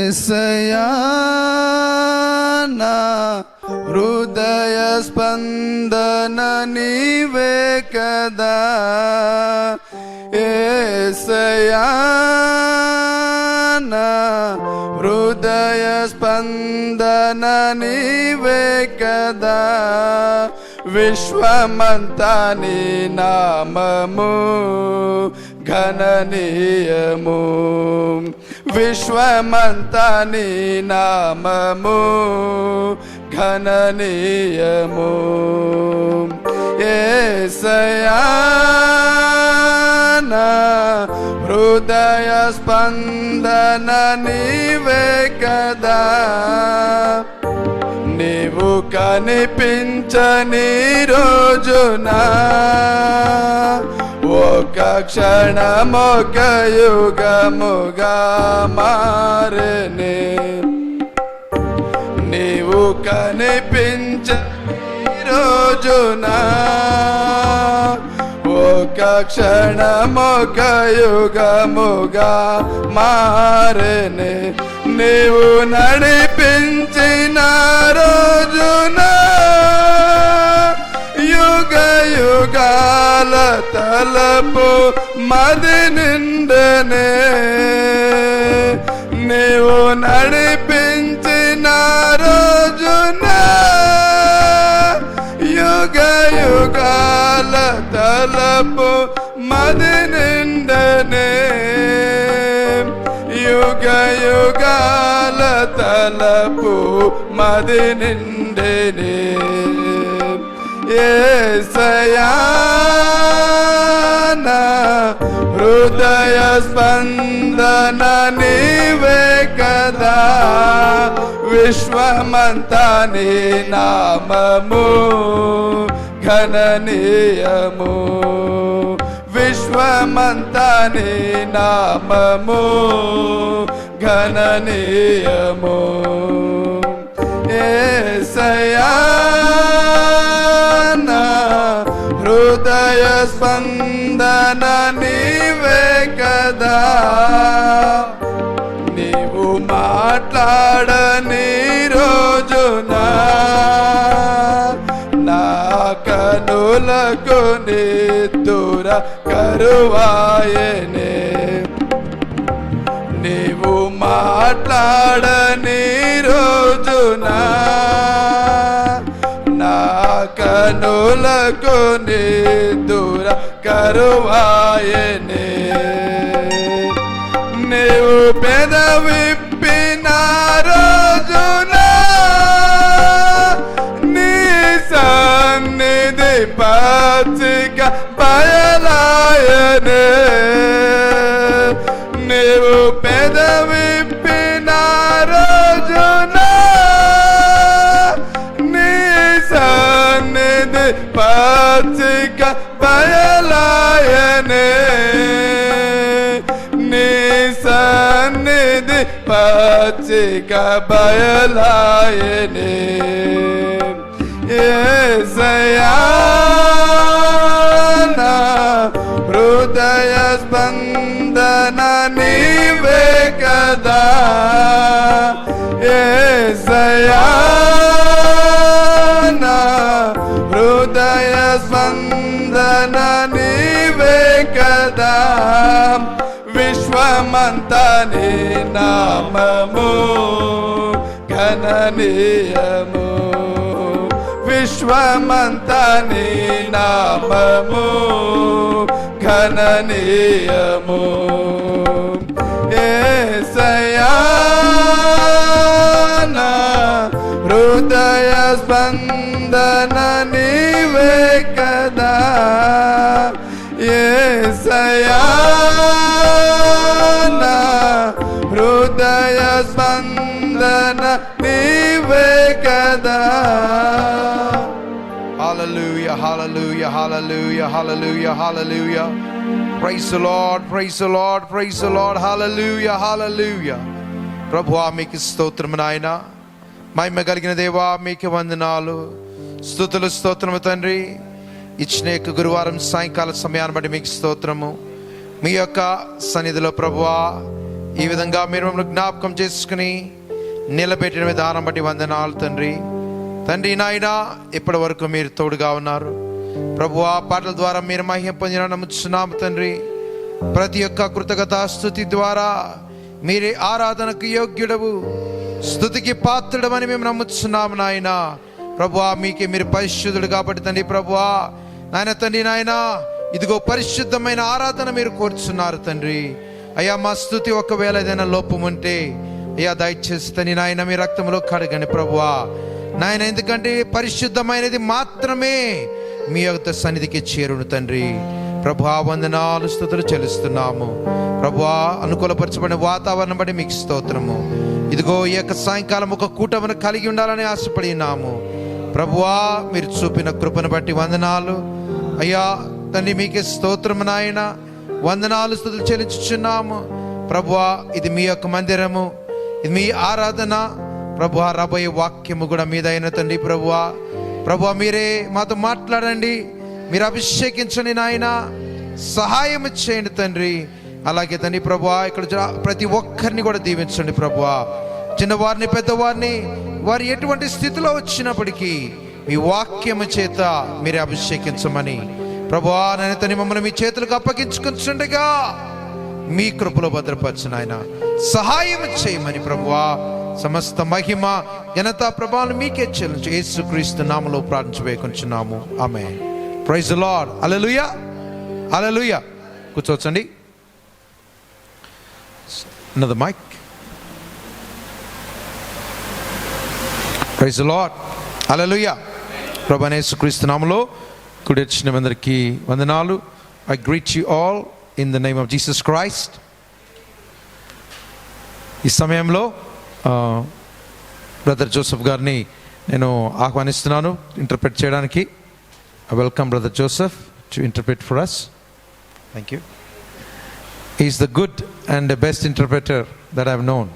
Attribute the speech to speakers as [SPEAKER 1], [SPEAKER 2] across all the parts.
[SPEAKER 1] యేసయ్యా నా హృదయ స్పందన నీవే కదా, యేసయ్యా నా హృదయ స్పందన నీవే కదా. విశ్వమంతా నీ నామము ఘననీయము, విశ్వమంతా నీ నామము ఘననీయము. యేసయ్యా నా హృదయ స్పందన నీవే కదా. నీవు కనిపించని రోజున ఒక క్షణమొక యుగముగా మారెనే. నీవు కనిపించని రోజున ఒక క్షణమొక యుగముగా మారెనే. నీవు నడిపించిన రోజున యుగ యుగాల తలపు మది నిండనే. నీవు నడిపించిన రోజున యుగ యుగాల తలపు మది నిండనే. యుగ యుగాల తలపు మది నిండనే. యేసయ్యా నా హృదయ స్పందన నీవే కదా. విశ్వమంతా నీ నామము ఘననీయము, విశ్వమంతా నీ నామము ఘననీయము. యేసయ్యా నా హృదయ స్పందన నీవే కదా. నీవు మాట్లాడని రోజున నా కనులకు నిద్దుర కరువాయనే. నీవు మాట్లాడని రోజున నా కనులకు నిద్దుర కరువాయనే. నీవు పెదవిప్పిన రోజున నీ సన్నిధి పచ్చిక బయలాయనే. నీవు పెదవిప్పిన రోజున నీ సన్నిధి పచ్చిక బయలాయనే. నీ సన్నిధి పచ్చిక బయలాయనే. యేసయ్యా నా హృదయ స్పందన నీవే కదా. యేసయ్యా నా హృదయ స్పందన నీవే కదా. విశ్వమంతా నీ నామము ఘననీయము, విశ్వమంతా నీ నామము ఘననీయము. యేసయ్యా నా హృదయ స్పందన నీవే కదా. యేసయ్యా నా హృదయ స్పందన నీవే కదా. Hallelujah, hallelujah, hallelujah, hallelujah, hallelujah. Praise the Lord, praise the Lord, praise the Lord. Hallelujah, hallelujah. ప్రభువా మీకు స్తోత్రము నాయన. మహిమ కలిగిన దేవా మీకు వందనాలు, స్తుతులు స్తోత్రము తండ్రి. ఇచ్చిన గురువారం సాయంకాల సమయాన్ని బట్టి మీకు స్తోత్రము. మీ యొక్క సన్నిధిలో ప్రభువా ఈ విధంగా మీరు మమ్మల్ని జ్ఞాపకం చేసుకుని నిలబెట్టిన విధానం బట్టి వందనాలు తండ్రి. తండ్రి నాయన, ఇప్పటి వరకు మీరు తోడుగా ఉన్నారు ప్రభువా. పాటల ద్వారా మీరు మహిమ పొందిన నమ్ముచున్నాము తండ్రి. ప్రతి ఒక్క కృతజ్ఞత స్తుతి ద్వారా మీరే ఆరాధనకు యోగ్యుడవు, స్తుతికి పాత్రుడమని మేము నమ్ముచున్నాము నాయన ప్రభువా. మీకే మీరు పరిశుద్ధుడు కాబట్టి తండ్రి ప్రభువా నాయన తండ్రి నాయన, ఇదిగో పరిశుద్ధమైన ఆరాధన మీరు కోరుచున్నారు తండ్రి. అయ్యా మా స్తుతి ఒకవేళ ఏదైనా లోపం ఉంటే అయ్యా దయచేసి తండ్రి నాయన మీ రక్తంలో కడగండి ప్రభువా నాయన. ఎందుకంటే పరిశుద్ధమైనది మాత్రమే మీ యొక్క సన్నిధికి చేరును తండ్రి ప్రభువా. వందనాలు స్తుతులు చెల్లిస్తున్నాము ప్రభువా. అనుకూలపరచబడిన వాతావరణం బట్టి మీకు స్తోత్రము. ఇదిగో ఈ యొక్క సాయంకాలం ఒక కూటమిని కలిగి ఉండాలని ఆశపడినాము ప్రభువా. మీరు చూపిన కృపను బట్టి వందనాలు అయ్యా తండ్రి. మీకే స్తోత్రము నాయన. వందనాలు స్తుతులు చెల్లించుచున్నాము ప్రభువా. ఇది మీ యొక్క మందిరము, ఇది మీ ఆరాధన ప్రభువా. రాబోయే వాక్యము కూడా మీదైన తండ్రి ప్రభువా. ప్రభువా మీరే మాతో మాట్లాడండి, మీరు అభిషేకించండి నాయన, సహాయం చేయండి తండ్రి. అలాగే తండ్రి ప్రభువా ఇక్కడ ప్రతి ఒక్కరిని కూడా దీవించండి ప్రభువా. చిన్నవారిని పెద్దవారిని వారు ఎటువంటి స్థితిలో వచ్చినప్పటికీ మీ వాక్యము చేత మీరే అభిషేకించమని ప్రభువా నేను తండ్రి మమ్మల్ని మీ చేతులకు అప్పగించుకుంటుండగా మీ కృపలో భద్రపరచు నాయన. సహాయం చేయమని ప్రభువా. సమస్త మహిమ ఘనత ప్రభావం మీకే చెల్లించు యేసుక్రీస్తు నామములో ప్రార్థించుచున్నాము. Amen. Praise the lord. Hallelujah, hallelujah. కూర్చోవచ్చండి. Another mic. Praise the lord. Hallelujah. ప్రభువైన యేసుక్రీస్తు నామములో కూడి వచ్చిన అందరికీ వందనాలు. I greet you all in the name of Jesus Christ. ఈ సమయంలో బ్రదర్ జోసెఫ్ గారిని నేను ఆహ్వానిస్తున్నాను ఇంటర్ప్రెట్ చేయడానికి. I welcome brother Joseph to interpret for us. Thank you. He is the good and the best interpreter that I have known.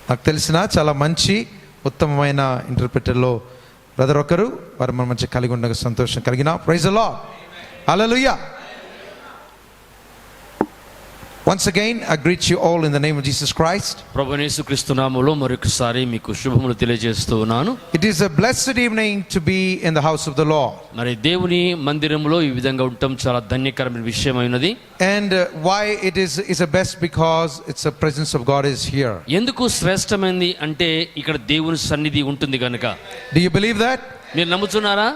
[SPEAKER 1] నాకు తెలిసిన చాలా మంచి ఉత్తమమైన ఇంటర్ప్రెటర్లో బ్రదర్ ఒకరు. వారు మన మంచి కలిగి ఉండగా సంతోషం కలిగిన. Praise the lord. Hallelujah. Once again I greet you all in the name of Jesus Christ.
[SPEAKER 2] ప్రభువైన యేసుక్రీస్తు నామములో మరొకసారి మీకు శుభములు తెలియజేస్తూ ఉన్నాను.
[SPEAKER 1] It is a blessed evening to be in the house of the Lord.
[SPEAKER 2] మరి దేవుని మందిరంలో ఈ విధంగా ఉండటం చాలా ధన్యకరమైన విషయమైనది.
[SPEAKER 1] And why it is a best? Because it's the presence of God is here.
[SPEAKER 2] ఎందుకు శ్రేష్టమైంది అంటే ఇక్కడ దేవుని సన్నిధి ఉంటుంది కనుక.
[SPEAKER 1] Do you believe that?
[SPEAKER 2] మీరు నమ్ముతున్నారా?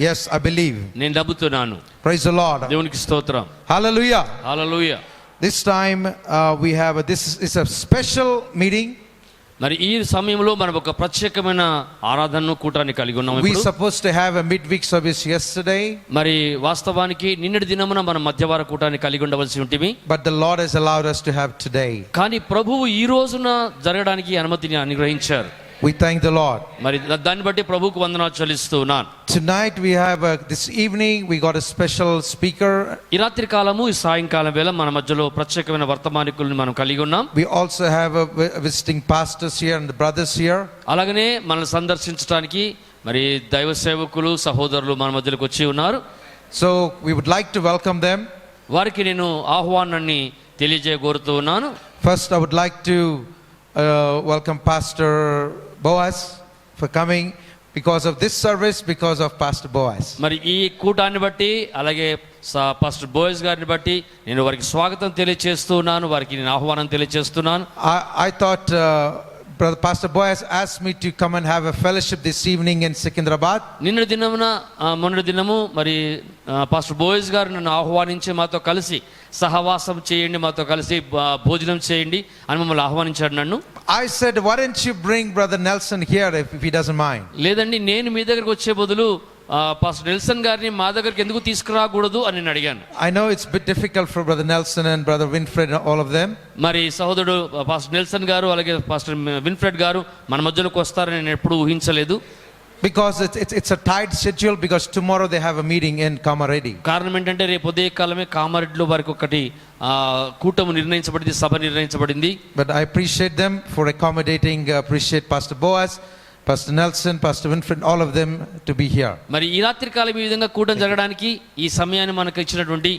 [SPEAKER 1] Yes, I believe.
[SPEAKER 2] నేను నమ్ముతున్నాను.
[SPEAKER 1] Praise the Lord.
[SPEAKER 2] దేవునికి స్తోత్రం.
[SPEAKER 1] Hallelujah.
[SPEAKER 2] Hallelujah.
[SPEAKER 1] This time we have this is a special meeting.
[SPEAKER 2] మరి ఈ సమయంలో మనం ఒక ప్రత్యేకమైన ఆరాధన కూటాన్ని కలిగి ఉన్నాము.
[SPEAKER 1] We supposed to have a midweek service yesterday.
[SPEAKER 2] మరి వాస్తవానికి నిన్నటి దినమున మనం మధ్యవార కూటాన్ని కలిగి ఉండవలసి ఉంటుంది.
[SPEAKER 1] But the Lord has allowed us to have today.
[SPEAKER 2] కానీ ప్రభువు ఈ రోజున జరగడానికి అనుమతిని అనుగ్రహించారు.
[SPEAKER 1] We thank the Lord.
[SPEAKER 2] మరి దాన్ని బట్టి ప్రభువుకు వందనాలు చెల్లిస్తున్నాను.
[SPEAKER 1] Tonight we have this evening we got a special speaker.
[SPEAKER 2] ఈ రాత్రి కాలము ఈ సాయంకాలం వేళ మన మధ్యలో ప్రత్యేకమైన వర్తమానికుల్ని మనం కలిగి ఉన్నాం.
[SPEAKER 1] We also have visiting pastors here and the brothers here.
[SPEAKER 2] అలాగనే మనల్ని సందర్శించడానికి మరి దైవ సేవకులు సహోదరులు మన మధ్యలోకి వచ్చి ఉన్నారు.
[SPEAKER 1] So we would like to welcome them.
[SPEAKER 2] వారికి నేను ఆహ్వానాన్ని తెలియజేయగోరుతూ ఉన్నాను.
[SPEAKER 1] First I would like to welcome Pastor Boaz for coming because of this service, because of Pastor Boaz.
[SPEAKER 2] మరి ఈ కూటాన్ని బట్టి అలాగే పాస్టర్ బోయస్ గారిని బట్టి నేను వారికి స్వాగతం తెలియజేస్తున్నాను, వారికి నేను ఆహ్వానం తెలియజేస్తున్నాను.
[SPEAKER 1] I thought Brother Pastor Boaz asked me to come and have a fellowship this evening in Secunderabad.
[SPEAKER 2] మొన్నటి దినము మరి పాస్టర్ బోయస్ గారు నన్ను ఆహ్వానించి మాతో కలిసి సహవాసం చేయండి, మాతో కలిసి భోజనం చేయండి అని మమ్మల్ని ఆహ్వానించాడు నన్ను.
[SPEAKER 1] I said, why don't you bring Brother Nelson here if he doesn't mind?
[SPEAKER 2] లేదండి, నేను మీ దగ్గరికి వచ్చే బదులు పాస్టర్ నెల్సన్ గారిని మా దగ్గరికి ఎందుకు తీసుకురాకూడదు అని నేను అడిగాను.
[SPEAKER 1] I know it's a bit difficult for Brother Nelson and Brother Winfred and all of them.
[SPEAKER 2] మరి సహోదరుడు పాస్టర్ నెల్సన్ గారు అలాగే పాస్టర్ విన్ఫ్రెడ్ గారు మన మధ్యలోకి వస్తారని నేను ఎప్పుడూ ఊహించలేదు.
[SPEAKER 1] Because it's a tight schedule, because tomorrow they have a meeting in Kamaredi.
[SPEAKER 2] కారణం ఏంటంటే రేపు ఉదయ కాలమే కామారెడ్డిలో వారికి ఒకటి కూటమి నిర్ణయించబడింది, సభ నిర్ణయించబడింది.
[SPEAKER 1] But I appreciate them for accommodating, appreciate Pastor Boaz. Pastor Nelson, Pastor Winfred, all of them to be here.
[SPEAKER 2] మరి ఈ రాత్రి కాలం ఈ విధంగా కూటం జరగడానికి ఈ సమయాన్ని మనకు ఇచ్చినటువంటి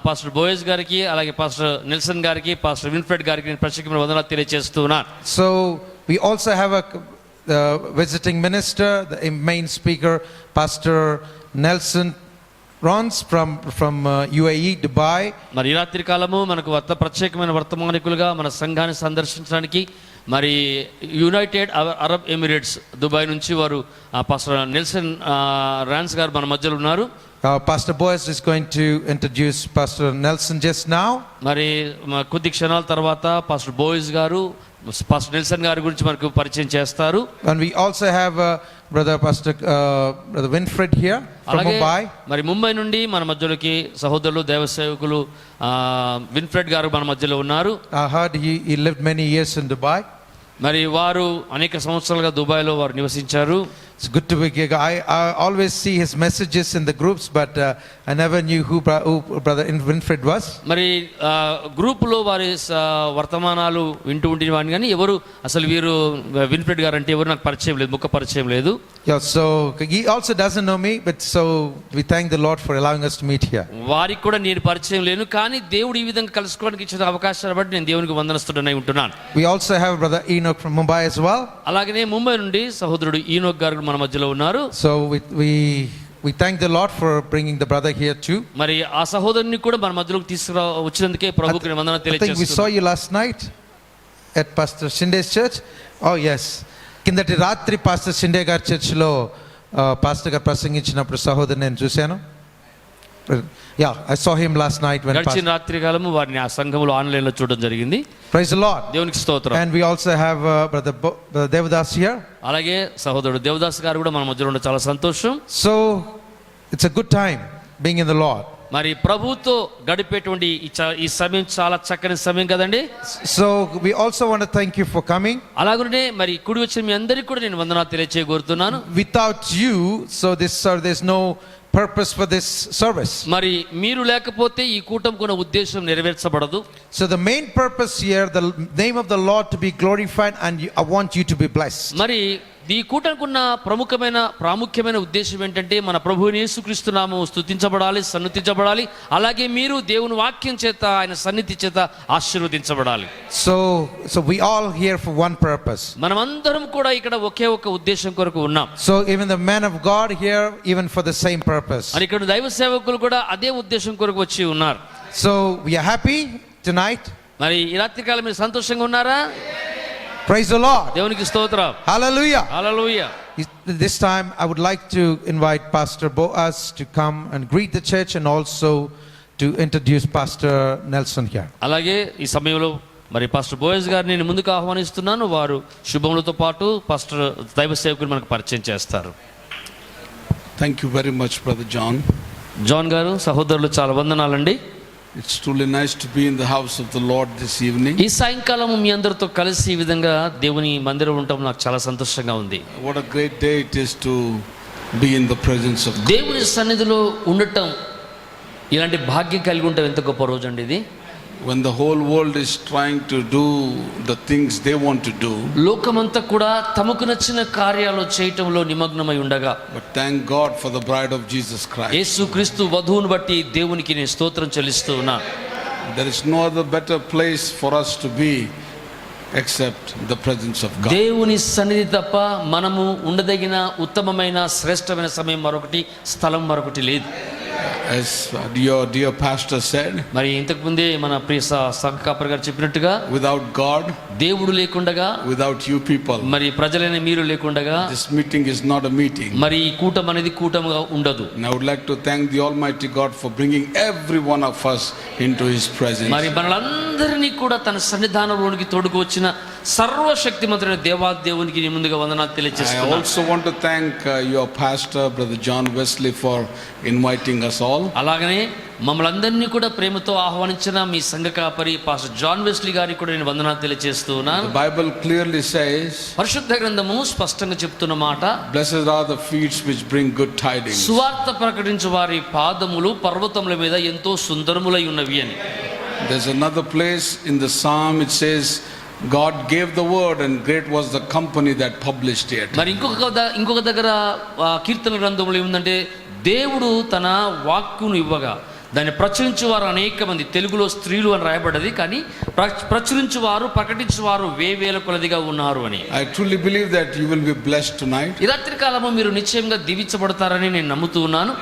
[SPEAKER 2] పాస్టర్ బోయస్ గారికి, అలాగే పాస్టర్ నెల్సన్ గారికి, పాస్టర్ విన్ఫ్రెడ్ గారికి నేను ప్రత్యేకమైన వందనాలు తెలియజేస్తున్నాను.
[SPEAKER 1] So we also have a visiting minister, the main speaker, Pastor Nelson Rons from UAE, Dubai.
[SPEAKER 2] మరి ఈ రాత్రి కాలము మనకు ప్రత్యేకమైన వర్తమానికులుగా మన సంఘాన్ని సందర్శించడానికి మరి యునైటెడ్ అరబ్ ఎమిరేట్స్ దుబాయ్ నుంచి వారు పాస్టర్ నెల్సన్ రాన్స్ గారు మన మధ్యలో ఉన్నారు.
[SPEAKER 1] Pastor Boaz is going to introduce Pastor Nelson just now.
[SPEAKER 2] మరి కొద్ది క్షణాల తర్వాత పాస్టర్ బోయిస్ గారు పాస్టర్ నెల్సన్ గారి గురించి మనకు పరిచయం చేస్తారు.
[SPEAKER 1] And we also have brother Winfred here from Mumbai.
[SPEAKER 2] మరి ముంబై నుండి మన మధ్యలోకి సహోదరులు దేవ సేవకులు విన్ఫ్రెడ్ గారు మన మధ్యలో ఉన్నారు.
[SPEAKER 1] I heard he lived many years in Dubai.
[SPEAKER 2] మరి వారు అనేక సంవత్సరాలుగా దుబాయ్లో వారు నివసించారు.
[SPEAKER 1] It's good to be here. I always see his messages in the groups, but I never knew who brother Winfred was.
[SPEAKER 2] మరి గ్రూపులో వారి వర్తమానాలు వింటూ ఉండేవాడిని, కానీ ఎవరు అసలు వీరు విన్ఫ్రెడ్ గారు అంటే ఎవరు నాకు పరిచయం లేదు, ముఖ పరిచయం లేదు.
[SPEAKER 1] Yeah, so he also doesn't know me, but so we thank the Lord for allowing us to meet here.
[SPEAKER 2] వారికి కూడా నేను పరిచయం లేను, కానీ దేవుడు ఈ విధంగా కలుసుకోవడానికి ఇచ్చిన అవకాశాన్ని బట్టి నేను దేవునికి వందనస్తుడనై ఉంటున్నాను.
[SPEAKER 1] We also have brother Enoch from Mumbai as well.
[SPEAKER 2] అలాగనే ముంబై నుండి సహోదరుడు ఈనోక్ గారు మన మధ్యలో ఉన్నారు.
[SPEAKER 1] So we thank the Lord for bringing the brother here too.
[SPEAKER 2] మరి ఆ సహోదరుని కూడా మన మధ్యలోకి తీసుకురా వచ్చినందుకే ప్రభువుకి వందనాలు తెలియజేస్తున్నాను.
[SPEAKER 1] I think we saw you last night at Pastor Shinde's church. Oh yes. కిందటి రాత్రి పాస్టర్ షిండే గారి చర్చిలో పాస్టర్ గారు ప్రసంగించినప్పుడు సహోదరుని నేను చూశాను. Yeah, I saw him last night when
[SPEAKER 2] గడిచిన రాత్రి కాలము వారిని ఆ సంఘములో ఆన్లైన్ లో చూడడం జరిగింది.
[SPEAKER 1] Praise the Lord.
[SPEAKER 2] దేవునికి స్తోత్రం.
[SPEAKER 1] And we also have brother Devadas here.
[SPEAKER 2] అలాగే సహోదరుడు దేవదాస్ గారు కూడా మన మధ్యలో ఉండడం చాలా సంతోషం.
[SPEAKER 1] So it's a good time being in the Lord.
[SPEAKER 2] మరి ప్రభువుతో గడిపేటువంటి ఈ సమయం చాలా చక్కని సమయం కదండి.
[SPEAKER 1] So we also want to thank you for coming.
[SPEAKER 2] అలాగనే మరి కుడి వచ్చిన మీ అందరికీ కూడా నేను వందనాలు తెలియజేయగోరుతున్నాను.
[SPEAKER 1] Without you, so there's no purpose for this service.
[SPEAKER 2] మరి మీరు లేకపోతే ఈ కూటమికున్న ఉద్దేశం నెరవేర్చబడదు.
[SPEAKER 1] So the main purpose here, the name of the Lord to be glorified, and I want you to be blessed.
[SPEAKER 2] మరి ఈ కూటమికున్న ప్రాముఖ్యమైన ఉద్దేశం ఏంటంటే మన ప్రభువుని యేసుక్రీస్తు నామము స్తుతించబడాలి, సన్నుతించబడాలి. అలాగే మీరు దేవుని వాక్యం చేత ఆయన సన్నిధి చేత ఆశీర్వదించబడాలి.
[SPEAKER 1] So we all here for one purpose.
[SPEAKER 2] మనమందరం కూడా ఇక్కడ ఒకే ఒక ఉద్దేశం కొరకు ఉన్నాం.
[SPEAKER 1] So even the man of God here, even for the same purpose.
[SPEAKER 2] మరి ఇక్కడ దైవ సేవకులు కూడా అదే ఉద్దేశం కొరకు వచ్చి ఉన్నారు.
[SPEAKER 1] So we are happy tonight.
[SPEAKER 2] మరి ఈ రాత్రి కాలం మీరు సంతోషంగా ఉన్నారా?
[SPEAKER 1] Praise the Lord.
[SPEAKER 2] దేవునికి స్తోత్రం.
[SPEAKER 1] Hallelujah.
[SPEAKER 2] Hallelujah.
[SPEAKER 1] This time I would like to invite Pastor Boaz to come and greet the church, and also to introduce Pastor Nelson here.
[SPEAKER 2] అలాగే ఈ సమయంలో మరి పాస్టర్ బోయస్ గారిని నేను ముందుకు ఆహ్వానిస్తున్నాను. వారు శుభములతో పాటు పాస్టర్ దైవ సేవకులు మనకు పరిచయం చేస్తారు.
[SPEAKER 3] Thank you very much, Brother John.
[SPEAKER 2] John గారు, సహోదరులు చాలా వందనాలండి.
[SPEAKER 3] It's truly nice to be in the house of the Lord this evening.
[SPEAKER 2] ఈ సాయంకాలం మీ అందరితో కలిసి ఈ విధంగా దేవుని మందిరం ఉండటం నాకు చాలా సంతోషంగా ఉంది.
[SPEAKER 3] What a great day it is to be in the presence of God.
[SPEAKER 2] దేవుని సన్నిధిలో ఉండటం, ఇలాంటి భాగ్యం కలిగి ఉండటం ఎంత గొప్ప రోజు అండి ఇది.
[SPEAKER 3] When the whole world is trying to do the things they want to do,
[SPEAKER 2] లోకమంతా కూడా తమకు నచ్చిన కార్యాలు చేయటంలో నిమగ్నమై ఉండగా,
[SPEAKER 3] but thank God for the bride of Jesus Christ.
[SPEAKER 2] యేసుక్రీస్తు వధువును బట్టి దేవునికి నేను స్తోత్రం చెల్లిస్తూ ఉన్నాను.
[SPEAKER 3] There is no other better place for us to be except the presence of God.
[SPEAKER 2] దేవుని సన్నిధి తప్ప మనము ఉండదగిన ఉత్తమమైన శ్రేష్టమైన సమయం మరొకటి, స్థలం మరొకటి లేదు.
[SPEAKER 3] As your dear pastor said,
[SPEAKER 2] మరి ఇంతకు ముందే మన ప్రియ సంఘ కాపరి గారు చెప్పినట్టుగా,
[SPEAKER 3] without God,
[SPEAKER 2] దేవుడు లేకుండగా,
[SPEAKER 3] without you people,
[SPEAKER 2] మరి ప్రజలైన మీరు లేకుండగా
[SPEAKER 3] this meeting is not a meeting.
[SPEAKER 2] మరి ఈ కూటం అనేది కూటముగా ఉండదు.
[SPEAKER 3] And I would like to thank the Almighty God for bringing every one of us into His presence.
[SPEAKER 2] మరి మనలందరినీ కూడా తన సన్నిధానంలోనికి తోడుకు వచ్చిన సర్వశక్తిమంతుడైన దేవాదేవునికి ముందుగా వందనాలు
[SPEAKER 3] I
[SPEAKER 2] తెలియజేస్తున్నాను.
[SPEAKER 3] also want to thank your pastor, Brother John Wesley, for inviting us all.
[SPEAKER 2] అలాగనే మమ్మల్ని అందరినీ కూడా ప్రేమతో ఆహ్వానించిన మీ సంఘ కాపరి పాస్టర్ జాన్ వెస్లీ గారికి కూడా నేను వందనాలు తెలియజేస్తున్నాను.
[SPEAKER 3] The Bible clearly says,
[SPEAKER 2] పరిశుద్ధ గ్రంథము స్పష్టంగా చెప్తున్న మాట,
[SPEAKER 3] blessed are the feet which bring good tidings.
[SPEAKER 2] సువార్త ప్రకటించు వారి పాదములు పర్వతముల మీద ఎంతో సుందరములై ఉన్నవి అని.
[SPEAKER 3] There's another place in the psalm, it says, God gave the word and great was the company that published it.
[SPEAKER 2] మరి ఇంకొక దగ్గర కీర్తన గ్రంథంలో ఏముందంటే దేవుడు తన వాక్కును ఇవ్వగా దాన్ని ప్రచురించువారు అనేక మంది, తెలుగులో స్త్రీలు అని రాయబడ్డది, కానీ ప్రచురించువారు ప్రకటించువారు వేవేల కొలదిగా ఉన్నారు అని.
[SPEAKER 3] I truly believe that you will be blessed tonight.
[SPEAKER 2] ఈ రాత్రి కాలము మీరు నిశ్చయంగా దీవించబడతారని నేను నమ్ముతూ ఉన్నాను.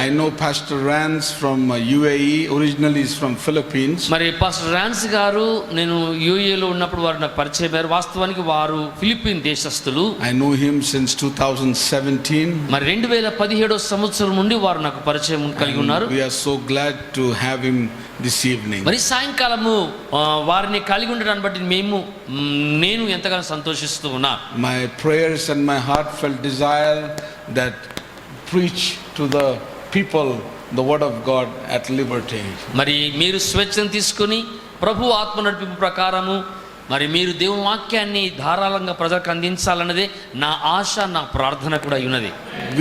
[SPEAKER 3] I know Pastor Rans from UAE, originally is from Philippines.
[SPEAKER 2] మరి పాస్టర్ ర్యాన్స్ గారు నేను యూఏలో ఉన్నప్పుడు వారు నాకు పరిచయం అయ్యారు. వాస్తవానికి వారు Philippine దేశస్థులు.
[SPEAKER 3] I know him since 2017.
[SPEAKER 2] మరి 2017 సంవత్సరం నుండి వారు నాకు పరిచయం కలిగి ఉన్నారు.
[SPEAKER 3] We are so glad to have him this evening.
[SPEAKER 2] మరి సాయంకాలము వారిని కలిగి ఉండడాన్ని బట్టి నేను ఎంతగానో సంతోషిస్తూ ఉన్నా.
[SPEAKER 3] My prayers and my heartfelt desire that preach to the people the word of God at liberty.
[SPEAKER 2] మరి మీరు స్వేచ్ఛను తీసుకొని ప్రభు ఆత్మ నడిపింపు ప్రకారము మరి మీరు దేవుని వాక్యాన్ని ధారాళంగా ప్రజలకు అందించాలన్నదే నా ఆశ, నా ప్రార్థన కూడా ఉన్నది.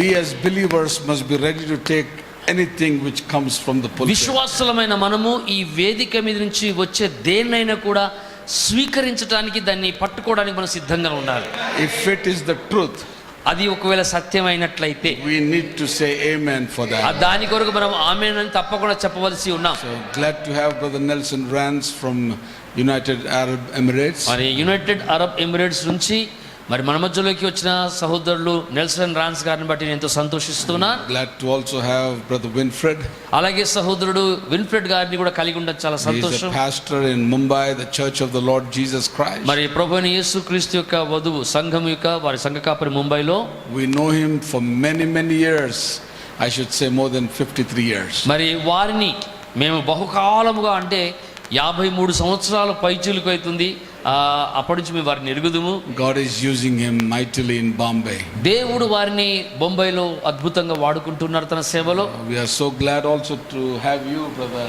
[SPEAKER 3] We as believers must be ready to take anything which comes from the pulpit.
[SPEAKER 2] విశ్వాసులమైన మనము ఈ వేదిక మీద నుంచి వచ్చే దేన్నైనా కూడా స్వీకరించడానికి, దాన్ని పట్టుకోవడానికి మనం సిద్ధంగా ఉండాలి.
[SPEAKER 3] If it is the truth,
[SPEAKER 2] అది ఒకవేళ సత్యమైనట్లయితే
[SPEAKER 3] we need to say amen for that.
[SPEAKER 2] దాని కొరకు మనం ఆమేన్ అని తప్పకుండా చెప్పవలసి ఉన్నాం.
[SPEAKER 3] So glad to have Brother Nelson Rans from United Arab Emirates.
[SPEAKER 2] మరి యునైటెడ్ అరబ్ ఎమిరేట్స్ నుంచి మరి మన మధ్యలోకి వచ్చిన సహోదరులు నెల్సన్ రాన్స్ గారిని బట్టి నేను ఎంతో సంతోషిస్తున్నా.
[SPEAKER 3] Glad to also have Brother Winfred.
[SPEAKER 2] అలాగే సహోదరుడు విన్ఫ్రెడ్ గారిని కూడా కలిగి ఉండడం చాలా
[SPEAKER 3] He is
[SPEAKER 2] సంతోషం.
[SPEAKER 3] a pastor in Mumbai, the Church of the Lord Jesus Christ.
[SPEAKER 2] మరి ప్రభువైన యేసుక్రీస్తు యొక్క వధువు సంఘం యొక్క వారి సంఘ కాపరి ముంబైలో.
[SPEAKER 3] We know him for many years. I should say more than 53 years.
[SPEAKER 2] మరి వారిని మేము బహుకాలముగా అంటే 53 సంవత్సరాల పైచిలుకు అవుతుంది. అప్పటి నుంచి మేము వారిని ఎరుగుదుము.
[SPEAKER 3] God is using him mightily in Bombay.
[SPEAKER 2] దేవుడు వారిని బొంబాయిలో అద్భుతంగా వాడుకుంటున్నారు తన సేవలో.
[SPEAKER 3] We are so glad also to have you, Brother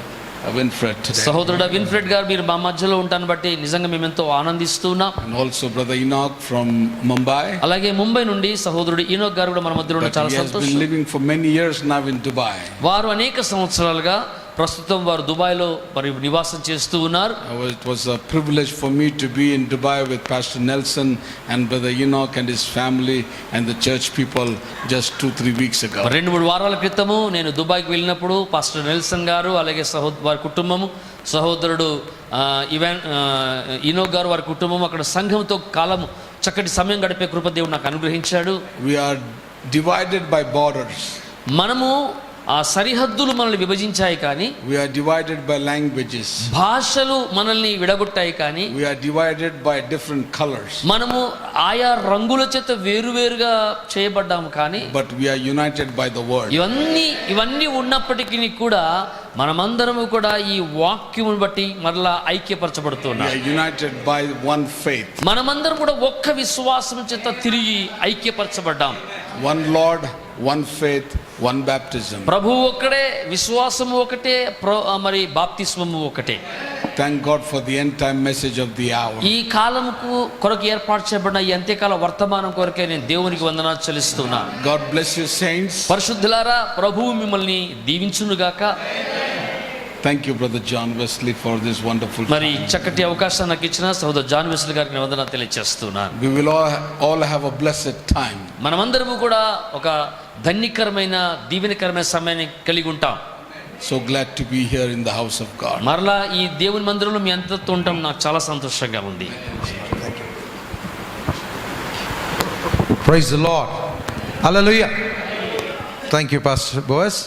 [SPEAKER 3] Winfred, today.
[SPEAKER 2] సహోదరుడు విన్ఫ్రెడ్ గారు మీరు మా మధ్యలో ఉంటాను బట్టి నిజంగా మేము ఎంతో ఆనందిస్తున్నాం.
[SPEAKER 3] And also Brother Enoch from Mumbai.
[SPEAKER 2] అలాగే ముంబై నుండి సహోదరుడు ఈనోక్ గారు కూడా మన మధ్యలో ఉండడం చాలా
[SPEAKER 3] He has been
[SPEAKER 2] సంతోషం.
[SPEAKER 3] living for many years now in Dubai.
[SPEAKER 2] వారు అనేక సంవత్సరాలుగా ప్రస్తుతం వారు దుబాయ్లో మరి నివాసం చేస్తూ ఉన్నారు.
[SPEAKER 3] It was a privilege for me to be in Dubai with Pastor Nelson and Brother Enoch and his family and the church people just 2-3 weeks ago.
[SPEAKER 2] 2-3 వారాల క్రితము నేను దుబాయ్కి వెళ్ళినప్పుడు పాస్టర్ నెల్సన్ గారు అలాగే వారి కుటుంబము, సహోదరుడు ఈనోక్ గారు వారి కుటుంబం అక్కడ సంఘంతో కాలం చక్కటి సమయం గడిపే కృప దేవుడు నాకు అనుగ్రహించాడు.
[SPEAKER 3] We are divided by borders.
[SPEAKER 2] మనము ఆ సరిహద్దులు మనల్ని విభజించాయి కానీ,
[SPEAKER 3] We are divided by languages.
[SPEAKER 2] భాషలు మనల్ని విడగొట్టాయి కానీ,
[SPEAKER 3] We are divided by different colors.
[SPEAKER 2] మనము ఆయా రంగుల చేత వేరువేరుగా చేయబడ్డాము కానీ,
[SPEAKER 3] But we are united by the word.
[SPEAKER 2] ఇవన్నీ ఉన్నప్పటికీ కూడా మనమందరము కూడా ఈ వాక్యమును బట్టి మరలా
[SPEAKER 3] We
[SPEAKER 2] ఐక్యపరచబడుతున్నాం.
[SPEAKER 3] are united by one faith.
[SPEAKER 2] మనమందరం కూడా ఒక్క విశ్వాసం చేత తిరిగి ఐక్యపరచబడ్డాం.
[SPEAKER 3] One Lord, one faith, one baptism.
[SPEAKER 2] ప్రభువు ఒక్కడే, విశ్వాసము ఒకటే, మరి బాప్తిస్మము ఒకటే.
[SPEAKER 3] Thank God for the end time message of the hour.
[SPEAKER 2] ఈ కాలముకు కొరకు ఏర్పాటు చేయబడిన ఈ అంత్యకాల వర్తమానం కొరకే నేను దేవునికి వందనాలు చెల్లిస్తున్నా.
[SPEAKER 3] God bless you, saints.
[SPEAKER 2] పరిశుద్ధులారా, ప్రభువు మిమ్మల్ని దీవించునుగాక.
[SPEAKER 3] Thank you, Brother John Wesley, for this wonderful
[SPEAKER 2] మరి
[SPEAKER 3] time.
[SPEAKER 2] చక్కటి అవకాశం నాకు ఇచ్చిన సహోదరు జాన్ వెస్లీ గారికి వందనాలు తెలియజేస్తున్నాను.
[SPEAKER 3] We will all have a blessed time.
[SPEAKER 2] మనమందరము కూడా ఒక ధన్యకరమైన దీవెనకరమైన సమయాన్ని కలిగి ఉంటాం.
[SPEAKER 3] So glad to be here in the house of God.
[SPEAKER 2] మరలా ఈ దేవుని మందిరంలో మీ అంతతో ఉండటం నాకు చాలా సంతోషంగా ఉంది.
[SPEAKER 1] Praise the Lord. Hallelujah. Thank you, Pastor Boaz.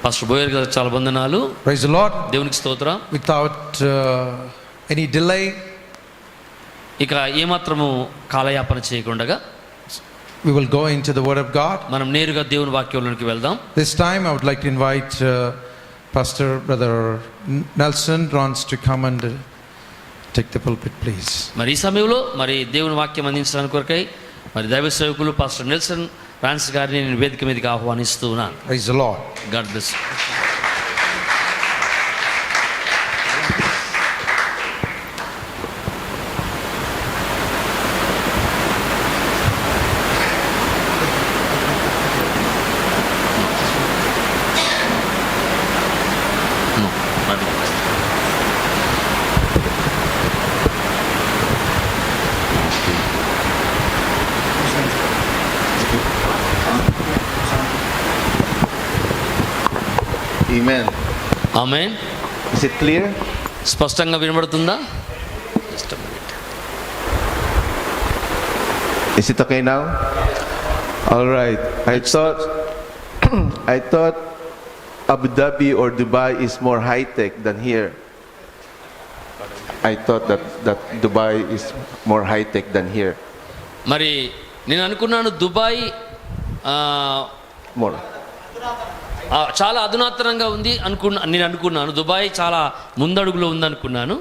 [SPEAKER 2] Pastor Boer గారు చాలా వందనాలు.
[SPEAKER 1] Praise the Lord.
[SPEAKER 2] దేవునికి స్తోత్రం.
[SPEAKER 1] Without any delay,
[SPEAKER 2] ఇక ఏమాత్రము కాలయాపన చేయకుండా
[SPEAKER 1] we will go into the Word of God.
[SPEAKER 2] మనం నేరుగా దేవుని వాక్యంలోకి వెళ్దాం.
[SPEAKER 1] This time I would like to invite Pastor Brother Nelson Rans to come and take the pulpit, please.
[SPEAKER 2] మరి ఈ సమయంలో మరి దేవుని వాక్యం అందించడానికి కొరకై మరి దైవ సేవకులు పాస్టర్ నెల్సన్ రాన్స్ గారిని నేను వేదిక మీదకి ఆహ్వానిస్తూ ఉన్నాను.
[SPEAKER 1] Praise the Lord.
[SPEAKER 2] God bless.
[SPEAKER 4] Amen.
[SPEAKER 2] Amen.
[SPEAKER 4] Is it clear?
[SPEAKER 2] స్పష్టంగా వినబడుతుందా?
[SPEAKER 4] Is it okay now? All right. I thought Abu Dhabi or Dubai is more high tech than here. I thought that Dubai is more high tech than here.
[SPEAKER 2] మరి నేను అనుకున్నాను Dubai
[SPEAKER 4] More.
[SPEAKER 2] చాలా అధునాతనంగా ఉంది నేను అనుకున్నాను. Dubai చాలా ముందడుగులో ఉంది అనుకున్నాను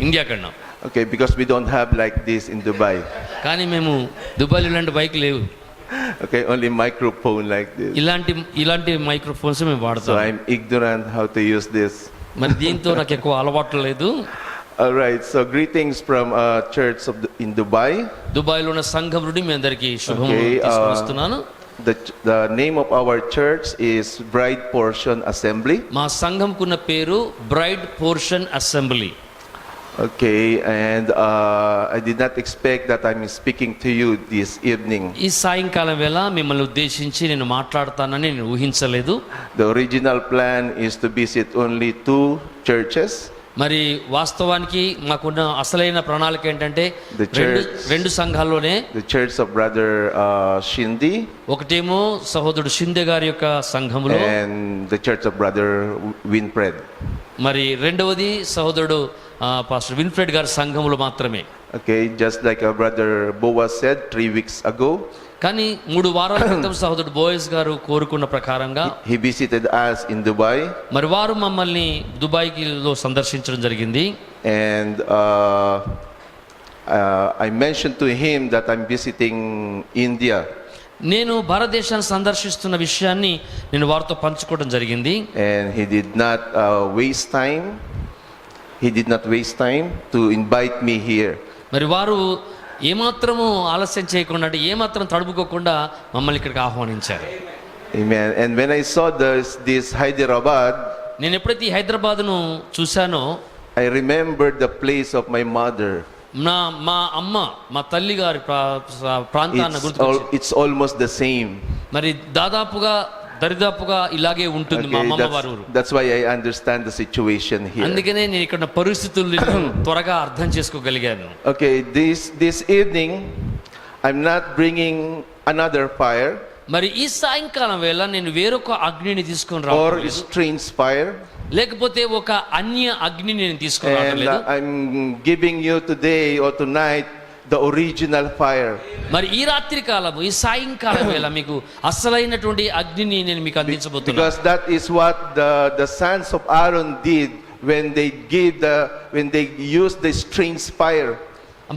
[SPEAKER 2] ఇండియా కన్నా.
[SPEAKER 4] Okay, because we don't have like this in Dubai.
[SPEAKER 2] కానీ మేము దుబాయ్లో ఇలాంటి బైక్ లేవు.
[SPEAKER 4] Okay, only microphone like this.
[SPEAKER 2] ఇలాంటి మైక్రోఫోన్స్ మేము
[SPEAKER 4] So
[SPEAKER 2] వాడతాం.
[SPEAKER 4] I'm ignorant how to use this.
[SPEAKER 2] మరి దీంతో నాకు ఎక్కువ అలవాటు లేదు.
[SPEAKER 4] All right. So greetings from church in Dubai.
[SPEAKER 2] దుబాయ్లో ఉన్న సంఘం నుండి మీ అందరికీ శుభం తీసుకొస్తున్నాను.
[SPEAKER 4] The name of our church is Bride Portion Assembly.
[SPEAKER 2] మా సంఘంకున్న పేరు braid portion assembly.
[SPEAKER 4] Okay, and I did not expect that I'm speaking to you this evening.
[SPEAKER 2] ఈ సాయంకాలం వేళ మిమ్మల్ని ఉద్దేశించి నేను మాట్లాడతానని నేను ఊహించలేదు.
[SPEAKER 4] The original plan is to visit only 2 churches.
[SPEAKER 2] మరి వాస్తవానికి మాకున్న అసలైన ప్రణాళిక ఏంటంటే రెండు సంఘాల్లోనే
[SPEAKER 4] The church of brother Shindi
[SPEAKER 2] ఒకటేమో సహోదరుడు షిందే గారి యొక్క సంఘములో
[SPEAKER 4] and the church of brother Winfred.
[SPEAKER 2] మరి రెండవది సహోదరుడు పాస్టర్ విన్ఫ్రెడ్ గారి సంఘములో మాత్రమే.
[SPEAKER 4] Okay, just like our brother Boaz said 3 weeks ago.
[SPEAKER 2] కానీ 3 వారాల క్రితం సహోదరుడు బోయస్ గారు కోరుకున్న ప్రకారంగా
[SPEAKER 4] He visited us in Dubai.
[SPEAKER 2] మరి వారు మమ్మల్ని దుబాయ్లో సందర్శించడం జరిగింది.
[SPEAKER 4] And I mentioned to him that I'm visiting India.
[SPEAKER 2] నేను భారతదేశాన్ని సందర్శిస్తున్న విషయాన్ని నేను వారితో పంచుకోవడం జరిగింది.
[SPEAKER 4] And he did not waste time. He did not waste time to invite me here.
[SPEAKER 2] మరి వారు ఏమాత్రము ఆలస్యం చేయకుండా అంటే ఏమాత్రం తడుపుకోకుండా మమ్మల్ని ఇక్కడికి ఆహ్వానించారు.
[SPEAKER 4] Amen. And when I saw this Hyderabad,
[SPEAKER 2] నేను ఎప్పుడైతే ఈ హైదరాబాద్ను చూశానో
[SPEAKER 4] I remembered the place of my mother.
[SPEAKER 2] మా అమ్మ మా తల్లి గారి ప్రాంతాన్ని గుర్తుకొచ్చింది.
[SPEAKER 4] It's almost the same.
[SPEAKER 2] మరి దరిదాపుగా ఇలాగే ఉంటుంది మా అమ్మమ్మ వారి ఊరు.
[SPEAKER 4] That's why I understand the situation here.
[SPEAKER 2] అందుకనే నేను ఇక్కడ పరిస్థితుల్ని త్వరగా అర్థం చేసుకోగలిగాను.
[SPEAKER 4] Okay, this evening I'm not bringing another fire
[SPEAKER 2] మరి ఈ సాయంకాలం వేళ నేను వేరొక అగ్నిని తీసుకొని
[SPEAKER 4] or
[SPEAKER 2] రావట్లేదు,
[SPEAKER 4] strange fire.
[SPEAKER 2] లేకపోతే ఒక అన్య అగ్నిని నేను తీసుకొని
[SPEAKER 4] And
[SPEAKER 2] రావట్లేదు.
[SPEAKER 4] I'm giving you today or tonight the original fire.
[SPEAKER 2] మరి ఈ రాత్రి కాలము ఈ సాయంకాలం వేళ మీకు అసలైనటువంటి అగ్నిని నేను మీకు అందించబోతున్నాను.
[SPEAKER 4] Because that is what the sons of Aaron did when they used the strange fire.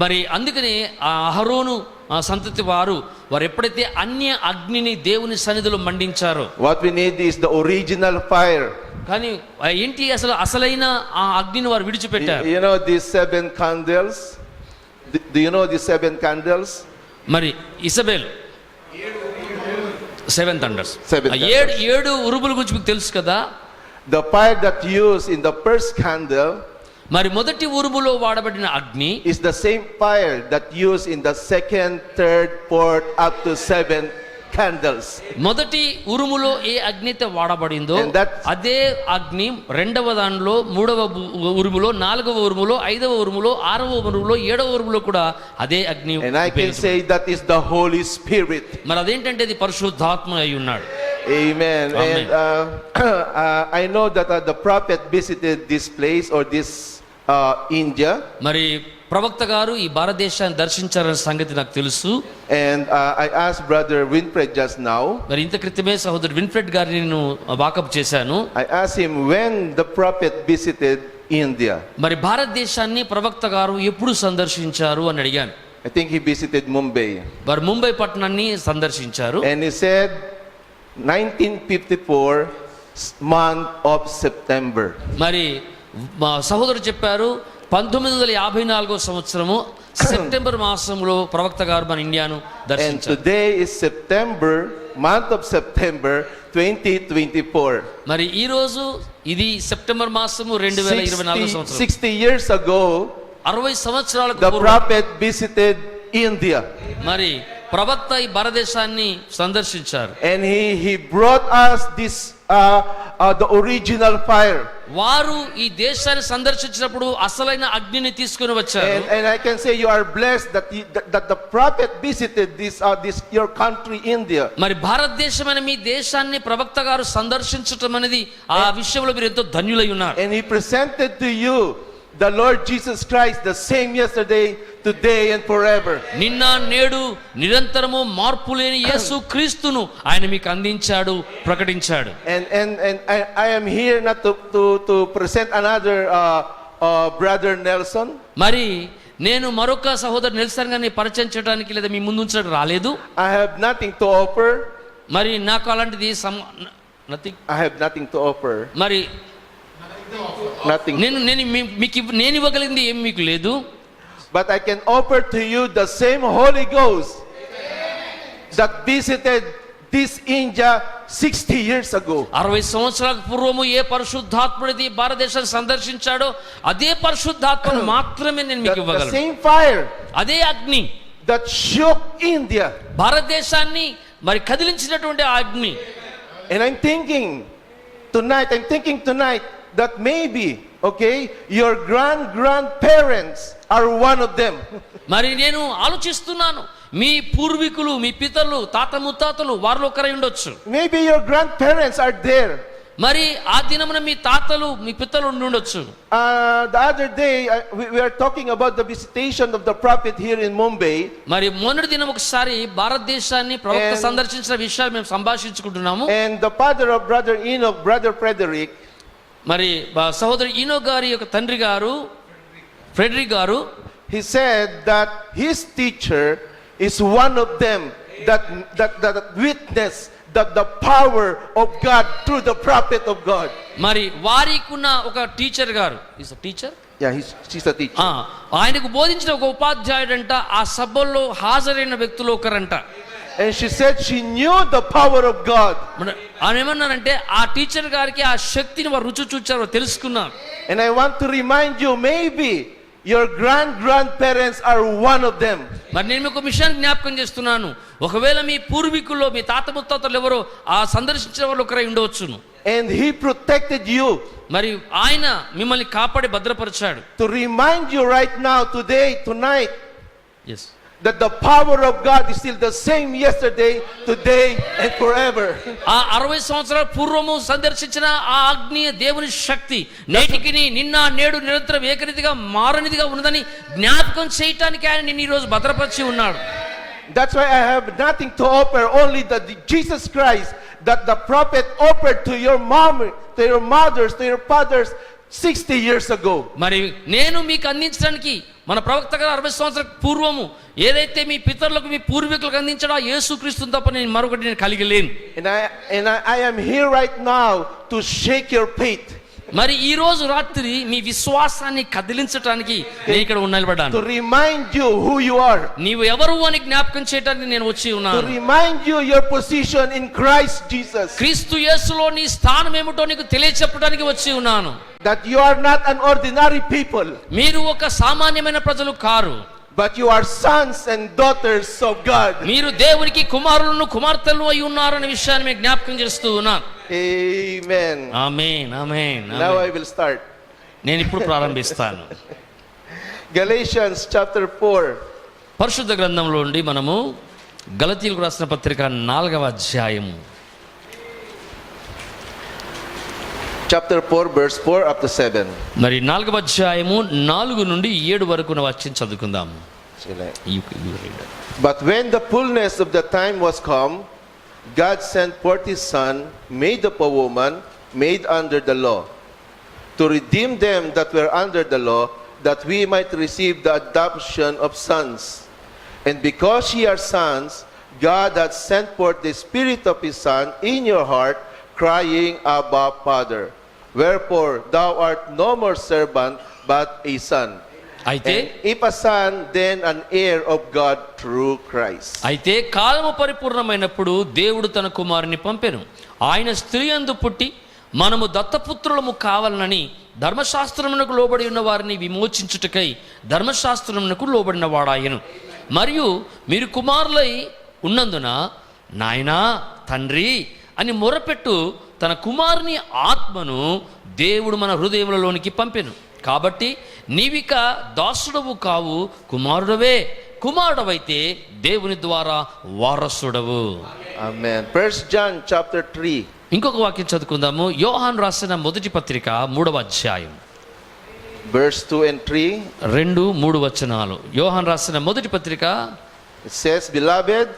[SPEAKER 2] మరి అందుకనే ఆ అహరోను సంతతి వారు ఎప్పుడైతే అన్య అగ్నిని దేవుని సన్నిధిలో మండించారో,
[SPEAKER 4] What we need is the original fire.
[SPEAKER 2] కానీ ఏంటి అసలైన ఆ అగ్నిని వారు విడిచిపెట్టారు.
[SPEAKER 4] You know these 7 candles? Do you know these 7 candles?
[SPEAKER 2] మరి ఇసబెల్ 7 thunders, 7 ఉరుముల గురించి మీకు తెలుసు కదా.
[SPEAKER 4] The fire that used in the first candle
[SPEAKER 2] మరి మొదటి ఉరుములో వాడబడిన అగ్ని
[SPEAKER 4] is the same fire that used in the second, third, fourth, up to 7 candles.
[SPEAKER 2] మొదటి ఉరుములో ఏ అగ్ని అయితే వాడబడిందో అదే అగ్ని రెండవ దానిలో, మూడవ ఉరుములో, నాలుగవ ఉరుములో, ఐదవ ఉరుములో, ఆరవ ఉరుములో, ఏడవ ఉరుములో కూడా అదే అగ్ని.
[SPEAKER 4] And I can say that is the Holy Spirit.
[SPEAKER 2] మరి అదేంటంటే అది పరిశుద్ధాత్మ అయి ఉన్నాడు.
[SPEAKER 4] Amen.
[SPEAKER 2] Amen.
[SPEAKER 4] And I know that the prophet visited this place or this India.
[SPEAKER 2] మరి ప్రవక్త గారు ఈ భారతదేశాన్ని దర్శించారనే సంగతి నాకు తెలుసు.
[SPEAKER 4] And I asked brother Winfred just now.
[SPEAKER 2] మరి ఇంత క్రితమే సహోదరు విన్ఫ్రెడ్ గారిని నేను వాకప్ చేశాను.
[SPEAKER 4] I asked him when the prophet visited India.
[SPEAKER 2] మరి భారతదేశాన్ని ప్రవక్త గారు ఎప్పుడు సందర్శించారు అని అడిగాను.
[SPEAKER 4] I think he visited Mumbai.
[SPEAKER 2] వారు ముంబై పట్టణాన్ని సందర్శించారు.
[SPEAKER 4] And he said 1954 month of September.
[SPEAKER 2] మరి మా సహోదరు చెప్పారు 1954 సంవత్సరము సెప్టెంబర్ మాసంలో ప్రవక్త గారు మన ఇండియాను దర్శించారు.
[SPEAKER 4] And today is September, month of September 2024.
[SPEAKER 2] మరి ఈ రోజు ఇది సెప్టెంబర్ మాసము 2024 సంవత్సరం.
[SPEAKER 4] 60 years ago
[SPEAKER 2] 60 సంవత్సరాలకు
[SPEAKER 4] the prophet visited India.
[SPEAKER 2] మరి ప్రవక్త ఈ భారతదేశాన్ని సందర్శించారు.
[SPEAKER 4] And he brought us this the original fire.
[SPEAKER 2] వారు ఈ దేశాన్ని సందర్శించినప్పుడు అసలైన అగ్నిని తీసుకుని వచ్చారు.
[SPEAKER 4] And I can say you are blessed that the prophet visited this your country, India.
[SPEAKER 2] మరి భారతదేశమైన మీ దేశాన్ని ప్రవక్త గారు సందర్శించటం అనేది ఆ విషయంలో మీరు ఎంతో ధన్యులై ఉన్నారు.
[SPEAKER 4] And he presented to you the Lord Jesus Christ, the same yesterday, today and forever.
[SPEAKER 2] నిన్న నేడు నిరంతరము మార్పు లేని యేసు క్రీస్తును ఆయన మీకు అందించాడు, ప్రకటించాడు.
[SPEAKER 4] And I am here not to present another brother Nelson.
[SPEAKER 2] మరి నేను మరొక సహోదరు నెల్సన్ గారిని పరిచయం చేయడానికి లేదా మీ ముందు ఉంచడానికి రాలేదు.
[SPEAKER 4] I have nothing to offer.
[SPEAKER 2] మరి నాకు అలాంటిది nothing.
[SPEAKER 4] I have nothing to offer.
[SPEAKER 2] మరి
[SPEAKER 4] Nothing.
[SPEAKER 2] నేను ఇవ్వగలిగింది ఏం మీకు లేదు.
[SPEAKER 4] But I can offer to you the same Holy Ghost that visited this India 60 years ago.
[SPEAKER 2] 60 సంవత్సరాల పూర్వము ఏ పరిశుద్ధాత్ముడిది భారతదేశాన్ని సందర్శించాడో అదే పరిశుద్ధాత్మను మాత్రమే నేను మీకు
[SPEAKER 4] The
[SPEAKER 2] ఇవ్వగలను.
[SPEAKER 4] same fire
[SPEAKER 2] అదే అగ్ని
[SPEAKER 4] that shook India.
[SPEAKER 2] భారతదేశాన్ని మరి కదిలించినటువంటి ఆ అగ్ని.
[SPEAKER 4] And I'm thinking tonight that maybe, okay, your grandparents are one of them.
[SPEAKER 2] మరి నేను ఆలోచిస్తున్నాను, మీ పూర్వీకులు, మీ పితరులు, తాత ముత్తాతలు వారిలో ఒకరై ఉండొచ్చు.
[SPEAKER 4] Maybe your grandparents are there.
[SPEAKER 2] మరి ఆ దినమున మీ తాతలు, మీ పితరులు ఉండి ఉండొచ్చు.
[SPEAKER 4] The other day we are talking about the visitation of the prophet here in Mumbai.
[SPEAKER 2] మరి మొన్నటి దినం ఒకసారి భారతదేశాన్ని ప్రవక్త సందర్శించిన విషయాలు మేము సంభాషించుకుంటున్నాము.
[SPEAKER 4] And the father of brother Enoch, brother Frederick,
[SPEAKER 2] మరి సహోదరు ఈనో గారి యొక్క తండ్రి గారు ఫ్రెడరిక్ గారు,
[SPEAKER 4] he said that his teacher is one of them that witnessed that the power of God through the prophet of God.
[SPEAKER 2] మరి వారికున్న ఒక టీచర్ గారు, is a teacher,
[SPEAKER 4] Yeah, she's a teacher.
[SPEAKER 2] ఆయనకు బోధించిన ఒక ఉపాధ్యాయుడంట ఆ సభల్లో హాజరైన వ్యక్తులు ఒకరంట.
[SPEAKER 4] And she said she knew the power of God.
[SPEAKER 2] ఆయన ఏమన్నారంటే ఆ టీచర్ గారికి ఆ శక్తిని వారు రుచి చూచారు, తెలుసుకున్నారు.
[SPEAKER 4] And I want to remind you, maybe your grandparents are one of them.
[SPEAKER 2] మరి నేను మీకు విషయాన్ని జ్ఞాపకం చేస్తున్నాను, ఒకవేళ మీ పూర్వీకుల్లో మీ తాత ముత్తాతలు ఎవరో ఆ సందర్శించిన వాళ్ళు ఒకరై ఉండవచ్చును.
[SPEAKER 4] And he protected you.
[SPEAKER 2] మరి ఆయన మిమ్మల్ని కాపాడి భద్రపరిచాడు.
[SPEAKER 4] To remind you right now, today, tonight,
[SPEAKER 2] yes,
[SPEAKER 4] that the power of God is still the same yesterday, today and forever.
[SPEAKER 2] ఆ 60 సంవత్సరాల పూర్వము సందర్శించిన ఆ ఆగ్నేయ దేవుని శక్తి నేటికి నిన్న నేడు నిరంతరం ఏకరీతిగా మారనిదిగా ఉన్నదని జ్ఞాపకం చేయటానికి ఆయన నిన్ను ఈ రోజు భద్రపరిచి ఉన్నాడు.
[SPEAKER 4] That's why I have nothing to offer, only that Jesus Christ that the prophet offered to your mom, to your mothers, to your fathers 60 years ago.
[SPEAKER 2] మరి నేను మీకు అందించడానికి మన ప్రవక్త గారు 60 సంవత్సరాల పూర్వము ఏదైతే మీ పితరులకు మీ పూర్వీకులకు అందించాడో ఆ యేసుక్రీస్తుని తప్ప నేను మరొకటి నేను కలిగి లేను.
[SPEAKER 4] And I am here right now to shake your faith.
[SPEAKER 2] మరి ఈ రోజు రాత్రి మీ విశ్వాసాన్ని కదిలించడానికి నేను ఇక్కడ నిలబడ్డాను.
[SPEAKER 4] To remind you who you are.
[SPEAKER 2] నీవు ఎవరు అని జ్ఞాపకం చేయడానికి నేను వచ్చి ఉన్నాను.
[SPEAKER 4] To remind you your position in Christ Jesus.
[SPEAKER 2] క్రీస్తు యేసులో నీ స్థానం ఏమిటో నీకు తెలియచెప్పడానికి వచ్చి ఉన్నాను.
[SPEAKER 4] That you are not an ordinary people.
[SPEAKER 2] మీరు ఒక సామాన్యమైన ప్రజలు car.
[SPEAKER 4] But you are sons and daughters of God.
[SPEAKER 2] మీరు దేవునికి కుమారులను కుమార్తెలను అయి ఉన్నారనే విషయాన్ని మీకు జ్ఞాపకం చేస్తూ ఉన్నాను.
[SPEAKER 4] Amen.
[SPEAKER 2] Amen, amen.
[SPEAKER 4] Now I will start.
[SPEAKER 2] నేను ఇప్పుడు ప్రారంభిస్తాను.
[SPEAKER 4] Galatians chapter 4.
[SPEAKER 2] పరిశుద్ధ గ్రంథంలో నుండి మనము గలతీయులకు రాసిన పత్రిక 4వ అధ్యాయము
[SPEAKER 4] Chapter 4 verse 4 up to 7.
[SPEAKER 2] మరి 4వ అధ్యాయము 4 నుండి 7 వరకు వాక్యం చదువుకుందాం.
[SPEAKER 4] But when the fullness of the time was come, God sent forth his son, made of a woman, made under the law, to redeem them that were under the law, that we might receive the adoption of sons. And because ye are sons, God hath sent forth the Spirit of his Son in your heart, crying, Abba, Father. Wherefore thou art no more servant, but a son.
[SPEAKER 2] అయితే
[SPEAKER 4] If a son, then an heir of God through Christ.
[SPEAKER 2] అయితే కాలము పరిపూర్ణమైనప్పుడు దేవుడు తన కుమారుని పంపెను. ఆయన స్త్రీ యందు పుట్టి మనము దత్తపుత్రులము కావాలని ధర్మశాస్త్రమునకు లోబడి ఉన్న వారిని విమోచించుటకై ధర్మశాస్త్రమునకు లోబడిన వాడాయను. మరియు మీరు కుమారులై ఉన్నందున నాయనా తండ్రి అని మొరపెట్టు తన కుమారుని ఆత్మను దేవుడు మన హృదయములలోనికి పంపెను. కాబట్టి నీవిక దాసుడవు కావు, కుమారుడవే. కుమారుడవైతే దేవుని ద్వారా వారసుడవు.
[SPEAKER 4] Amen. 1 John chapter 3.
[SPEAKER 2] ఇంకొక వాక్యం చదువుకుందాము. యోహాను రాసిన మొదటి పత్రిక 3వ అధ్యాయం
[SPEAKER 4] Verse 2 and 3.
[SPEAKER 2] 2-3 వచనాలు. యోహాను రాసిన మొదటి పత్రిక.
[SPEAKER 4] It says, Beloved,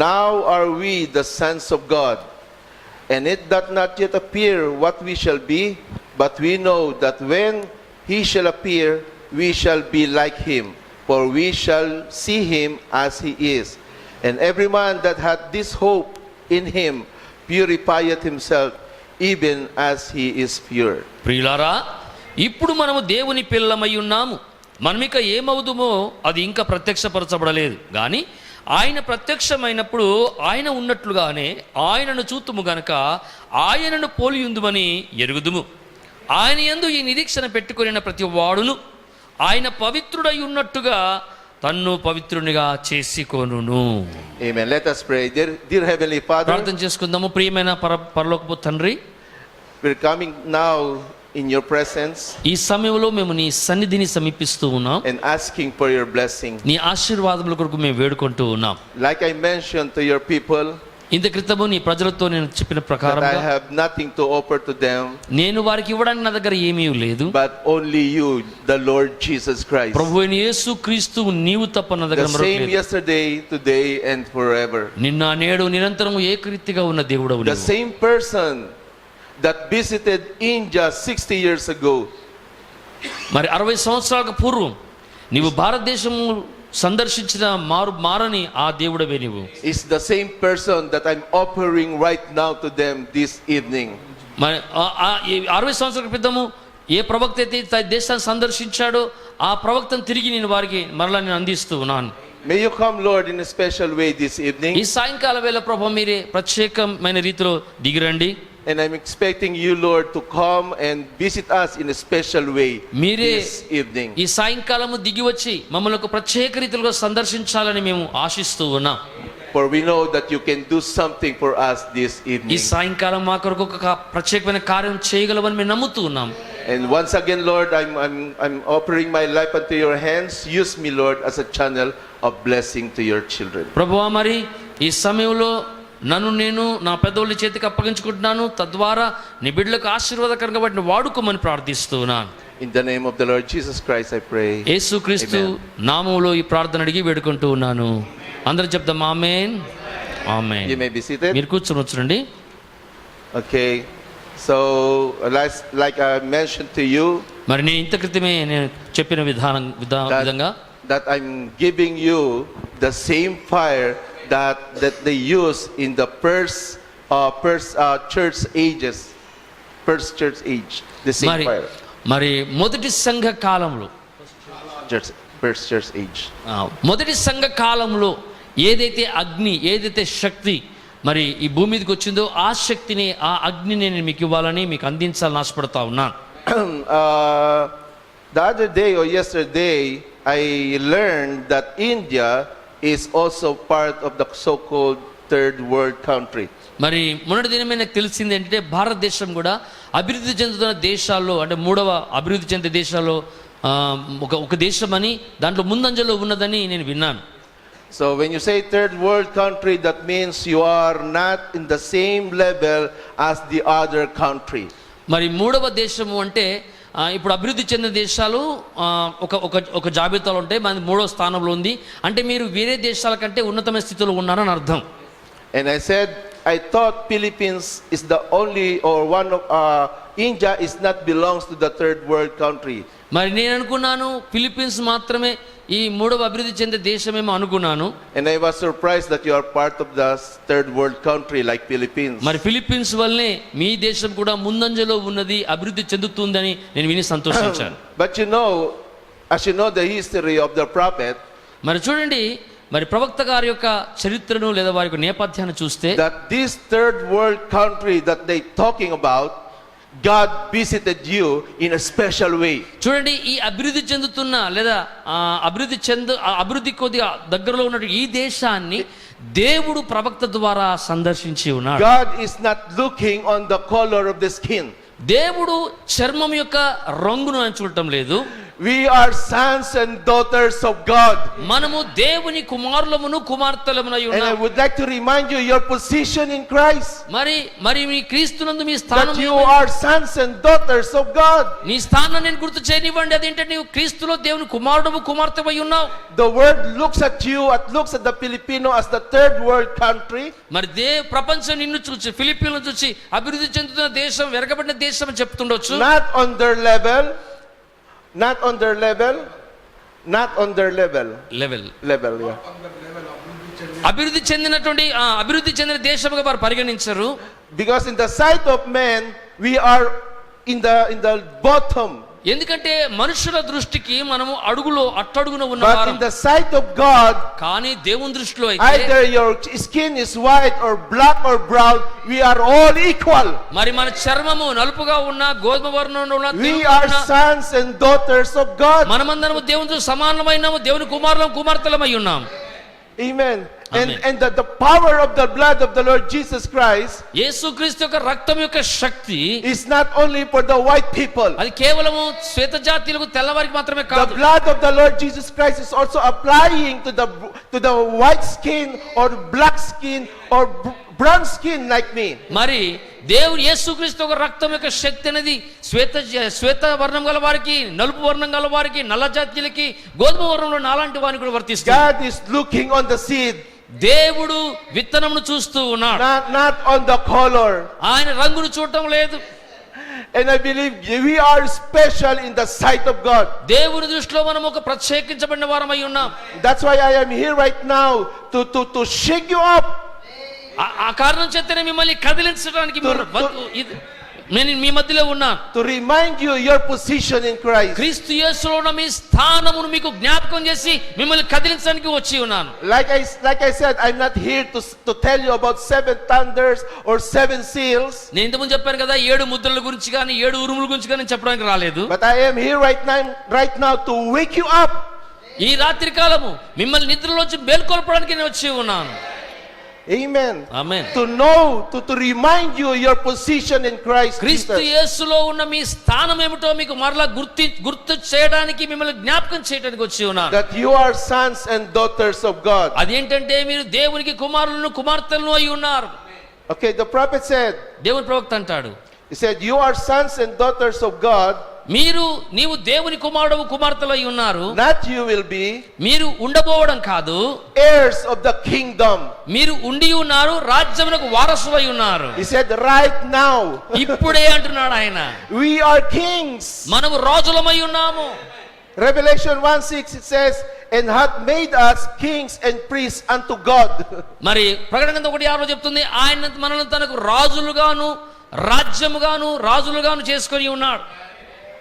[SPEAKER 4] now are we the sons of God, and it doth not yet appear what we shall be, but we know that when he shall appear, we shall be like him, for we shall see him as he is. And every man that hath this hope in him purifieth himself, even as he is pure.
[SPEAKER 2] ప్రియులారా, ఇప్పుడు మనము దేవుని పిల్లలమై ఉన్నాము. మనమిక ఏమవుదుమో అది ఇంకా ప్రత్యక్షపరచబడలేదు, కానీ ఆయన ప్రత్యక్షమైనప్పుడు ఆయన ఉన్నట్లుగానే ఆయనను చూతుము గనక ఆయనను పోలియుందుమని ఎరుగుదుము. ఆయన యందు ఈ నిరీక్షణ పెట్టుకొనిన ప్రతి వాడును ఆయన పవిత్రుడై ఉన్నట్టుగా తన్ను పవిత్రునిగా చేసుకొనును.
[SPEAKER 4] Amen. Let us pray. Dear Heavenly Father,
[SPEAKER 2] ప్రార్థన చేసుకుందాము. ప్రియమైన పరలోకపు తండ్రి,
[SPEAKER 4] we're coming now in your presence
[SPEAKER 2] ఈ సమయంలో మేము నీ సన్నిధిని సమీపిస్తూ ఉన్నాం.
[SPEAKER 4] and asking for your blessing.
[SPEAKER 2] నీ ఆశీర్వాదముల కొరకు మేము వేడుకుంటూ ఉన్నాం.
[SPEAKER 4] Like I mentioned to your people,
[SPEAKER 2] ఇంత క్రితము నీ ప్రజలతో నేను చెప్పిన
[SPEAKER 4] that
[SPEAKER 2] ప్రకారం
[SPEAKER 4] I have nothing to offer to them,
[SPEAKER 2] నేను వారికి ఇవ్వడానికి నా దగ్గర ఏమీ లేదు.
[SPEAKER 4] but only you, the Lord Jesus Christ.
[SPEAKER 2] ప్రభువైన యేసు క్రీస్తు నీవు తప్ప నా దగ్గర
[SPEAKER 4] The
[SPEAKER 2] మరొకటి
[SPEAKER 4] same
[SPEAKER 2] లేదు.
[SPEAKER 4] yesterday, today, and forever.
[SPEAKER 2] నిన్న నేడు నిరంతరము ఏకరీతిగా ఉన్న దేవుడవు
[SPEAKER 4] The
[SPEAKER 2] నీవు.
[SPEAKER 4] same person that visited India 60 years ago
[SPEAKER 2] మరి 60 సంవత్సరాలకు పూర్వం నీవు భారతదేశము సందర్శించిన మారని ఆ దేవుడవే నీవు.
[SPEAKER 4] is the same person that I'm offering right now to them this evening.
[SPEAKER 2] మరి 60 సంవత్సరాల క్రితము ఏ ప్రవక్త అయితే తన దేశాన్ని సందర్శించాడో ఆ ప్రవక్తను తిరిగి నేను వారికి మరలా నేను అందిస్తూ ఉన్నాను.
[SPEAKER 4] May you come, Lord, in a special way this evening.
[SPEAKER 2] ఈ సాయంకాల వేళ ప్రభు మీరే ప్రత్యేకమైన రీతిలో దిగిరండి.
[SPEAKER 4] And I'm expecting you, Lord, to come and visit us in a special way
[SPEAKER 2] మీరే
[SPEAKER 4] this evening.
[SPEAKER 2] ఈ సాయంకాలము దిగి వచ్చి మమ్మల్ని ఒక ప్రత్యేక రీతిలో సందర్శించాలని మేము ఆశిస్తూ ఉన్నాం.
[SPEAKER 4] For we know that you can do something for us this
[SPEAKER 2] ఈ
[SPEAKER 4] evening.
[SPEAKER 2] సాయంకాలం మా కొరకు ఒక ప్రత్యేకమైన కార్యం చేయగలవని మేము నమ్ముతూ ఉన్నాం.
[SPEAKER 4] And once again, Lord, I'm offering my life unto your hands. Use me, Lord, as a channel of blessing to your children.
[SPEAKER 2] ప్రభువా, మరి ఈ సమయంలో నన్ను నేను నా పెద్దోళ్ళ చేతికి అప్పగించుకుంటున్నాను. తద్వారా నీ బిడ్డలకు ఆశీర్వాదకరంగా వాటిని వాడుకోమని ప్రార్థిస్తున్నాను.
[SPEAKER 4] In the name of the Lord Jesus Christ, I pray.
[SPEAKER 2] యేసుక్రీస్తు
[SPEAKER 4] Amen.
[SPEAKER 2] నామములో ఈ ప్రార్థన అడిగి వేడుకుంటూ ఉన్నాను. అందరూ చెప్దాం ఆమేన్. ఆమేన్.
[SPEAKER 4] You may be seated.
[SPEAKER 2] మీరు కూర్చోవచ్చునండి.
[SPEAKER 4] Okay. So, like I mentioned to you,
[SPEAKER 2] మరి నేను ఇంత క్రితమే నేను చెప్పిన విధంగా
[SPEAKER 4] that I'm giving you the same fire that they use in the first church ages, first church age, the same fire.
[SPEAKER 2] మరి మొదటి సంఘ కాలంలో
[SPEAKER 4] First church age.
[SPEAKER 2] మొదటి సంఘ కాలంలో ఏదైతే అగ్ని, ఏదైతే శక్తి మరి ఈ భూమి మీదకి వచ్చిందో ఆ శక్తిని, ఆ అగ్నిని నేను మీకు ఇవ్వాలని, మీకు అందించాలని ఆశపడతా ఉన్నాను.
[SPEAKER 4] The other day or yesterday, I learned that India is also part of the so-called third world country.
[SPEAKER 2] మరి మొన్నటి దినమే నాకు తెలిసింది ఏంటంటే భారతదేశం కూడా అభివృద్ధి చెందుతున్న దేశాల్లో, అంటే 3వ అభివృద్ధి చెందే దేశాల్లో ఒక దేశం అని, దాంట్లో ముందంజలో ఉన్నదని నేను విన్నాను.
[SPEAKER 4] So when you say third world country, that means you are not in the same level as the other country.
[SPEAKER 2] మరి 3వ దేశము అంటే ఇప్పుడు అభివృద్ధి చెందిన దేశాలు ఒక జాబితాలో ఉంటాయి. మన 3వ స్థానంలో ఉంది అంటే మీరు వేరే దేశాల కంటే ఉన్నతమైన స్థితిలో ఉన్నారని అర్థం.
[SPEAKER 4] And I said, I thought Philippines is the only or one of India is not belongs to the third world country.
[SPEAKER 2] మరి నేను అనుకున్నాను ఫిలిప్పీన్స్ మాత్రమే ఈ 3వ అభివృద్ధి చెందే దేశమేమో అనుకున్నాను.
[SPEAKER 4] And I was surprised that you are part of the third world country like Philippines.
[SPEAKER 2] మరి ఫిలిప్పీన్స్ వల్లనే మీ దేశం కూడా ముందంజలో ఉన్నది, అభివృద్ధి చెందుతుందని నేను విని సంతోషించాను.
[SPEAKER 4] But you know, as you know the history of the prophet,
[SPEAKER 2] మరి చూడండి, మరి ప్రవక్త గారి యొక్క చరిత్రను లేదా వారి యొక్క నేపథ్యాన్ని చూస్తే,
[SPEAKER 4] that this third world country that they talking about, God visited you in a special way.
[SPEAKER 2] చూడండి, ఈ అభివృద్ధి చెందుతున్న లేదా అభివృద్ధి కొద్దిగా దగ్గరలో ఉన్న ఈ దేశాన్ని దేవుడు ప్రవక్త ద్వారా సందర్శించి ఉన్నాడు.
[SPEAKER 4] God is not looking on the color of the skin.
[SPEAKER 2] దేవుడు చర్మం యొక్క రంగును ఆయన చూడటం లేదు.
[SPEAKER 4] We are sons and daughters of God.
[SPEAKER 2] మనము దేవుని కుమారులమును కుమార్తెలమునై
[SPEAKER 4] And I
[SPEAKER 2] ఉన్నాము.
[SPEAKER 4] would like to remind you your position in Christ.
[SPEAKER 2] మరి మీ క్రీస్తునందు మీ స్థానం
[SPEAKER 4] That you are sons and daughters of God.
[SPEAKER 2] నీ స్థానాన్ని నేను గుర్తు చేయనివ్వండి. అదేంటంటే నీవు క్రీస్తులో దేవుని కుమారుడు కుమార్తెవై ఉన్నావు.
[SPEAKER 4] The world looks at you, looks at the Filipino as the third world country.
[SPEAKER 2] మరి ప్రపంచం నిన్ను చూసి, ఫిలిప్పీన్లను చూసి అభివృద్ధి చెందుతున్న దేశం, వెరగబడిన దేశం అని చెప్తుండొచ్చు.
[SPEAKER 4] Not on their level. Not on their level. Not on their level. Level, yeah.
[SPEAKER 2] అభివృద్ధి చెందిన దేశముగా వారు పరిగణించరు.
[SPEAKER 4] Because in the sight of men, we are in the bottom.
[SPEAKER 2] ఎందుకంటే మనుషుల దృష్టికి మనము అట్టడుగున
[SPEAKER 4] But in
[SPEAKER 2] ఉన్నవారం.
[SPEAKER 4] the sight of God,
[SPEAKER 2] కానీ దేవుని దృష్టిలో అయితే
[SPEAKER 4] either your skin is white or black or brown, we are all equal.
[SPEAKER 2] మరి మన చర్మము నలుపుగా ఉన్న, గోధుమ వర్ణంలో ఉన్న,
[SPEAKER 4] We are sons and daughters of God.
[SPEAKER 2] మనమందరము దేవునితో సమానమైనాము, దేవుని కుమారులం కుమార్తెలమై ఉన్నాం.
[SPEAKER 4] Amen.
[SPEAKER 2] Amen.
[SPEAKER 4] And the power of the blood of the Lord Jesus Christ
[SPEAKER 2] యేసుక్రీస్తు యొక్క రక్తం యొక్క శక్తి
[SPEAKER 4] is not only for the white people.
[SPEAKER 2] అది కేవలము శ్వేత జాతీయులకు, తెల్లవారికి మాత్రమే
[SPEAKER 4] The
[SPEAKER 2] కాదు.
[SPEAKER 4] blood of the Lord Jesus Christ is also applying to the white skin or black skin or brown skin like me.
[SPEAKER 2] మరి దేవుడు యేసుక్రీస్తు యొక్క రక్తం యొక్క శక్తి అనేది శ్వేత వర్ణం గల వారికి, నలుపు వర్ణం గల వారికి, నల్ల జాతీయులకి, గోధుమ వర్ణంలో నాలాంటి వారిని కూడా వర్తిస్తుంది.
[SPEAKER 4] God is looking on the seed,
[SPEAKER 2] దేవుడు విత్తనమును చూస్తూ ఉన్నాడు,
[SPEAKER 4] not on the color.
[SPEAKER 2] ఆయన రంగును చూడటం లేదు.
[SPEAKER 4] And I believe we are special in the sight of God.
[SPEAKER 2] దేవుని దృష్టిలో మనం ఒక ప్రత్యేకించబడిన వారమై ఉన్నాం.
[SPEAKER 4] That's why I am here right now to shake you up.
[SPEAKER 2] ఆ కారణం చేతనే మిమ్మల్ని కదిలించడానికి నేను మీ మధ్యలో ఉన్నా.
[SPEAKER 4] To remind you your position in Christ.
[SPEAKER 2] క్రీస్తు యేసులో ఉన్న మీ స్థానమును మీకు జ్ఞాపకం చేసి మిమ్మల్ని కదిలించడానికి వచ్చి ఉన్నాను.
[SPEAKER 4] Like I said, I'm not here to tell you about 7 thunders or 7 seals.
[SPEAKER 2] నేను ఇంతకుముందు చెప్పాను కదా, 7 ముద్రల గురించి కానీ 7 ఉరుముల గురించి కానీ చెప్పడానికి రాలేదు.
[SPEAKER 4] But I am here right now to wake you up.
[SPEAKER 2] ఈ రాత్రి కాలము మిమ్మల్ని నిద్రలోంచి మేల్కొల్పడానికి నేను వచ్చి ఉన్నాను.
[SPEAKER 4] Amen.
[SPEAKER 2] Amen.
[SPEAKER 4] To know, to remind you your position in Christ
[SPEAKER 2] క్రీస్తు
[SPEAKER 4] Jesus.
[SPEAKER 2] యేసులో ఉన్న మీ స్థానం ఏమిటో మీకు మరలా గుర్తు చేయడానికి, మిమ్మల్ని జ్ఞాపకం చేయడానికి వచ్చి ఉన్నాను.
[SPEAKER 4] That you are sons and daughters of God.
[SPEAKER 2] అదేంటంటే మీరు దేవునికి కుమారులను కుమార్తెలను అయి ఉన్నారు.
[SPEAKER 4] Okay, the prophet said,
[SPEAKER 2] దేవుని ప్రవక్త అంటాడు,
[SPEAKER 4] he said, you are sons and daughters of God.
[SPEAKER 2] నీవు దేవుని కుమారుడు కుమార్తెలై ఉన్నారు.
[SPEAKER 4] Not you will be.
[SPEAKER 2] మీరు ఉండబోవడం కాదు,
[SPEAKER 4] heirs of the kingdom.
[SPEAKER 2] మీరు ఉండి ఉన్నారు, రాజ్యమునకు వారసులై ఉన్నారు.
[SPEAKER 4] He said right now.
[SPEAKER 2] ఇప్పుడే అంటున్నాడు ఆయన,
[SPEAKER 4] We are kings.
[SPEAKER 2] మనము రాజులమై ఉన్నాము.
[SPEAKER 4] Revelation 1:6 it says, and hath made us kings and priests unto God.
[SPEAKER 2] మరి ప్రకటన గ్రంథం 1:6 చెప్తుంది, ఆయన మనల్ని తనకు రాజులుగాను రాజులుగాను చేసుకొని ఉన్నాడు.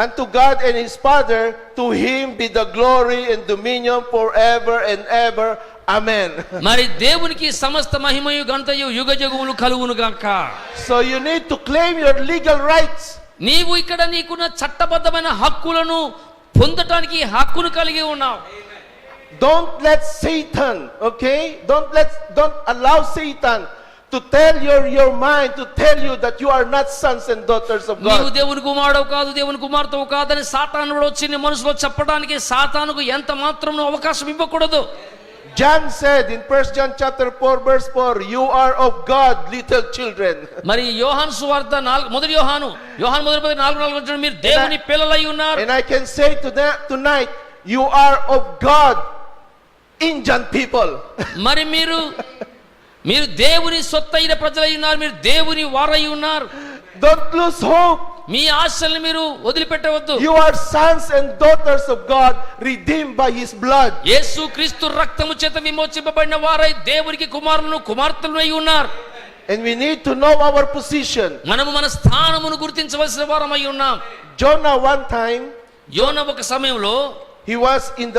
[SPEAKER 4] Unto God and his Father, to him be the glory and dominion forever and ever. Amen.
[SPEAKER 2] మరి దేవునికి సమస్త మహిమయు ఘనతయు యుగయుగములు కలుగును గాక.
[SPEAKER 4] So you need to claim your legal rights.
[SPEAKER 2] నీవు ఇక్కడ నీకున్న చట్టబద్ధమైన హక్కులను పొందటానికి హక్కును కలిగి ఉన్నావు.
[SPEAKER 4] Don't let Satan, okay? Don't allow Satan to tell your mind, to tell you that you are not sons and daughters of
[SPEAKER 2] నీవు
[SPEAKER 4] God.
[SPEAKER 2] దేవుని కుమారుడవు కాదు, దేవుని కుమార్తెవు కాదని సాతానుడు వచ్చి నీ మనసులో చెప్పడానికి సాతానుకు ఎంత మాత్రం అవకాశం ఇవ్వకూడదు.
[SPEAKER 4] John said in 1 John chapter 4 verse 4, you are of God, little children.
[SPEAKER 2] మరి యోహాను సువార్త మొదటి యోహాను 4:4 మీరు దేవుని పిల్లలై ఉన్నారు.
[SPEAKER 4] And I can say to them tonight, you are of God, Indian people.
[SPEAKER 2] మరి మీరు దేవుని సొత్తైన ప్రజలై ఉన్నారు, మీరు దేవుని వారై ఉన్నారు.
[SPEAKER 4] Don't lose hope.
[SPEAKER 2] మీ ఆశల్ని మీరు వదిలిపెట్టవద్దు.
[SPEAKER 4] You are sons and daughters of God, redeemed by his blood.
[SPEAKER 2] యేసు క్రీస్తు రక్తము చేత విమోచింపబడిన వారై దేవునికి కుమారులను కుమార్తెలను అయి ఉన్నారు.
[SPEAKER 4] And we need to know our position.
[SPEAKER 2] మనము మన స్థానమును గుర్తించవలసిన వారమై ఉన్నాం.
[SPEAKER 4] Jonah one time,
[SPEAKER 2] యోనా ఒక సమయంలో
[SPEAKER 4] he was in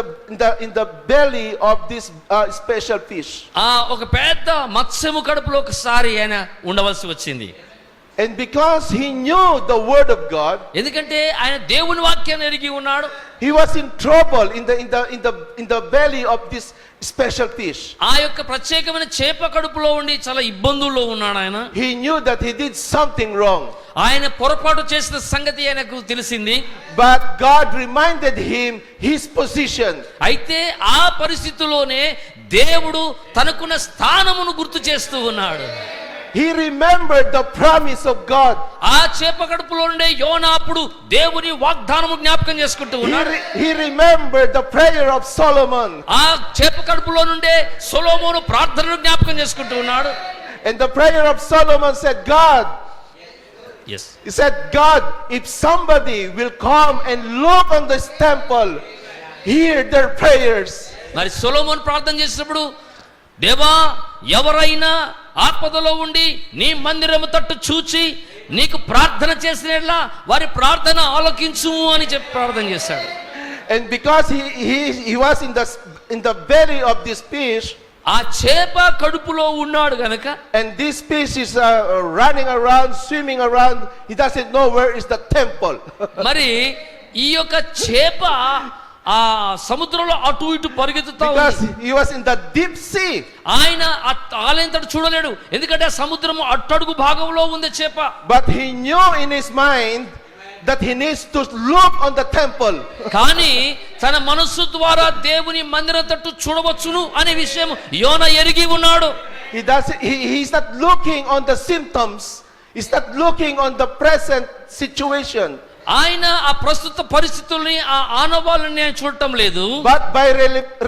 [SPEAKER 4] the belly of this special fish.
[SPEAKER 2] ఒక పెద్ద మత్స్యము కడుపులో ఒకసారి ఆయన ఉండవలసి వచ్చింది.
[SPEAKER 4] And because he knew the word of God,
[SPEAKER 2] ఎందుకంటే ఆయన దేవుని వాక్యాన్ని ఎరిగి ఉన్నాడు.
[SPEAKER 4] he was in trouble in the belly of this special fish.
[SPEAKER 2] ఆ యొక్క ప్రత్యేకమైన చేప కడుపులో ఉండి చాలా ఇబ్బందుల్లో ఉన్నాడు ఆయన.
[SPEAKER 4] He knew that he did something wrong.
[SPEAKER 2] ఆయన పొరపాటు చేసిన సంగతి ఆయనకు తెలిసింది.
[SPEAKER 4] But God reminded him his position.
[SPEAKER 2] అయితే ఆ పరిస్థితిలోనే దేవుడు తనకున్న స్థానమును గుర్తు చేస్తూ ఉన్నాడు.
[SPEAKER 4] He remembered the promise of God.
[SPEAKER 2] ఆ చేప కడుపులో ఉండే యోనా అప్పుడు దేవుని వాగ్దానము జ్ఞాపకం చేసుకుంటూ ఉన్నాడు.
[SPEAKER 4] He remembered the prayer of Solomon.
[SPEAKER 2] ఆ చేప కడుపులో నుండే సొలొమోను ప్రార్థనను జ్ఞాపకం చేసుకుంటూ ఉన్నాడు.
[SPEAKER 4] And the prayer of Solomon said, God, he said, God, if somebody will come and look on this temple, hear their prayers.
[SPEAKER 2] మరి సొలొమోను ప్రార్థన చేసినప్పుడు, దేవా, ఎవరైనా ఆపదలో ఉండి నీ మందిరము తట్టు చూచి నీకు ప్రార్థన చేసినట్లా వారి ప్రార్థన ఆలకించు అని చెప్పి ప్రార్థన చేశాడు.
[SPEAKER 4] And because he was in the belly of this fish,
[SPEAKER 2] ఆ చేప కడుపులో ఉన్నాడు గనక,
[SPEAKER 4] and this fish is running around, swimming around, he doesn't know where is the temple.
[SPEAKER 2] మరి ఈ యొక్క చేప ఆ సముద్రంలో అటు ఇటు పరిగెత్తుతా
[SPEAKER 4] Because
[SPEAKER 2] ఉంది.
[SPEAKER 4] he was in the deep sea.
[SPEAKER 2] ఆయన ఆలయంతడు చూడలేడు, ఎందుకంటే ఆ సముద్రము అట్టడుగు భాగంలో ఉంది చేప.
[SPEAKER 4] But he knew in his mind that he needs to look on the temple.
[SPEAKER 2] కానీ తన మనస్సు ద్వారా దేవుని మందిరం తట్టు చూడవచ్చును అనే విషయం యోనా ఎరిగి ఉన్నాడు.
[SPEAKER 4] He's not looking on the symptoms. He's not looking on the present situation.
[SPEAKER 2] ఆయన ఆ ప్రస్తుత పరిస్థితుల్ని ఆ ఆనవాళ్ళని ఆయన చూడటం లేదు.
[SPEAKER 4] But by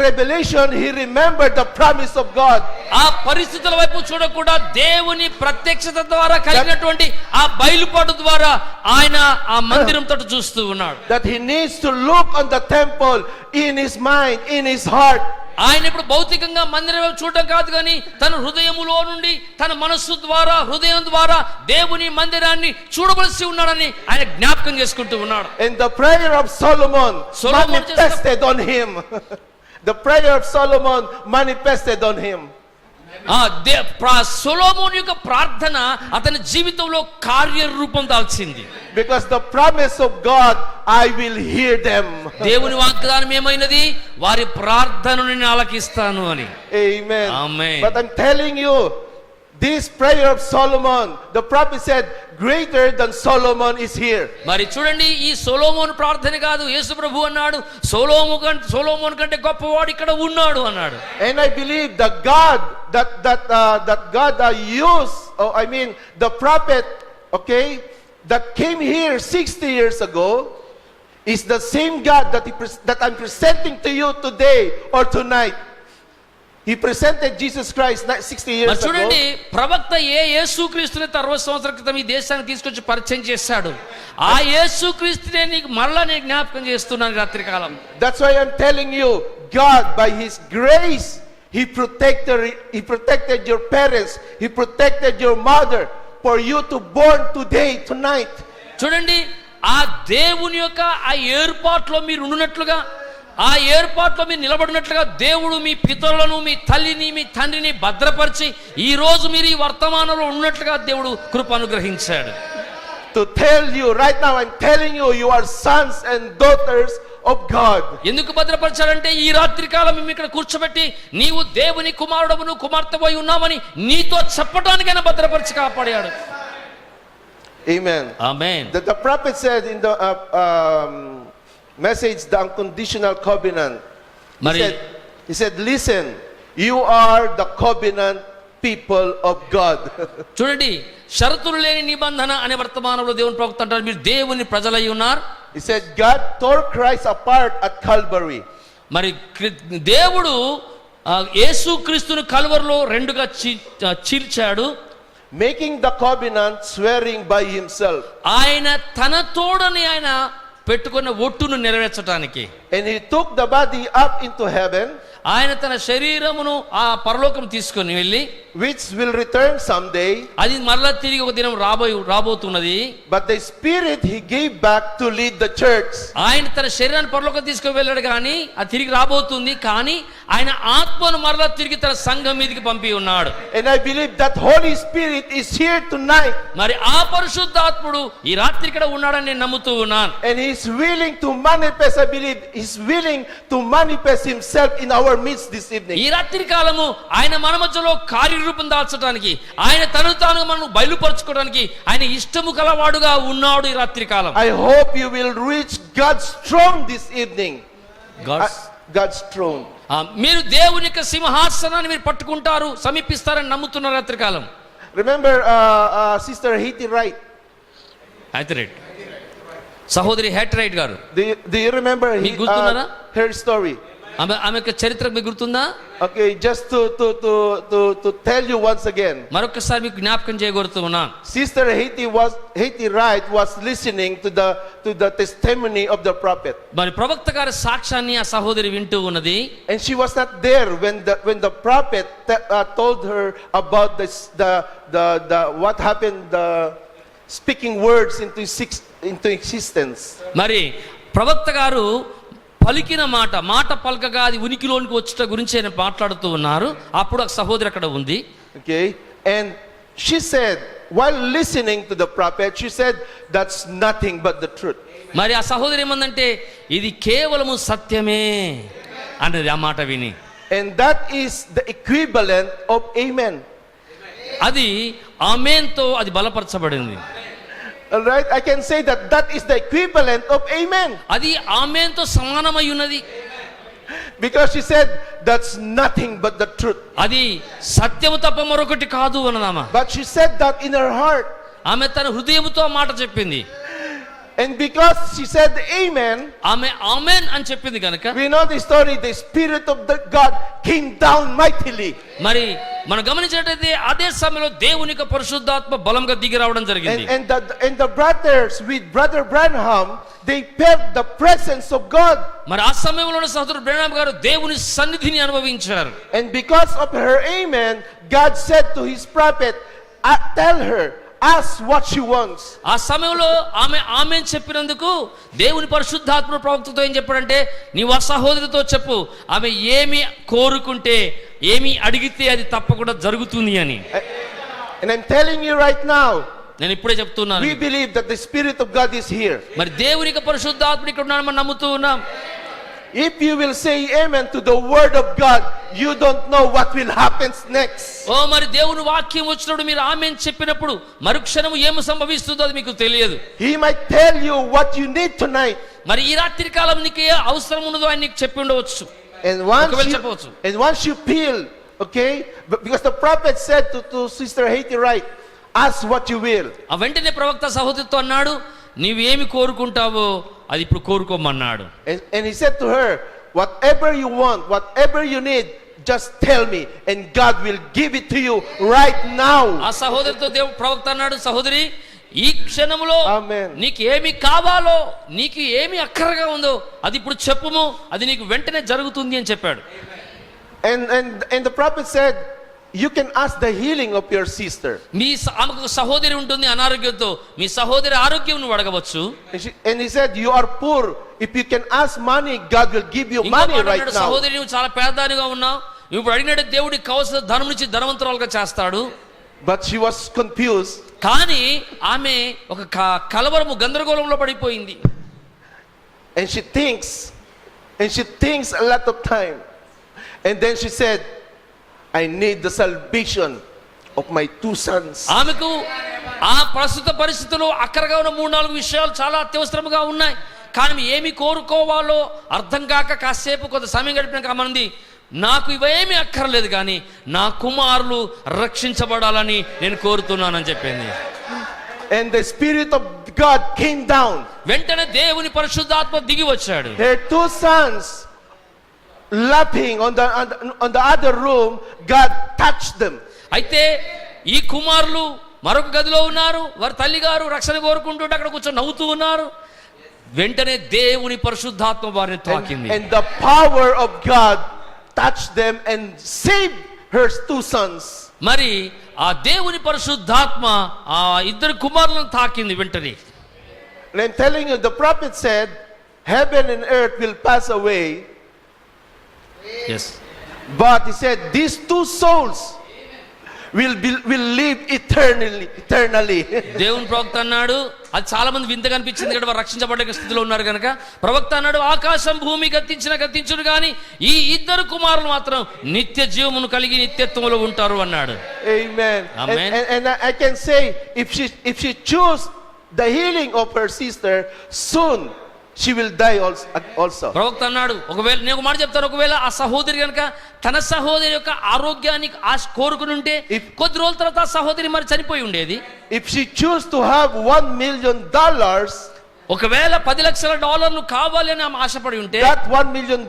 [SPEAKER 4] revelation he remembered the promise of God.
[SPEAKER 2] ఆ పరిస్థితుల వైపు చూడకుండా దేవుని ప్రత్యక్షత ద్వారా కలిగినటువంటి ఆ బయలుపాటు ద్వారా ఆయన ఆ మందిరం తట్టు చూస్తూ ఉన్నాడు.
[SPEAKER 4] That he needs to look on the temple in his mind, in his heart.
[SPEAKER 2] ఆయన ఇప్పుడు భౌతికంగా మందిరం వైపు చూడటం కాదు, కానీ తన హృదయములో నుండి తన మనస్సు ద్వారా హృదయం ద్వారా దేవుని మందిరాన్ని చూడవలసి ఉన్నాడని ఆయన జ్ఞాపకం చేసుకుంటూ ఉన్నాడు.
[SPEAKER 4] And the prayer of Solomon manifested on him. The prayer of Solomon manifested on him.
[SPEAKER 2] సొలొమోను యొక్క ప్రార్థన అతని జీవితంలో కార్యరూపం దాల్చింది.
[SPEAKER 4] Because the promise of God, I will hear them.
[SPEAKER 2] దేవుని వాగ్దానం ఏమైనది? వారి ప్రార్థనను నేను ఆలకిస్తాను అని.
[SPEAKER 4] Amen.
[SPEAKER 2] Amen.
[SPEAKER 4] But I'm telling you, this prayer of Solomon, the prophet said, greater than Solomon is here.
[SPEAKER 2] మరి చూడండి, ఈ సొలొమోను ప్రార్థన కాదు, యేసు ప్రభు అన్నాడు సొలొమోను కంటే గొప్పవాడు ఇక్కడ ఉన్నాడు అన్నాడు.
[SPEAKER 4] And I believe the God that God used, the prophet, okay, that came here 60 years ago, is the same God that I'm presenting to you today or tonight. He presented Jesus Christ 60 years
[SPEAKER 2] ago. చూడండి, ప్రవక్త యేసుక్రీస్తుని 60 సంవత్సరాల క్రితం ఈ దేశానికి తీసుకొచ్చి పరిచయం చేశాడు. ఆ యేసుక్రీస్తునే నీకు మళ్ళా నేను జ్ఞాపకం చేస్తున్నాను రాత్రి కాలం.
[SPEAKER 4] That's why I'm telling you, God by his grace, he protected your parents, he protected your mother for you to born today, tonight.
[SPEAKER 2] చూడండి, ఆ దేవుని యొక్క ఆ ఏర్పాట్లో మీరు ఉన్నట్లుగా, ఆ ఏర్పాట్లో మీరు నిలబడినట్లుగా దేవుడు మీ పితరులను, మీ తల్లిని, మీ తండ్రిని భద్రపరిచి ఈ రోజు మీరు ఈ వర్తమానంలో ఉన్నట్లుగా దేవుడు కృప అనుగ్రహించాడు.
[SPEAKER 4] To tell you right now, I'm telling you, you are sons and daughters of God.
[SPEAKER 2] ఎందుకు భద్రపరిచారంటే ఈ రాత్రి కాలం మేము ఇక్కడ కూర్చోబెట్టి నీవు దేవుని కుమారుడవును కుమార్తెవై ఉన్నామని నీతో చెప్పడానికైనా భద్రపరిచి కాపాడాడు.
[SPEAKER 4] Amen.
[SPEAKER 2] Amen.
[SPEAKER 4] The prophet said in the message, the unconditional covenant, he said, listen, you are the covenant people of God.
[SPEAKER 2] చూడండి, షరతులు లేని నిబంధన అనే వర్తమానంలో దేవుని ప్రవక్త అంటారు, మీరు దేవుని ప్రజలై ఉన్నారు.
[SPEAKER 4] He said God tore Christ apart at Calvary.
[SPEAKER 2] మరి దేవుడు యేసుక్రీస్తును కల్వరిలో రెండుగా చీల్చాడు.
[SPEAKER 4] Making the covenant, swearing by himself.
[SPEAKER 2] ఆయన తన తోడని ఆయన పెట్టుకున్న ఒట్టును నెరవేర్చడానికి.
[SPEAKER 4] And he took the body up into heaven.
[SPEAKER 2] ఆయన తన శరీరమును ఆ పరలోకం తీసుకొని వెళ్ళి,
[SPEAKER 4] which will return someday,
[SPEAKER 2] అది మరలా తిరిగి ఒక దినం రాబోతున్నది.
[SPEAKER 4] but the spirit he gave back to lead the church.
[SPEAKER 2] ఆయన తన శరీరాన్ని పరలోకం తీసుకొని వెళ్ళాడు కానీ అది తిరిగి రాబోతుంది, కానీ ఆయన ఆత్మను మరలా తిరిగి తన సంఘం మీదకి పంపి ఉన్నాడు.
[SPEAKER 4] And I believe that Holy Spirit is here tonight.
[SPEAKER 2] మరి ఆ పరిశుద్ధాత్ముడు ఈ రాత్రి ఇక్కడ ఉన్నాడని నేను నమ్ముతూ ఉన్నాను.
[SPEAKER 4] And he's willing to manifest, I believe, he's willing to manifest himself in our midst this evening.
[SPEAKER 2] ఈ రాత్రి కాలము ఆయన మన మధ్యలో కార్యరూపం దాల్చడానికి, ఆయన తను తాను మనం బయలుపరచుకోవడానికి ఆయన ఇష్టము కలవాడుగా ఉన్నాడు ఈ రాత్రి కాలం.
[SPEAKER 4] I hope you will reach God's throne this evening. God's throne.
[SPEAKER 2] మీరు దేవుని యొక్క సింహాసనాన్ని మీరు పట్టుకుంటారు, సమీపిస్తారని నమ్ముతున్న రాత్రి కాలం.
[SPEAKER 4] Remember Sister Haiti Wright?
[SPEAKER 2] అయితే రైట్, సహోదరి హెట్ రైట్ గారు,
[SPEAKER 4] Do you remember
[SPEAKER 2] మీకు గుర్తున్నారా?
[SPEAKER 4] her story?
[SPEAKER 2] ఆమె యొక్క చరిత్ర మీకు గుర్తుందా?
[SPEAKER 4] Okay, just to tell you once again.
[SPEAKER 2] మరొకసారి మీకు జ్ఞాపకం చేయగోరుతూ ఉన్నాను.
[SPEAKER 4] Sister Haiti Wright was listening to the testimony of the prophet.
[SPEAKER 2] మరి ప్రవక్త గారి సాక్ష్యాన్ని ఆ సహోదరి వింటూ ఉన్నది.
[SPEAKER 4] And she was not there when the prophet told her about the what happened, the speaking words into existence.
[SPEAKER 2] మరి ప్రవక్త గారు పలికిన మాట పలకగా అది ఉనికిలోనికి వచ్చట గురించి ఆయన మాట్లాడుతూ ఉన్నారు. అప్పుడు ఆ సహోదరి అక్కడ ఉంది.
[SPEAKER 4] Okay, and she said, while listening to the prophet, she said, that's nothing but the truth.
[SPEAKER 2] మరి ఆ సహోదరి ఏమందంటే ఇది కేవలము సత్యమే అన్నది ఆ మాట విని.
[SPEAKER 4] And that is the equivalent of amen.
[SPEAKER 2] అది ఆమేన్తో అది బలపరచబడింది.
[SPEAKER 4] All right, I can say that is the equivalent of amen.
[SPEAKER 2] అది ఆమేన్తో సమానమై ఉన్నది.
[SPEAKER 4] Because she said that's nothing but the truth.
[SPEAKER 2] అది సత్యము తప్ప మరొకటి కాదు అన్నదామా.
[SPEAKER 4] But she said that in her heart.
[SPEAKER 2] ఆమె తన హృదయముతో ఆ మాట చెప్పింది.
[SPEAKER 4] And because she said amen,
[SPEAKER 2] ఆమె ఆమేన్ అని చెప్పింది కనుక
[SPEAKER 4] we know the story, the spirit of the God came down mightily.
[SPEAKER 2] మరి మనం గమనించినట్లయితే అదే సమయంలో దేవుని యొక్క పరిశుద్ధాత్మ బలంగా దిగి రావడం జరిగింది.
[SPEAKER 4] And the brothers with Brother Branham, they felt the presence of God.
[SPEAKER 2] మరి ఆ సమయంలో సహోదరుడు బ్రహ్నాం గారు దేవుని సన్నిధిని అనుభవించారు.
[SPEAKER 4] And because of her amen, God said to his prophet, tell her, ask what she wants.
[SPEAKER 2] ఆ సమయంలో ఆమె ఆమేన్ చెప్పినందుకు దేవుని పరిశుద్ధాత్మ ప్రవక్తతో ఏం చెప్పాడంటే నీవు ఆ సహోదరితో చెప్పు ఆమె ఏమి కోరుకుంటే ఏమి అడిగితే అది తప్పకుండా జరుగుతుంది అని.
[SPEAKER 4] And I'm telling you right now,
[SPEAKER 2] నేను ఇప్పుడే చెప్తున్నాను,
[SPEAKER 4] we believe that the spirit of God is here.
[SPEAKER 2] మరి దేవుని యొక్క పరిశుద్ధాత్మ ఇక్కడ ఉన్నాడని నమ్ముతూ ఉన్నాం.
[SPEAKER 4] If you will say amen to the word of God, you don't know what will happen next.
[SPEAKER 2] ఓ మరి దేవుని వాక్యం వచ్చినప్పుడు మీరు ఆమేన్ చెప్పినప్పుడు మరుక్షణం ఏమి సంభవిస్తుందో అది మీకు తెలియదు.
[SPEAKER 4] He might tell you what you need tonight.
[SPEAKER 2] మరి ఈ రాత్రి కాలం నీకు ఏ అవసరం ఉన్నదో ఆయన నీకు చెప్పి ఉండవచ్చు.
[SPEAKER 4] And once you feel, okay, because the prophet said to Sister Haiti Wright, ask what you will.
[SPEAKER 2] ఆ వెంటనే ప్రవక్త సహోదరితో అన్నాడు నీవేమి కోరుకుంటావో అది ఇప్పుడు కోరుకోమన్నాడు.
[SPEAKER 4] And he said to her, whatever you want, whatever you need, just tell me and God will give it to you right now.
[SPEAKER 2] ఆ సహోదరితో దేవుడు ప్రవక్త అన్నాడు సహోదరి ఈ క్షణంలో
[SPEAKER 4] Amen.
[SPEAKER 2] నీకు ఏమి కావాలో నీకు ఏమి అక్కరగా ఉందో అది ఇప్పుడు చెప్పుము అది నీకు వెంటనే జరుగుతుంది అని చెప్పాడు.
[SPEAKER 4] And the prophet said, you can ask the healing of your sister.
[SPEAKER 2] మీ ఆమెకు సహోదరి ఉంటుంది అనారోగ్యంతో మీ సహోదరి ఆరోగ్యం నువ్వు అడగవచ్చు.
[SPEAKER 4] And he said, you are poor, if you can ask money, God will give you money right now.
[SPEAKER 2] సహోదరి నువ్వు చాలా పేదదానిగా ఉన్నావు, నువ్వు ఇప్పుడు అడిగినట్టు దేవుడికి కావాల్సిన ధనం నుంచి ధనవంతురాలుగా చేస్తాడు.
[SPEAKER 4] But she was confused.
[SPEAKER 2] కానీ ఆమె ఒక కలవరము గందరగోళంలో పడిపోయింది.
[SPEAKER 4] And she thinks a lot of time. And then she said, I need the salvation of my 2 sons.
[SPEAKER 2] ఆమెకు ఆ ప్రస్తుత పరిస్థితుల్లో అక్కరగా ఉన్న 3-4 విషయాలు చాలా అత్యవసరముగా ఉన్నాయి. కానీ ఏమి కోరుకోవాలో అర్థం కాక కాసేపు కొంత సమయం గడిపినాక ఆమె నాకు ఇవేమీ అక్కర్లేదు కానీ నా కుమారులు రక్షించబడాలని నేను కోరుతున్నానని చెప్పింది.
[SPEAKER 4] And the spirit of God came down.
[SPEAKER 2] వెంటనే దేవుని పరిశుద్ధాత్మ దిగి వచ్చాడు.
[SPEAKER 4] Her 2 sons laughing on the other room, God touched them.
[SPEAKER 2] అయితే ఈ కుమారులు మరొక గదిలో ఉన్నారు, వారి తల్లి గారు రక్షణ కోరుకుంటుంటే అక్కడ కూర్చొని నవ్వుతూ ఉన్నారు. వెంటనే దేవుని పరిశుద్ధాత్మ వారిని తాకింది.
[SPEAKER 4] And the power of God touched them and saved her two sons.
[SPEAKER 2] మరి ఆ దేవుని పరిశుద్ధాత్మ ఆ ఇద్దరు కుమారులను తాకింది వెంటనే.
[SPEAKER 4] And I'm telling you, the prophet said, heaven and earth will pass away.
[SPEAKER 2] Yes.
[SPEAKER 4] But he said, these two souls will live eternally.
[SPEAKER 2] దేవుని ప్రవక్త అన్నాడు, అది చాలా మంది వింతగా అనిపించింది కదా, వారు రక్షించబడ్డ స్థితిలో ఉన్నారు కనుక. ప్రవక్త అన్నాడు, ఆకాశం భూమి గతించును కానీ ఈ ఇద్దరు కుమారులు మాత్రం నిత్య జీవమును కలిగి నిత్యత్వములో ఉంటారు అన్నాడు.
[SPEAKER 4] Amen.
[SPEAKER 2] Amen.
[SPEAKER 4] And I can say, if she choose the healing of her sister, soon she will die also.
[SPEAKER 2] ప్రవక్త అన్నాడు, ఒకవేళ నేను ఒక మాట చెప్తాను, ఒకవేళ ఆ సహోదరి కనుక తన సహోదరి యొక్క ఆరోగ్యాన్ని కోరుకుని ఉంటే కొద్ది రోజుల తర్వాత ఆ సహోదరి మరి చనిపోయి ఉండేది.
[SPEAKER 4] If she choose to have $1 million,
[SPEAKER 2] ఒకవేళ $10 లక్షలు కావాలి అని ఆమె ఆశపడి ఉంటే
[SPEAKER 4] that $1 million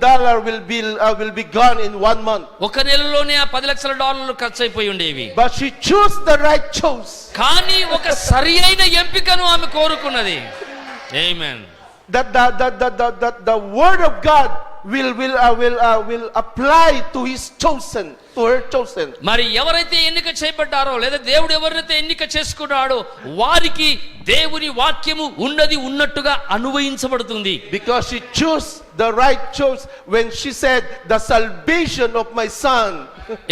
[SPEAKER 4] will be gone in 1 month.
[SPEAKER 2] ఒక నెలలోనే ఆ $10 లక్షలు ఖర్చు అయిపోయి ఉండేవి.
[SPEAKER 4] But she chose the right choice.
[SPEAKER 2] కానీ ఒక సరి అయిన ఎంపికను ఆమె కోరుకున్నది. ఆమేన్.
[SPEAKER 4] That the word of God will apply to his chosen, to her chosen.
[SPEAKER 2] మరి ఎవరైతే ఎన్నిక చేయబడ్డారో లేదా దేవుడు ఎవరినైతే ఎన్నిక చేసుకున్నాడో వారికి దేవుని వాక్యము ఉన్నది ఉన్నట్టుగా అన్వయించబడుతుంది.
[SPEAKER 4] Because she chose the right choice when she said, the salvation of my son.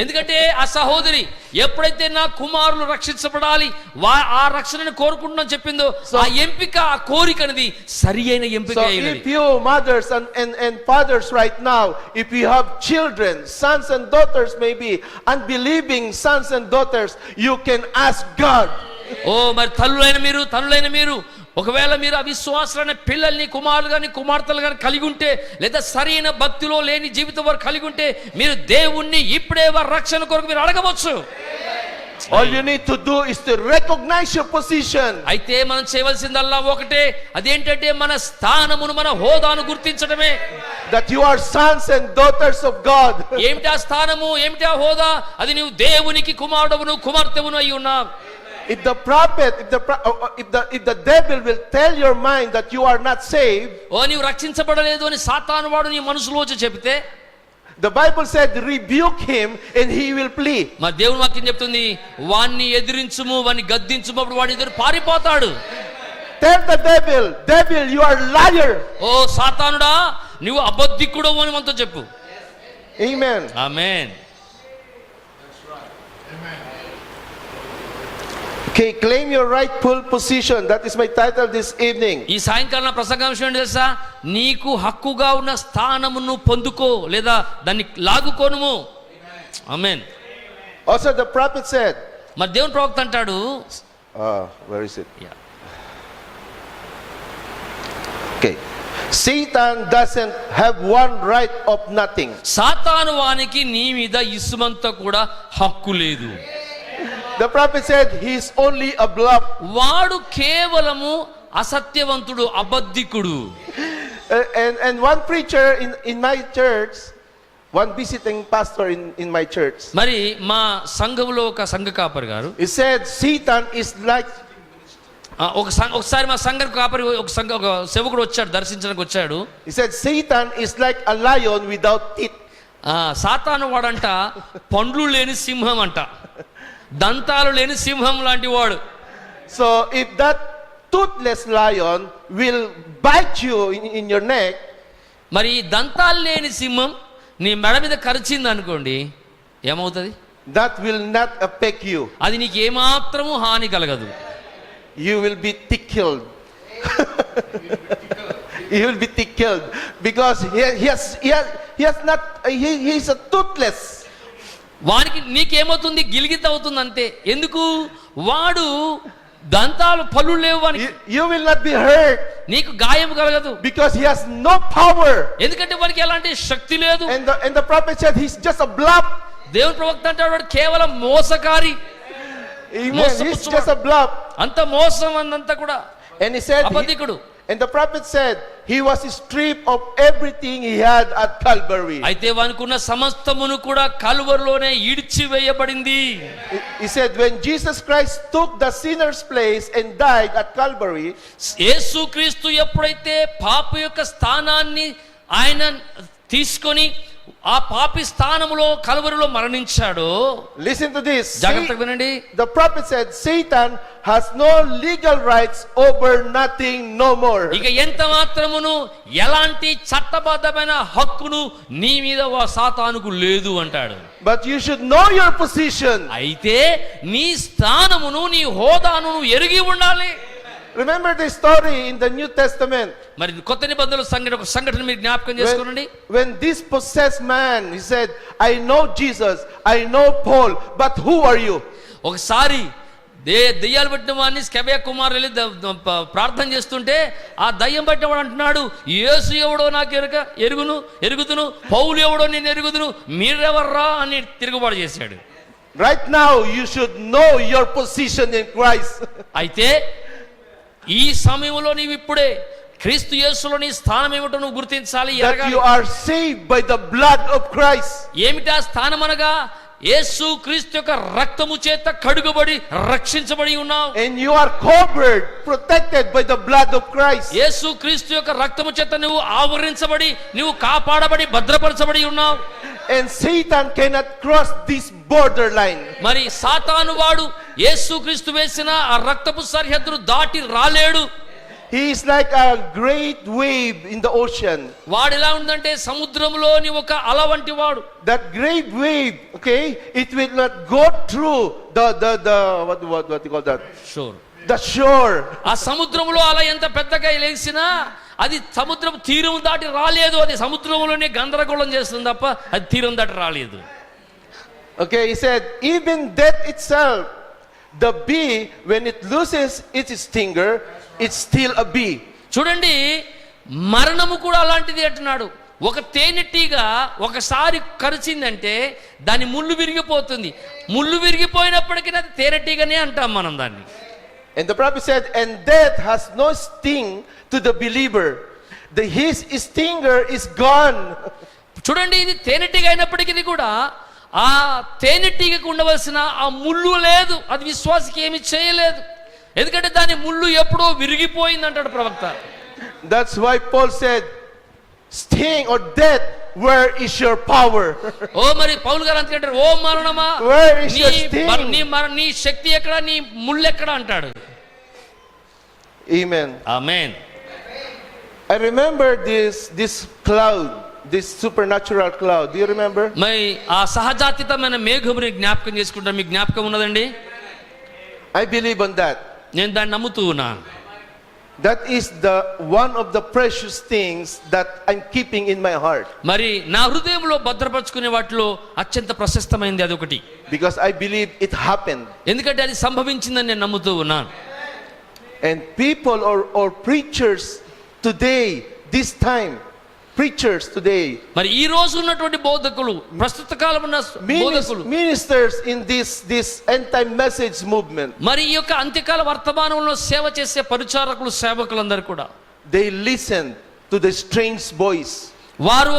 [SPEAKER 2] ఎందుకంటే ఆ సహోదరి ఎప్పుడైతే నా కుమారులు రక్షించబడాలి ఆ రక్షణను కోరుకుంటున్నాను చెప్పిందో ఆ ఎంపిక ఆ కోరిక అనేది సరి అయిన ఎంపిక అయినది.
[SPEAKER 4] If you mothers and fathers right now, if you have children, sons and daughters, maybe unbelieving sons and daughters, you can ask God.
[SPEAKER 2] మరి తల్లులైన మీరు ఒకవేళ మీరు అవిశ్వాసులైన పిల్లల్ని కుమారులు కానీ కుమార్తెలు కానీ కలిగి ఉంటే లేదా సరైన భక్తిలో లేని జీవితం వారు కలిగి ఉంటే మీరు దేవుణ్ణి ఇప్పుడే వారి రక్షణ కొరకు మీరు అడగవచ్చు.
[SPEAKER 4] All you need to do is to recognize your position.
[SPEAKER 2] అయితే మనం చేయవలసిందల్లా ఒకటే, అదేంటంటే మన స్థానమును మన హోదాను గుర్తించడమే.
[SPEAKER 4] That you are sons and daughters of God.
[SPEAKER 2] ఏమిటి ఆ స్థానము, ఏమిటి ఆ హోదా? అది నీవు దేవునికి కుమారుడవును కుమార్తెవును అయి ఉన్నావు.
[SPEAKER 4] If the devil will tell your mind that you are not saved,
[SPEAKER 2] నీవు రక్షించబడలేదు అని సాతాను వాడు నీ మనసులో చెబితే,
[SPEAKER 4] the Bible said, rebuke him and he will flee.
[SPEAKER 2] మరి దేవుని వాక్యం చెప్తుంది, వాణ్ణి ఎదిరించుము, వాణ్ణి గద్దించుము, అప్పుడు వాడి ఎదురు పారిపోతాడు.
[SPEAKER 4] Tell the devil, you are liar.
[SPEAKER 2] సాతానుడా నువ్వు అబద్ధికుడవు అని మనతో చెప్పు.
[SPEAKER 4] Amen.
[SPEAKER 2] Amen.
[SPEAKER 4] Okay, claim your rightful position. That is my title this evening.
[SPEAKER 2] ఈ సాయంకాలం ప్రసంగాంశం ఏంటి తెలుసా? నీకు హక్కుగా ఉన్న స్థానమును పొందుకో లేదా దాన్ని లాగుకోనుము. ఆమేన్.
[SPEAKER 4] Also the prophet said,
[SPEAKER 2] మరి దేవుని ప్రవక్త అంటాడు,
[SPEAKER 4] where is it? Okay. Satan doesn't have one right of nothing.
[SPEAKER 2] సాతాను వానికి నీ మీద ఇసుమంత కూడా హక్కు లేదు.
[SPEAKER 4] The prophet said he is only a bluff.
[SPEAKER 2] వాడు కేవలము అసత్యవంతుడు, అబద్ధికుడు.
[SPEAKER 4] And one preacher in my church, one visiting pastor in my church,
[SPEAKER 2] మరి మా సంఘంలో ఒక సంఘ కాపరి గారు,
[SPEAKER 4] he said Satan is like,
[SPEAKER 2] ఒకసారి మా సంఘ కాపరి ఒక సేవకుడు వచ్చాడు, దర్శించడానికి వచ్చాడు.
[SPEAKER 4] he said Satan is like a lion without teeth.
[SPEAKER 2] సాతాను వాడంట పండ్లు లేని సింహం అంట, దంతాలు లేని సింహం లాంటి వాడు.
[SPEAKER 4] So if that toothless lion will bite you in your neck,
[SPEAKER 2] మరి దంతాలు లేని సింహం నీ మెడ మీద కరిచింది అనుకోండి, ఏమవుతుంది?
[SPEAKER 4] that will not affect you.
[SPEAKER 2] అది నీకు ఏమాత్రము హాని కలగదు.
[SPEAKER 4] You will be tickled. You will be tickled because he's a toothless.
[SPEAKER 2] వానికి నీకేమవుతుంది? గిలిగిత అవుతుంది అంతే. ఎందుకు? వాడు దంతాలు పళ్ళు లేవు వానికి.
[SPEAKER 4] You will not be hurt.
[SPEAKER 2] నీకు గాయం కలగదు.
[SPEAKER 4] Because he has no power.
[SPEAKER 2] ఎందుకంటే వానికి ఎలాంటి శక్తి లేదు.
[SPEAKER 4] And the prophet said he's just a bluff.
[SPEAKER 2] దేవుని ప్రవక్త అంటాడు వాడు కేవలం మోసకారి.
[SPEAKER 4] Amen. He's just a bluff.
[SPEAKER 2] అంత మోసం అంతా కూడా.
[SPEAKER 4] And he said,
[SPEAKER 2] అబద్ధికుడు.
[SPEAKER 4] and the prophet said he was stripped of everything he had at Calvary.
[SPEAKER 2] అయితే వానికున్న సమస్తమును కూడా కల్వరిలోనే ఇడిచివేయబడింది.
[SPEAKER 4] He said when Jesus Christ took the sinner's place and died at Calvary,
[SPEAKER 2] యేసుక్రీస్తు ఎప్పుడైతే పాప యొక్క స్థానాన్ని ఆయన తీసుకొని ఆ పాపి స్థానములో కలువరిలో మరణించాడో,
[SPEAKER 4] Listen to this.
[SPEAKER 2] జాగ్రత్తగా వినండి,
[SPEAKER 4] The prophet said, Satan has no legal rights over nothing no more.
[SPEAKER 2] ఇక ఎంత మాత్రమును ఎలాంటి చట్టబద్ధమైన హక్కును నీ మీద సాతానుకు లేదు అంటాడు.
[SPEAKER 4] But you should know your position.
[SPEAKER 2] అయితే నీ స్థానమును నీ హోదాను నువ్వు ఎరిగి ఉండాలి.
[SPEAKER 4] Remember the story in the New Testament.
[SPEAKER 2] మరి కొత్త నిబంధనల సంఘటన మీరు జ్ఞాపకం చేసుకోండి.
[SPEAKER 4] When this possessed man, he said, I know Jesus, I know Paul, but who are you?
[SPEAKER 2] ఒకసారి దెయ్యాలు పట్టిన వాడిని స్కెబియా కుమారులు వెళ్ళి ప్రార్థన చేస్తుంటే ఆ దయ్యం పట్టిన వాడు అంటున్నాడు, యేసు ఎవడో నాకు ఎరుగుదును, పౌలు ఎవడో నేను ఎరుగుదును, మీరెవర్రా అని తిరుగుబాటు చేశాడు.
[SPEAKER 4] Right now you should know your position in Christ.
[SPEAKER 2] అయితే ఈ సమయంలో నీవు ఇప్పుడే క్రీస్తు యేసులో నీ స్థానం ఏమిటో నువ్వు గుర్తించాలి.
[SPEAKER 4] That you are saved by the blood of Christ.
[SPEAKER 2] ఏమిటా స్థానం అనగా యేసు క్రీస్తు యొక్క రక్తము చేత కడుగబడి రక్షించబడి ఉన్నావు.
[SPEAKER 4] And you are covered, protected by the blood of Christ.
[SPEAKER 2] యేసు క్రీస్తు యొక్క రక్తము చేత నువ్వు ఆవరించబడి, నువ్వు కాపాడబడి భద్రపరచబడి ఉన్నావు.
[SPEAKER 4] And Satan cannot cross this borderline.
[SPEAKER 2] మరి సాతాను వాడు యేసు క్రీస్తు వేసిన ఆ రక్తపు సరిహద్దును దాటి రాలేడు.
[SPEAKER 4] He is like a great wave in the ocean.
[SPEAKER 2] వాడు ఎలా ఉందంటే సముద్రంలోని ఒక అల వంటి వాడు.
[SPEAKER 4] That great wave, okay, it will not go through the what you call that?
[SPEAKER 2] Sure.
[SPEAKER 4] The shore.
[SPEAKER 2] ఆ సముద్రంలో అల ఎంత పెద్దగా లేచినా అది సముద్రం తీరం దాటి రాలేదు. అది సముద్రంలోనే గందరగోళం చేస్తుంది తప్ప అది తీరం దాటి రాలేదు.
[SPEAKER 4] Okay, he said, even death itself, the bee, when it loses its stinger, it's still a bee.
[SPEAKER 2] చూడండి, మరణము కూడా అలాంటిది అంటున్నాడు. ఒక తేనెటీగ ఒకసారి కరిచిందంటే దాని ముళ్ళు విరిగిపోతుంది. ముళ్ళు విరిగిపోయినప్పటికీ అది తేనెటీగనే అంటాం మనం దాన్ని.
[SPEAKER 4] And the prophet said, and death has no sting to the believer. His stinger is gone.
[SPEAKER 2] చూడండి, ఇది తేనెటీగ అయినప్పటికీ కూడా ఆ తేనెటీగకు ఉండవలసిన ఆ ముళ్ళు లేదు. అది విశ్వాసికి ఏమి చేయలేదు. ఎందుకంటే దాని ముళ్ళు ఎప్పుడో విరిగిపోయింది అంటాడు ప్రవక్త.
[SPEAKER 4] That's why Paul said, sting or death, where is your power?
[SPEAKER 2] ఓ మరి పౌలు గారు అంటారు, ఓ మరణమా
[SPEAKER 4] Where is your sting?
[SPEAKER 2] నీ శక్తి ఎక్కడ, నీ ముళ్ళు ఎక్కడ అంటాడు.
[SPEAKER 4] Amen.
[SPEAKER 2] Amen.
[SPEAKER 4] I remember this cloud, this supernatural cloud. Do you remember?
[SPEAKER 2] మరి ఆ సహజాతీతమైన మేఘముని జ్ఞాపకం చేసుకుంటా. మీకు జ్ఞాపకం ఉన్నదండి?
[SPEAKER 4] I believe on that.
[SPEAKER 2] నేను దాన్ని నమ్ముతూ ఉన్నాను.
[SPEAKER 4] That is the one of the precious things that I'm keeping in my heart.
[SPEAKER 2] మరి నా హృదయంలో భద్రపరచుకునే వాటిలో అత్యంత ప్రశస్తమైనది అదొకటి.
[SPEAKER 4] Because I believe it happened.
[SPEAKER 2] ఎందుకంటే అది సంభవించిందని నేను నమ్ముతూ ఉన్నాను.
[SPEAKER 4] And people or preachers today, this time, preachers today,
[SPEAKER 2] మరి ఈ రోజు ఉన్నటువంటి బోధకులు, ప్రస్తుత కాలం ఉన్న బోధకులు,
[SPEAKER 4] ministers in this end time message movement,
[SPEAKER 2] మరి ఈ యొక్క అంత్యకాల వర్తమానంలో సేవ చేసే పరిచారకులు, సేవకులందరూ కూడా
[SPEAKER 4] they listen to the strange voice.
[SPEAKER 2] వారు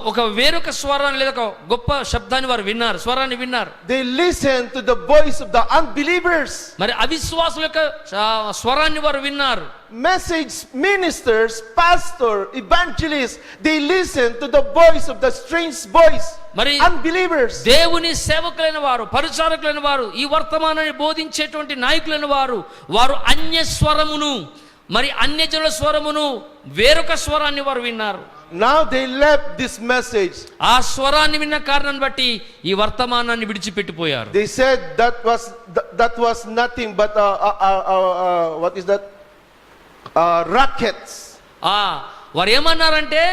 [SPEAKER 2] ఒక వేరొక స్వరాన్ని లేదా ఒక గొప్ప శబ్దాన్ని వారు విన్నారు, స్వరాన్ని విన్నారు.
[SPEAKER 4] They listen to the voice of the unbelievers.
[SPEAKER 2] మరి అవిశ్వాసుల యొక్క స్వరాన్ని వారు విన్నారు.
[SPEAKER 4] Message ministers, pastor, evangelists, they listen to the voice of the strange voice.
[SPEAKER 2] మరి
[SPEAKER 4] Unbelievers.
[SPEAKER 2] దేవుని సేవకులైన వారు, పరిచారకులైన వారు, ఈ వర్తమానాన్ని బోధించేటువంటి నాయకులైన వారు అన్య స్వరమును, మరి అన్యజనుల స్వరమును, వేరొక స్వరాన్ని వారు విన్నారు.
[SPEAKER 4] Now they left this message.
[SPEAKER 2] ఆ స్వరాన్ని విన్న కారణాన్ని బట్టి ఈ వర్తమానాన్ని విడిచిపెట్టిపోయారు.
[SPEAKER 4] They said that was nothing but what is that? Rockets.
[SPEAKER 2] వారు ఏమన్నారంటే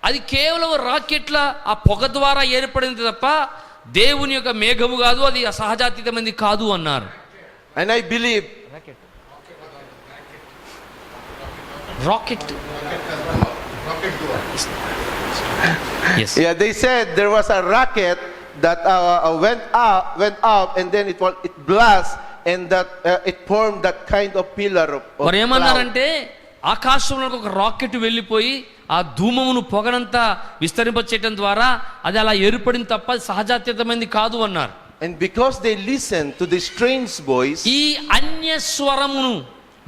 [SPEAKER 2] అది కేవలం రాకెట్ల ఆ పొగ ద్వారా ఏర్పడింది తప్ప దేవుని యొక్క మేఘము కాదు, అది సహజాతీతమైనది కాదు అన్నారు.
[SPEAKER 4] And I believe
[SPEAKER 2] rocket. Yes.
[SPEAKER 4] Yeah, they said there was a rocket that went up and then it blast and that it formed that kind of pillar of
[SPEAKER 2] మరి
[SPEAKER 4] cloud.
[SPEAKER 2] ఏమన్నారంటే ఆకాశంలో ఒక రాకెట్ వెళ్ళిపోయి ఆ ధూమమును పొగనంతా విస్తరింపచేయడం ద్వారా అది అలా ఏర్పడింది తప్ప సహజాతీతమైనది కాదు అన్నారు.
[SPEAKER 4] And because they listened to the strange voice,
[SPEAKER 2] ఈ అన్య స్వరమును,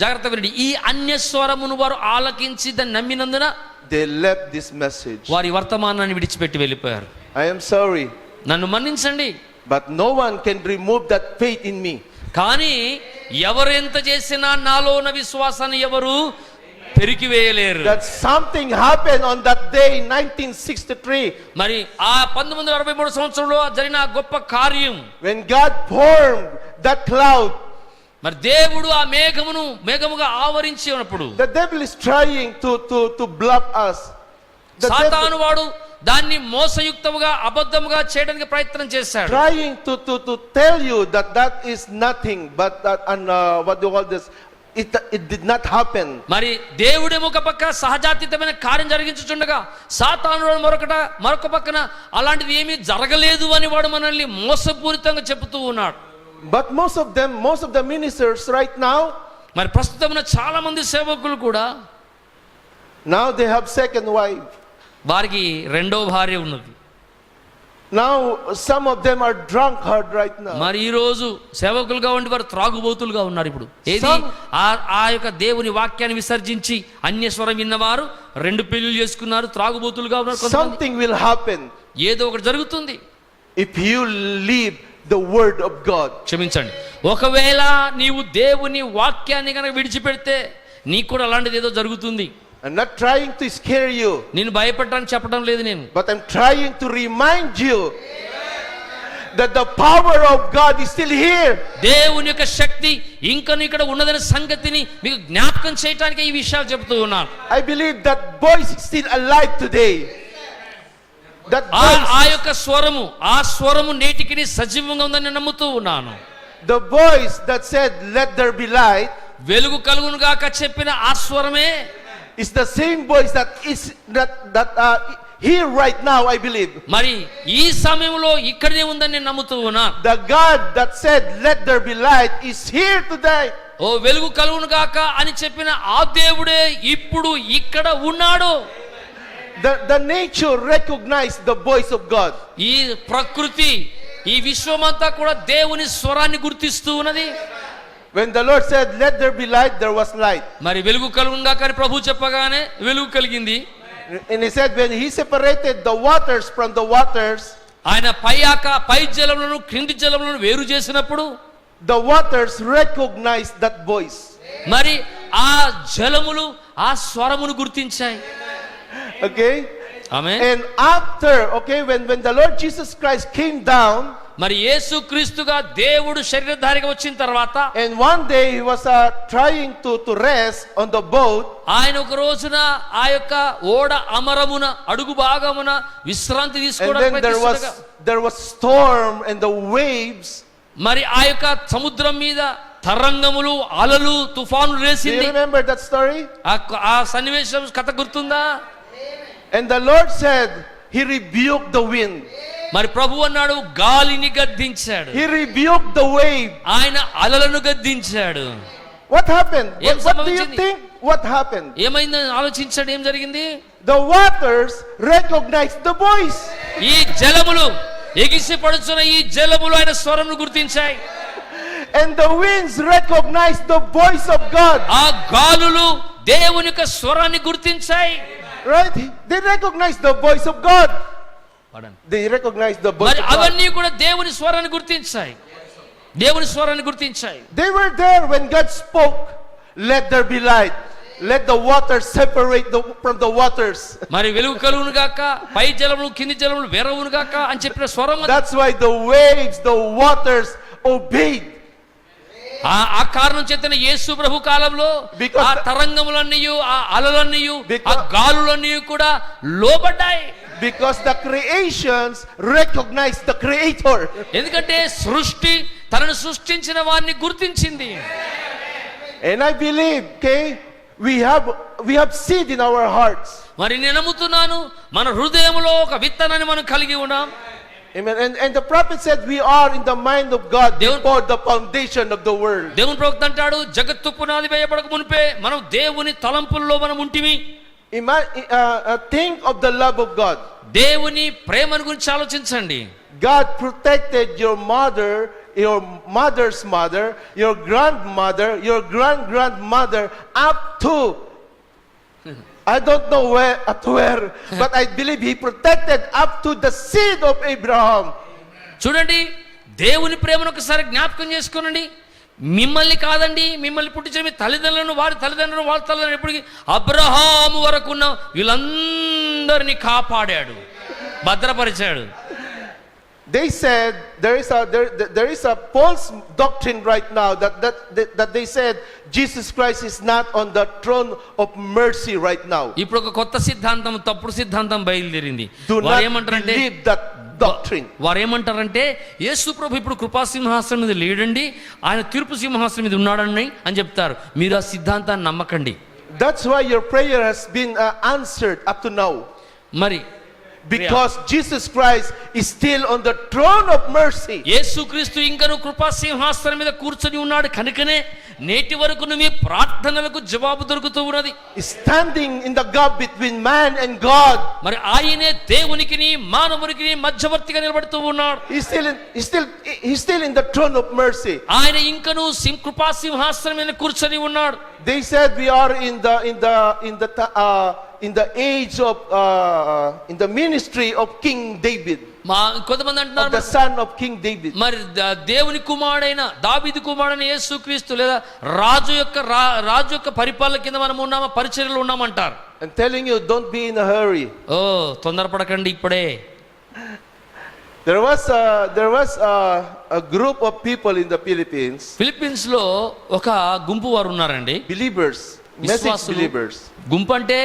[SPEAKER 2] జాగ్రత్త వినండి, ఈ అన్య స్వరమును వారు ఆలకించి దాన్ని నమ్మినందున
[SPEAKER 4] they left this message.
[SPEAKER 2] వారి వర్తమానాన్ని విడిచిపెట్టి వెళ్ళిపోయారు.
[SPEAKER 4] I am sorry,
[SPEAKER 2] నన్ను మన్నించండి,
[SPEAKER 4] but no one can remove that faith in me.
[SPEAKER 2] కానీ ఎవరు ఎంత చేసినా నాలో ఉన్న విశ్వాసాన్ని ఎవరు పెరికివేయలేరు.
[SPEAKER 4] That something happened on that day in 1963
[SPEAKER 2] మరి ఆ 1963 సంవత్సరంలో జరిగిన ఆ గొప్ప కార్యం,
[SPEAKER 4] when God formed that cloud.
[SPEAKER 2] మరి దేవుడు ఆ మేఘముగా ఆవరించి ఉన్నప్పుడు
[SPEAKER 4] The devil is trying to bluff us. The devil
[SPEAKER 2] సాతాను వాడు దాన్ని మోసయుక్తముగా అబద్ధముగా చేయడానికి ప్రయత్నం చేశాడు.
[SPEAKER 4] trying to tell you that is nothing but that, and what do you call this, it did not happen.
[SPEAKER 2] మరి దేవుడేమో ఒక పక్క సహజాతీతమైన కార్యం జరిగించుచుండగా సాతాను వాడు మరొక పక్కన అలాంటిది ఏమీ జరగలేదు అని వాడు మనల్ని మోసపూరితంగా చెబుతూ ఉన్నాడు.
[SPEAKER 4] But most of the ministers right now,
[SPEAKER 2] మరి ప్రస్తుతం చాలా మంది సేవకులు కూడా
[SPEAKER 4] now they have second wife.
[SPEAKER 2] వారికి రెండో భార్య ఉన్నది.
[SPEAKER 4] Now some of them are drunkard right now.
[SPEAKER 2] మరి ఈ రోజు సేవకులుగా ఉండి వారు త్రాగుబోతులుగా ఉన్నారు. ఇప్పుడు ఏది ఆ యొక్క దేవుని వాక్యాన్ని విసర్జించి అన్యస్వరం విన్నవారు 2 పెళ్లిళ్ళు చేసుకున్నారు, త్రాగుబోతులుగా ఉన్నారు.
[SPEAKER 4] Something will happen
[SPEAKER 2] ఏదో ఒకటి జరుగుతుంది
[SPEAKER 4] if you leave the word of God.
[SPEAKER 2] క్షమించండి, ఒకవేళ నీవు దేవుని వాక్యాన్ని కనుక విడిచిపెడితే నీకు కూడా అలాంటిది ఏదో జరుగుతుంది.
[SPEAKER 4] I'm not trying to scare you,
[SPEAKER 2] నేను భయపడటానికి చెప్పడం లేదు నేను,
[SPEAKER 4] but I'm trying to remind you that the power of God is still here.
[SPEAKER 2] దేవుని యొక్క శక్తి ఇంకా ఇక్కడ ఉన్నదనే సంగతిని మీకు జ్ఞాపకం చేయడానికి ఈ విషయాలు చెబుతూ ఉన్నాను.
[SPEAKER 4] I believe that voice is still alive today. That voice,
[SPEAKER 2] ఆ యొక్క ఆ స్వరము నేటికి సజీవంగా ఉందని నమ్ముతూ ఉన్నాను.
[SPEAKER 4] the voice that said let there be light,
[SPEAKER 2] వెలుగు కలుగును గాక చెప్పిన ఆ స్వరమే
[SPEAKER 4] is the same voice that is here right now, I believe.
[SPEAKER 2] మరి ఈ సమయంలో ఇక్కడనే ఉందని నేను నమ్ముతూ ఉన్నాను.
[SPEAKER 4] The God that said let there be light is here today.
[SPEAKER 2] ఓ వెలుగు కలుగును గాక అని చెప్పిన ఆ దేవుడే ఇప్పుడు ఇక్కడ ఉన్నాడు.
[SPEAKER 4] The nature recognize the voice of God.
[SPEAKER 2] ఈ ప్రకృతి ఈ విశ్వమంతా కూడా దేవుని స్వరాన్ని గుర్తిస్తూ ఉన్నది.
[SPEAKER 4] When the Lord said let there be light, there was light.
[SPEAKER 2] మరి వెలుగు కలుగును గాక అని ప్రభు చెప్పగానే వెలుగు కలిగింది.
[SPEAKER 4] And he said when he separated the waters from the waters,
[SPEAKER 2] ఆయన పై జలములను క్రింది జలములను వేరు చేసినప్పుడు
[SPEAKER 4] the waters recognized that voice.
[SPEAKER 2] మరి ఆ జలములు ఆ స్వరమును గుర్తించాయి.
[SPEAKER 4] Okay?
[SPEAKER 2] Amen.
[SPEAKER 4] And after, okay, when the Lord Jesus Christ came down,
[SPEAKER 2] మరి యేసు క్రీస్తుగా దేవుడు శరీరధారిగా వచ్చిన తర్వాత
[SPEAKER 4] and one day he was trying to rest on the boat,
[SPEAKER 2] ఆయన ఒక రోజున ఆ యొక్క ఓడ అమరమున అడుగు భాగమున విశ్రాంతి
[SPEAKER 4] and
[SPEAKER 2] తీసుకోవడానికి
[SPEAKER 4] then
[SPEAKER 2] ప్రయత్నిస్తుండగా
[SPEAKER 4] there was storm and the waves.
[SPEAKER 2] మరి ఆ యొక్క సముద్రం మీద తరంగములు అలలు తుఫాను
[SPEAKER 4] Do you
[SPEAKER 2] రేసింది.
[SPEAKER 4] remember that story?
[SPEAKER 2] ఆ సన్నివేశం కథ గుర్తుందా?
[SPEAKER 4] And the Lord said he rebuked the wind.
[SPEAKER 2] మరి ప్రభు అన్నాడు గాలిని గద్దించాడు,
[SPEAKER 4] He rebuked the wave.
[SPEAKER 2] ఆయన అలలను గద్దించాడు.
[SPEAKER 4] What happened?
[SPEAKER 2] ఏం
[SPEAKER 4] What do you
[SPEAKER 2] సంభవించింది?
[SPEAKER 4] think? What happened?
[SPEAKER 2] ఏమైందని ఆలోచించాడు, ఏం జరిగింది?
[SPEAKER 4] The waters recognized the voice.
[SPEAKER 2] ఈ జలములు ఎగిసి పడుచున్న ఈ జలములు ఆయన స్వరమును గుర్తించాయి.
[SPEAKER 4] And the winds recognized the voice of God.
[SPEAKER 2] ఆ గాలులు దేవుని యొక్క స్వరాన్ని గుర్తించాయి.
[SPEAKER 4] Right? They recognized the voice of God. They recognized the voice
[SPEAKER 2] మరి
[SPEAKER 4] of God.
[SPEAKER 2] అవన్నీ కూడా దేవుని స్వరాన్ని గుర్తించాయి. దేవుని స్వరాన్ని గుర్తించాయి.
[SPEAKER 4] They were there when God spoke, let there be light. Let the waters separate from the waters.
[SPEAKER 2] మరి వెలుగు కలుగును గాక, పై జలములు కింది జలములు వేరవును గాక అని చెప్పిన స్వరం అది.
[SPEAKER 4] That's why the waves, the waters obeyed.
[SPEAKER 2] ఆ కారణం చేతనే యేసు ప్రభు కాలంలో
[SPEAKER 4] Because
[SPEAKER 2] ఆ తరంగములన్నీయు ఆ అలలన్నీయు ఆ
[SPEAKER 4] Because-
[SPEAKER 2] గాలులన్నీయు కూడా లోబడ్డాయి.
[SPEAKER 4] Because the creations recognize the Creator.
[SPEAKER 2] ఎందుకంటే సృష్టి తనను సృష్టించిన వారిని గుర్తించింది.
[SPEAKER 4] And I believe, okay, we have seed in our hearts.
[SPEAKER 2] మరి నేను నమ్ముతున్నాను మన హృదయంలో ఒక విత్తనాన్ని మనం కలిగి ఉన్నాం.
[SPEAKER 4] Amen. And the prophet said we are in the mind of God
[SPEAKER 2] Devun-
[SPEAKER 4] before the foundation of the world.
[SPEAKER 2] దేవుని ప్రవక్త అంటాడు జగత్తు పునాది వేయబడక మునిపే మనం దేవుని తలంపుల్లో మనం ఉంటిమి.
[SPEAKER 4] Think of the love of God.
[SPEAKER 2] దేవుని ప్రేమను గురించి ఆలోచించండి.
[SPEAKER 4] God protected your mother, your mother's mother, your grandmother, your grandmother up to I don't know where, but I believe he protected up to the seed of Abraham.
[SPEAKER 2] చూడండి, దేవుని ప్రేమను ఒకసారి జ్ఞాపకం చేసుకోనండి. మిమ్మల్ని కాదండి, మిమ్మల్ని పుట్టించిన మీ తల్లిదండ్రులను, వారి తల్లిదండ్రులను, వాళ్ళ తల్లిదండ్రులు, ఎప్పటికీ అబ్రహాము వరకు ఉన్న వీళ్ళందరినీ కాపాడాడు, భద్రపరిచాడు.
[SPEAKER 4] They said there is a false doctrine right now that they said Jesus Christ is not on the throne of mercy right now.
[SPEAKER 2] ఇప్పుడు ఒక కొత్త సిద్ధాంతం, తప్పుడు సిద్ధాంతం బయలుదేరింది.
[SPEAKER 4] Do
[SPEAKER 2] వారు
[SPEAKER 4] not
[SPEAKER 2] ఏమంటారంటే,
[SPEAKER 4] believe that doctrine.
[SPEAKER 2] వారు ఏమంటారంటే యేసు ప్రభు ఇప్పుడు కృపా సింహాసనం మీద లేడండి, ఆయన తీర్పు సింహాసనం మీద ఉన్నాడండి అని చెప్తారు. మీరు ఆ సిద్ధాంతాన్ని నమ్మకండి.
[SPEAKER 4] That's why your prayer has been answered up to now.
[SPEAKER 2] మరి
[SPEAKER 4] Because Jesus Christ is still on the throne of mercy.
[SPEAKER 2] యేసుక్రీస్తు ఇంకను కృపా సింహాసనం మీద కూర్చొని ఉన్నాడు కనుకనే నేటి వరకు మీ ప్రార్థనలకు జవాబు దొరుకుతూ ఉన్నది.
[SPEAKER 4] Standing in the gap between man and God.
[SPEAKER 2] మరి ఆయనే దేవునికి మానవునికి మధ్యవర్తిగా నిలబడుతూ ఉన్నాడు.
[SPEAKER 4] He's still in the throne of mercy.
[SPEAKER 2] ఆయన ఇంకను కృపా సింహాసనం మీద కూర్చొని ఉన్నాడు.
[SPEAKER 4] They said we are in the age of in the ministry of King David.
[SPEAKER 2] కొంతమంది అంటున్నారు
[SPEAKER 4] the son of King David.
[SPEAKER 2] మరి దేవుని కుమారుడైన దావీదు కుమారుడైన యేసుక్రీస్తు లేదా రాజు యొక్క పరిపాలన కింద మనం ఉన్నామా, పరిచర్యలో ఉన్నామంటారు.
[SPEAKER 4] I'm telling you, don't be in a hurry.
[SPEAKER 2] తొందరపడకండి. ఇప్పుడే
[SPEAKER 4] there was a group of people in the Philippines.
[SPEAKER 2] Philippines లో ఒక గుంపు వారు ఉన్నారండి,
[SPEAKER 4] believers, message believers.
[SPEAKER 2] గుంపు అంటే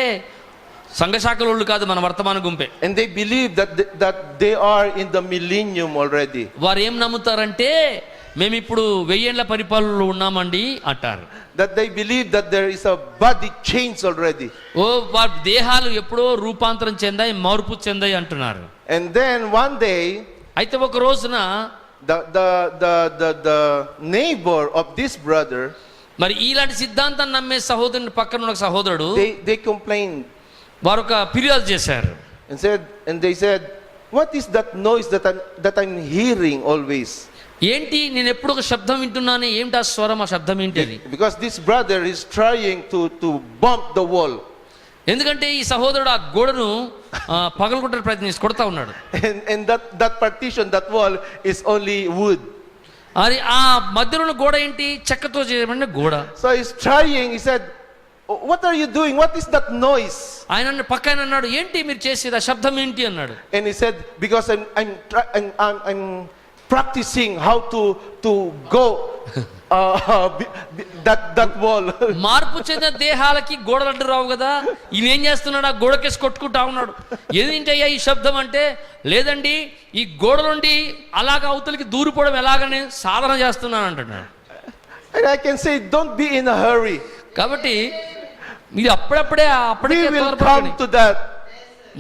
[SPEAKER 2] సంఘశాఖల వాళ్ళు కాదు, మన వర్తమాన గుంపే.
[SPEAKER 4] And they believe that they are in the millennium already.
[SPEAKER 2] వారు ఏం నమ్ముతారంటే మేము ఇప్పుడు 1000 ఏళ్ల పరిపాలనలో ఉన్నామండి అంటారు.
[SPEAKER 4] That they believe that there is a body change already.
[SPEAKER 2] వారి దేహాలు ఎప్పుడో రూపాంతరం చెందాయి, మార్పు చెందాయి అంటున్నారు.
[SPEAKER 4] And then one day,
[SPEAKER 2] అయితే ఒక రోజున
[SPEAKER 4] the neighbor of this brother,
[SPEAKER 2] మరి ఇలాంటి సిద్ధాంతాన్ని నమ్మే సహోదరుని పక్కన ఉన్న సహోదరుడు
[SPEAKER 4] they complained.
[SPEAKER 2] వారు ఒక ఫిర్యాదు చేశారు.
[SPEAKER 4] And they said, what is that noise that I'm hearing always?
[SPEAKER 2] ఏంటి నేను ఎప్పుడు ఒక శబ్దం వింటున్నాను, ఏమిటి ఆ స్వరం, ఆ శబ్దం ఏంటి అది?
[SPEAKER 4] Because this brother is trying to bump the wall.
[SPEAKER 2] ఎందుకంటే ఈ సహోదరుడు ఆ గోడను పగలగొట్టే ప్రయత్నించి కొడతా ఉన్నాడు.
[SPEAKER 4] And that partition, that wall is only wood.
[SPEAKER 2] అది ఆ మధ్యలో గోడ ఏంటి, చెక్కతో చేయబడిన గోడ.
[SPEAKER 4] So he's trying. He said, what are you doing? What is that noise?
[SPEAKER 2] ఆయన పక్కన అన్నాడు, ఏంటి మీరు చేసేది, ఆ శబ్దం ఏంటి అన్నాడు.
[SPEAKER 4] And he said, because I'm practicing how to go that wall.
[SPEAKER 2] మార్పు చెందిన దేహాలకి గోడలు అడ్డు రావు కదా, ఈయన ఏం చేస్తున్నాడు, ఆ గోడకేసి కొట్టుకుంటా ఉన్నాడు. ఏంటయ్యా ఈ శబ్దం అంటే, లేదండి ఈ గోడ నుండి అలాగా అవతలికి దూరిపోవడం ఎలాగని సాధన చేస్తున్నాను అంటున్నాడు.
[SPEAKER 4] And I can say, don't be in a hurry.
[SPEAKER 2] కాబట్టి ఇది అప్పుడే
[SPEAKER 4] We will come to that.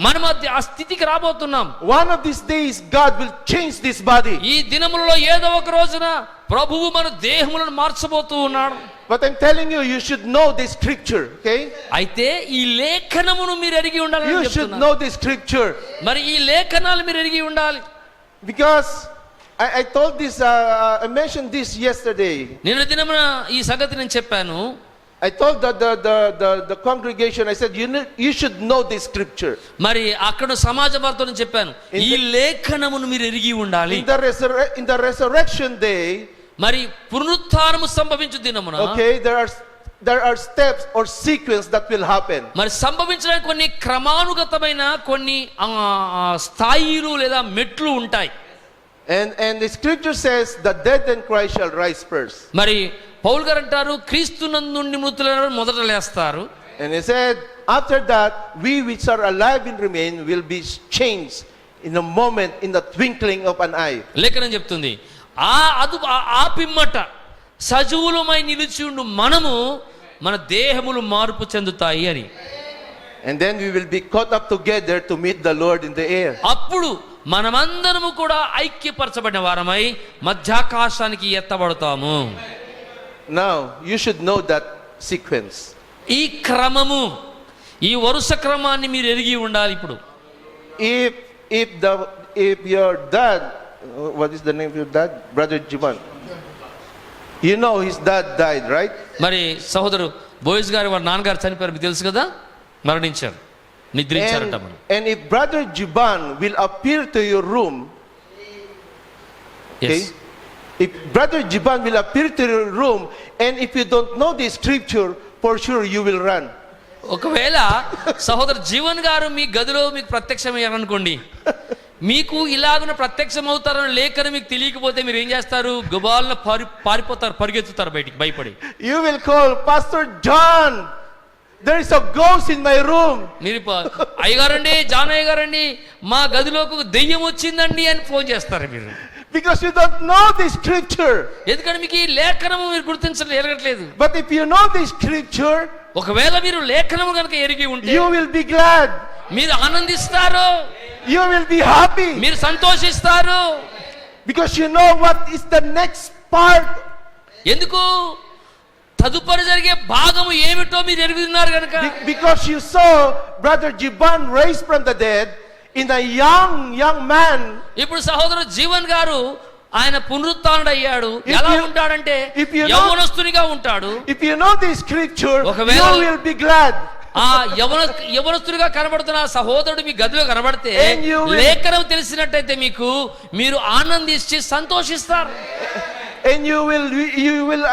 [SPEAKER 2] మనం ఆ స్థితికి రాబోతున్నాం.
[SPEAKER 4] One of these days God will change this body.
[SPEAKER 2] ఈ దినములలో ఏదో ఒక రోజున ప్రభువు మన దేహములను మార్చబోతూ ఉన్నాడు.
[SPEAKER 4] But I'm telling you, you should know this scripture, okay?
[SPEAKER 2] అయితే ఈ లేఖనమును మీరు ఎరిగి ఉండాలి.
[SPEAKER 4] You should know this scripture.
[SPEAKER 2] మరి ఈ లేఖనాలు మీరు ఎరిగి ఉండాలి.
[SPEAKER 4] Because I told this, I mentioned this yesterday.
[SPEAKER 2] నిన్న దినమున ఈ సంగతి నేను చెప్పాను.
[SPEAKER 4] I told the congregation, I said, you should know this scripture.
[SPEAKER 2] మరి అక్కడ సమాజ వర్తను చెప్పాను, ఈ లేఖనమును మీరు ఎరిగి ఉండాలి.
[SPEAKER 4] In the resurrection day,
[SPEAKER 2] మరి పునరుత్థానము సంభవించు దినమున,
[SPEAKER 4] okay, there are steps or sequence that will happen.
[SPEAKER 2] మరి సంభవించడానికి కొన్ని క్రమానుగతమైన కొన్ని స్థాయిలు లేదా మెట్లు ఉంటాయి.
[SPEAKER 4] And the scripture says the dead in Christ shall rise first.
[SPEAKER 2] మరి పౌలు గారు అంటారు, క్రీస్తునందు నుండి మృతులైన మొదట లేస్తారు.
[SPEAKER 4] And he said, after that, we which are alive and remain will be changed in a moment, in the twinkling of an eye.
[SPEAKER 2] లేఖనం చెప్తుంది, ఆ పిమ్మట సజీవులమై నిలిచి ఉండు మనము మన దేహములు మార్పు చెందుతాయి అని.
[SPEAKER 4] And then we will be caught up together to meet the Lord in the air.
[SPEAKER 2] అప్పుడు మనమందరము కూడా ఐక్యపరచబడిన వారమై మధ్యాకాశానికి ఎత్తబడతాము.
[SPEAKER 4] Now you should know that sequence.
[SPEAKER 2] ఈ క్రమము, ఈ వరుస క్రమాన్ని మీరు ఎరిగి ఉండాలి. ఇప్పుడు
[SPEAKER 4] if your dad, what is the name of your dad? Brother Jivan. You know his dad died, right?
[SPEAKER 2] మరి సహోదరు బోయిస్ గారు వాళ్ళ నాన్నగారు చనిపోయారు, మీకు తెలుసు కదా. మరణించారు, నిద్రించారట.
[SPEAKER 4] And if Brother Jiban will appear to your room, okay?
[SPEAKER 2] Yes.
[SPEAKER 4] If Brother Jiban will appear to your room, and if you don't know the scripture, for sure you will run.
[SPEAKER 2] ఒకవేళ సహోదరు జీవన్ గారు మీ గదిలో మీకు ప్రత్యక్షమయ్యారనుకోండి, మీకు ఇలాగున ప్రత్యక్షం అవుతారని లేఖను మీకు తెలియకపోతే మీరు ఏం చేస్తారు? గుబాలను పారిపోతారు, పరిగెత్తుతారు బయటికి భయపడి.
[SPEAKER 4] You will call, Pastor John, there is a ghost in my room.
[SPEAKER 2] మీరు అయ్యగారండి, జాన్ అయ్యగారండి, మా గదిలోకి దెయ్యం వచ్చిందండి అని ఫోన్ చేస్తారు మీరు.
[SPEAKER 4] Because you don't know the scripture.
[SPEAKER 2] ఎందుకంటే మీకు ఈ లేఖనము మీరు గుర్తించలేదు.
[SPEAKER 4] But if you know the scripture,
[SPEAKER 2] ఒకవేళ మీరు లేఖనము కనుక ఎరిగి ఉంటే
[SPEAKER 4] you will be glad.
[SPEAKER 2] మీరు ఆనందిస్తారు,
[SPEAKER 4] You will be happy.
[SPEAKER 2] మీరు సంతోషిస్తారు.
[SPEAKER 4] Because you know what is the next part.
[SPEAKER 2] ఎందుకు? తదుపరి జరిగే భాగము ఏమిటో మీరు ఎరుగుతున్నారు కనుక.
[SPEAKER 4] Because you saw Brother Jiban raised from the dead in a young man.
[SPEAKER 2] ఇప్పుడు సహోదరుడు జీవన్ గారు ఆయన పునరుత్థానుడు అయ్యాడు. ఎలా ఉంటాడంటే యవ్వనస్తునిగా ఉంటాడు.
[SPEAKER 4] If you know the scripture,
[SPEAKER 2] ఒకవేళ
[SPEAKER 4] you will be glad.
[SPEAKER 2] ఆ యవనస్తుడిగా కనబడుతున్న సహోదరుడు మీ గదిలో కనబడితే లేఖనం తెలిసినట్టయితే మీరు ఆనందించి సంతోషిస్తారు.
[SPEAKER 4] And you will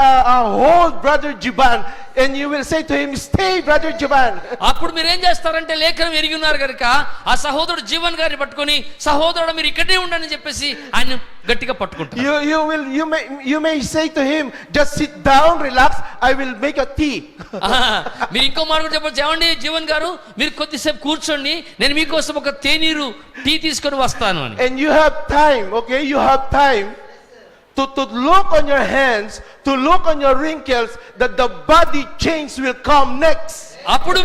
[SPEAKER 4] hold Brother Jiban and you will say to him, stay Brother Jiban.
[SPEAKER 2] అప్పుడు మీరు ఏం చేస్తారంటే లేఖనం ఎరిగి ఉన్నారు కనుక ఆ సహోదరుడు జీవన్ గారిని పట్టుకొని, సహోదరుడు మీరు ఇక్కడే ఉండని చెప్పేసి ఆయన గట్టిగా పట్టుకుంటారు.
[SPEAKER 4] You may say to him, just sit down, relax, I will make a tea.
[SPEAKER 2] మీరు ఇంకో మాట కూడా చెప్పొచ్చు, ఏమండి జీవన్ గారు మీరు కొద్దిసేపు కూర్చోండి, నేను మీకోసం ఒక తేనీరు టీ తీసుకొని వస్తాను అని.
[SPEAKER 4] And you have time, okay, you have time to look on your hands, to look on your wrinkles, that the body change will come next.
[SPEAKER 2] అప్పుడు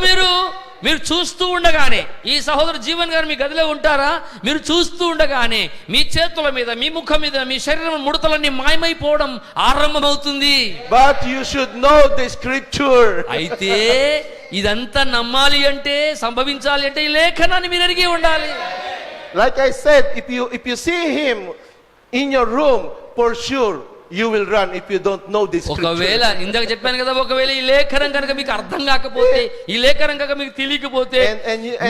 [SPEAKER 2] మీరు చూస్తూ ఉండగానే, ఈ సహోదరు జీవన్ గారు మీ గదిలో ఉంటారా, మీరు చూస్తూ ఉండగానే మీ చేతుల మీద, మీ ముఖం మీద, మీ శరీరం ముడతలన్నీ మాయమైపోవడం ఆరంభమవుతుంది.
[SPEAKER 4] But you should know the scripture.
[SPEAKER 2] అయితే ఇదంతా నమ్మాలి అంటే, సంభవించాలి అంటే ఈ లేఖనాన్ని మీరు ఎరిగి ఉండాలి.
[SPEAKER 4] Like I said, if you see him in your room, for sure you will run if you don't know this scripture.
[SPEAKER 2] ఒకవేళ ఇందాక చెప్పాను కదా, ఒకవేళ ఈ లేఖనం కనుక మీకు అర్థం కాకపోతే, ఈ లేఖనం కనుక మీకు తెలియకపోతే